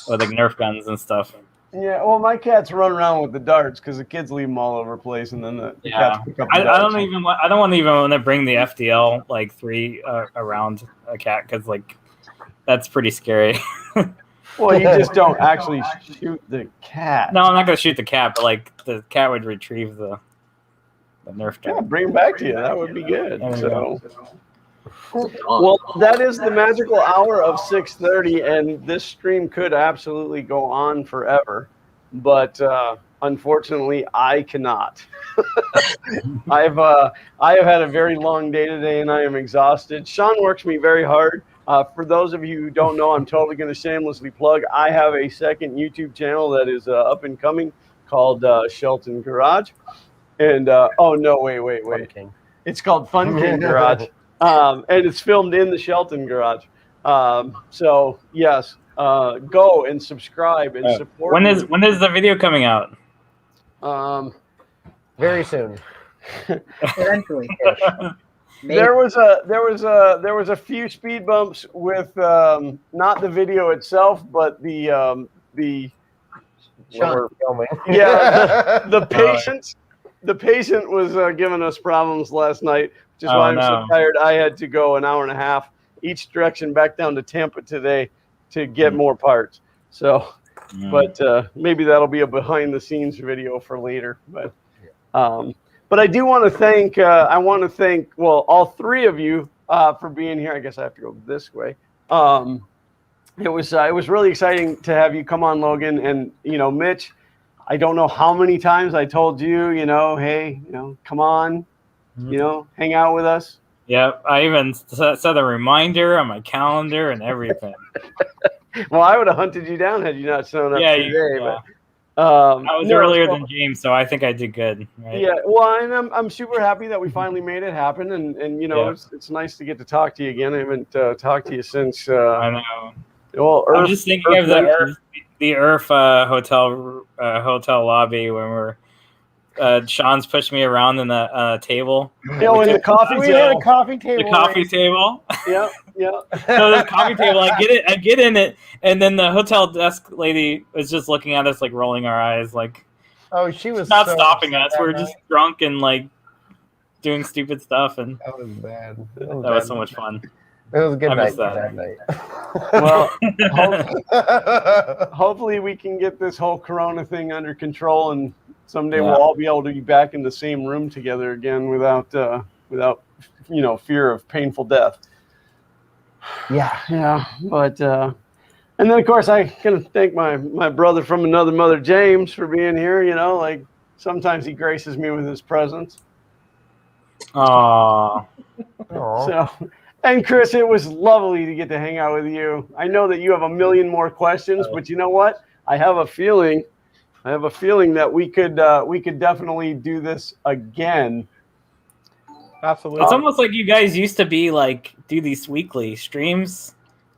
with like Nerf guns and stuff. Yeah, well, my cats run around with the darts because the kids leave them all over the place, and then the Yeah, cats pick up the I darts. don't even want. I don't want to even want to bring the FDL like 3 around a cat because like that's pretty scary. Well, you just don't actually shoot the cat. No, I'm not gonna shoot the cat, but like the cat would retrieve the Nerf Yeah, gun. bring it back to you. That would be good. There you So, well, that is the magical hour of 6:30, and this stream could absolutely go on forever, but unfortunately, I cannot. I have had a very long day today, and I am exhausted. Sean works me very hard. For those of you who don't know, I'm totally going to shamelessly plug. I have a second YouTube channel that is up and coming called Shelton Garage. And oh no, wait. King. It's called Fun King Garage. And it's filmed in the Shelton Garage. So yes, go and subscribe and support. When me. is the video coming out? Very soon. Eventually. Maybe. There was a few speed bumps with not the video itself, but the Sean. Filming. yeah the patience. The patient was giving us problems last night, which is why I'm so tired. I had to go an hour and a half each direction back down to Tampa today to get more parts. So, but maybe that'll be a behind the scenes video for later. But I do want to thank all three of you for being here. I guess I have to go this way. It was really exciting to have you come on, Logan, and Mitch. I don't know how many times I told you, hey, come on, hang out with us. Yeah, I even set a reminder on my calendar and everything. Well, I would have hunted you down had you not shown up today. Yeah. But, I was no, earlier so- than James, so I think I did good. Right? Yeah, well, and I'm super happy that we finally made it happen, and Yeah. it's nice to get to talk to you again. I haven't talked to you since. I know. Well, I'm just thinking of the Earth hotel lobby when Sean's pushed me around in the table. in the coffee We table. had a coffee table. The coffee table. Yeah, Yeah. So this coffee table, I get in it, and then the hotel desk lady was just looking at us like rolling our eyes, like Oh, she was not so stopping upset us. that We were night. just drunk and like doing stupid stuff, and That was bad. that was so much fun. It was a good I night missed that. that night. Well, hopefully we can get this whole Corona thing under control, and someday Yeah. we'll all be able to be back in the same room together again without fear of painful death. Yeah. Yeah, but and then of course I gotta thank my brother from another mother, James, for being here. Like sometimes he graces me with his presence. Aww. Aw. So, and Chris, it was lovely to get to hang out with you. I know that you have a million more questions, but you know what? I have a feeling that we could definitely do this again. Absolutely. It's almost like you guys used to be like do these weekly streams.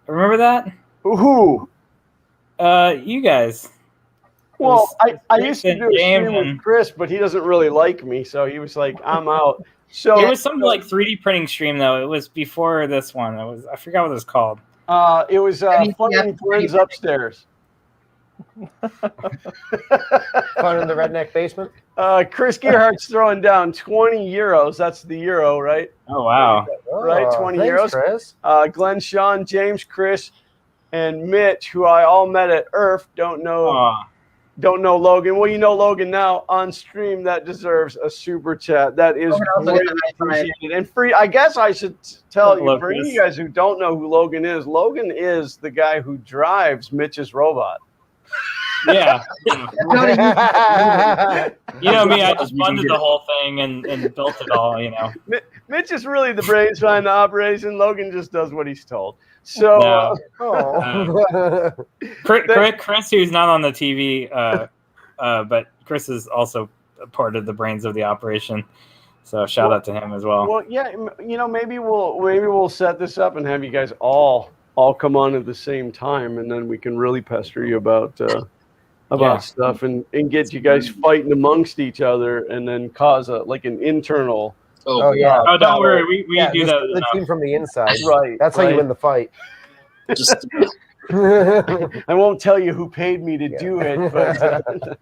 Remember that? Who? You guys. Well, I Chris used to and do a James stream with and- Chris, but he doesn't really like me, so he was like, "I'm out." So It was some like 3D printing stream though. It was before this one. I forgot what it was called. it was mean, Fun yeah, and Friends upstairs. Fun in the redneck basement. Chris Gearhart's throwing down 20 euros. That's the euro, right? Oh wow. Right, 20 thanks, euros. Chris. Glenn, Sean, James, Chris, and Mitch, who I all met at IRF, don't know Logan. Well, you know Logan now on stream. That deserves a super chat. That is Logan also greatly gets a high five. appreciated and free. I guess I should tell you, Hello, for any of Chris. you guys who don't know who Logan is the guy who drives Mitch's robot. Yeah. Not a You know me, I just funded the whole thing and built it all, Mitch is really the brains behind the operation. Logan just does what he's told. So, No. Oh. Chris, who's not on the TV, but Chris is also a part of the brains of the operation. So shout out to him as well. well, yeah, maybe we'll set this up and have you guys all come on at the same time, and then we can really pester you about Yeah. stuff and get you guys fighting amongst each other, and then cause an internal. Oh yeah. Oh, don't worry, we Yeah, do just that. the enough. team from the inside. Right. That's how you win the fight. Just I won't tell you who paid me to do it,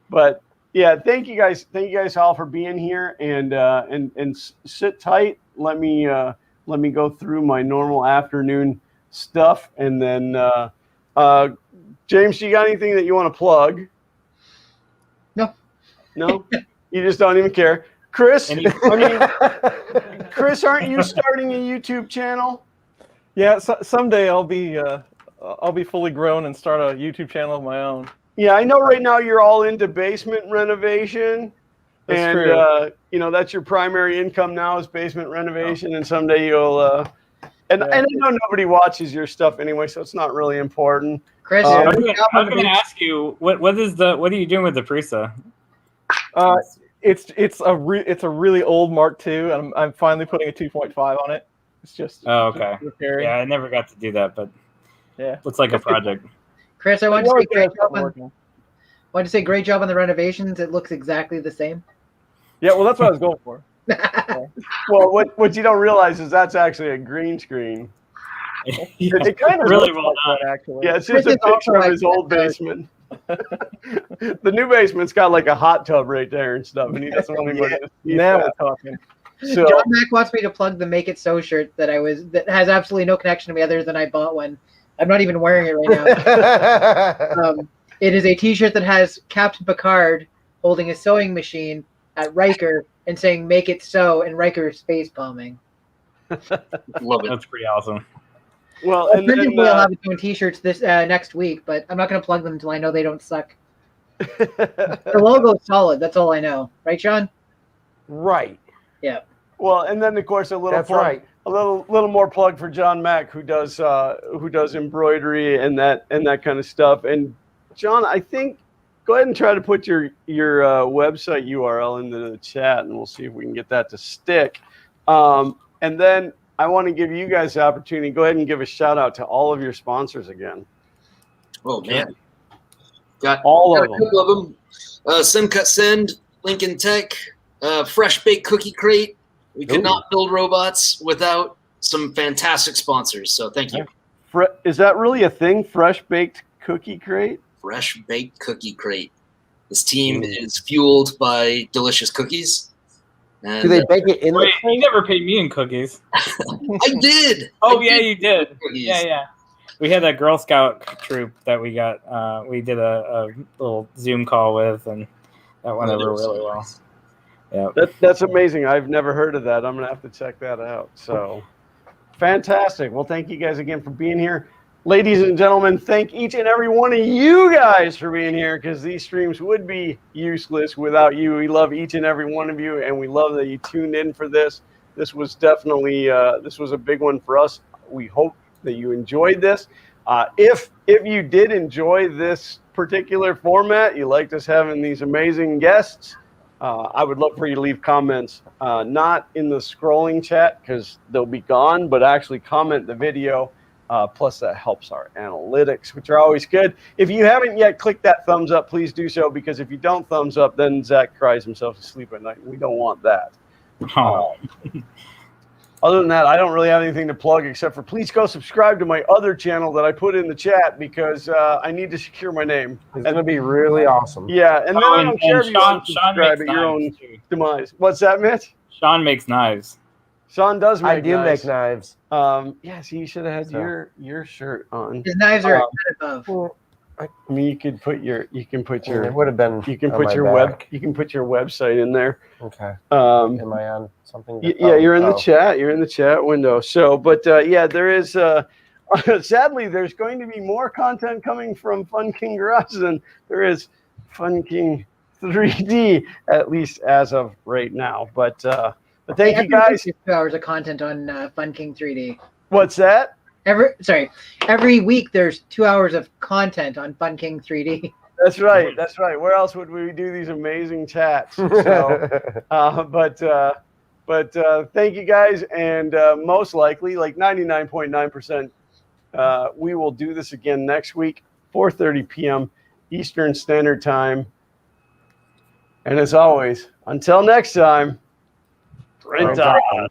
but yeah, thank you guys all for being here, and sit tight. Let me go through my normal afternoon stuff, and then James, you got anything that you want to plug? No. You just don't even care. Chris, Chris, aren't you starting a YouTube channel? Yeah, someday I'll be fully grown and start a YouTube channel of my own. Yeah, I know right now you're all into basement renovation. That's and true. That's your primary income now is basement renovation, and someday you'll and I know nobody watches your stuff anyway, so it's not really important. Chris, I was going to ask you what are you doing with the Prusa? It's a really old Mark II, and I'm finally putting a 2.5 on it. It's just okay. repairing. Yeah, I never got to do that, but Yeah. looks like a project. Chris, I want It's to say great always job on, working. great job on the renovations. It looks exactly the same. Yeah, well, that's what I was going for. Well, what you don't realize is that's actually a green screen. It kind of Really looks well like done. that, actually. Yeah, it's just a Chris is picture also of his like old that. basement. The new basement's got like a hot tub right there and stuff, and he doesn't want anybody to see Now that. we're talking. So, John Mack wants me to plug the Make It So shirt that has absolutely no connection to me other than I bought one. I'm not even wearing it right now. It is a T-shirt that has Captain Picard holding a sewing machine at Riker and saying "Make it so" and Riker face palming. love it. That's pretty awesome. well, and Brendan then will have its own T-shirts this next week, but I'm not going to plug them until I know they don't suck. The logo is solid. That's all I know, right, Sean? Right. well, and then of course a little That's plug, right. a little more plug for John Mack, who does embroidery and that kind of stuff. And John, I think go ahead and try to put your website URL into the chat, and we'll see if we can get that to stick. And then I want to give you guys the opportunity. Go ahead and give a shout out to all of your sponsors again. Oh man, got All got of a them. couple of them. SimCut Send, Lincoln Tech, Fresh Baked Cookie Crate. We could Ooh. not build robots without some fantastic sponsors. So thank you. Is that really a thing? Fresh baked cookie crate? Fresh baked cookie crate. This team is fueled by delicious cookies. And Do they bake it in the Wait, you crate? never paid me in cookies. I did. Oh I yeah, you did. cookies. Yeah. We had a Girl Scout troop that we got. We did a little Zoom call with, and that went over really well. Yeah. That's amazing. I've never heard of that. I'm going to have to check that out. So fantastic. Well, thank you guys again for being here. Ladies and gentlemen, thank each and every one of you guys for being here, because these streams would be useless without you. We love each and every one of you, and we love that you tuned in for this. This was definitely this was a big one for us. We hope that you enjoyed this. If you did enjoy this particular format, you liked us having these amazing guests, I would love for you to leave comments, not in the scrolling chat because they'll be gone, but actually comment the video. Plus, that helps our analytics, which are always good. If you haven't yet clicked that thumbs up, please do so, because if you don't thumbs up, then Zach cries himself to sleep at night, and we don't want that. Oh. Other than that, I don't really have anything to plug except for please go subscribe to my other channel that I put in the chat, because I need to secure my name. It's going to be really awesome. Yeah, and then I don't care if you Sean unsubscribe makes at your own knives, too. demise. What's that, Mitch? Sean makes knives. Sean does make I do knives. make knives. Yeah, so you should have had your shirt on. His knives are above. I mean, you can put your It would have been. you can on put my your back. you can put your website in there. Okay. Um, Am I on something? yeah, you're in the Oh. chat. You're in the chat window. So, but yeah, there is. Sadly, there's going to be more content coming from Fun King Garage than there is Fun King 3D, at least as of right now. But thank you guys. 2 hours of content on Fun King 3D. What's that? Every week there's 2 hours of content on Fun King 3D. That's right. That's right. Where else would we do these amazing chats? So, but thank you guys, and most likely, like 99.9%, we will do this again next week, 4:30 p.m. Eastern Standard Time. And as always, until next time, print on.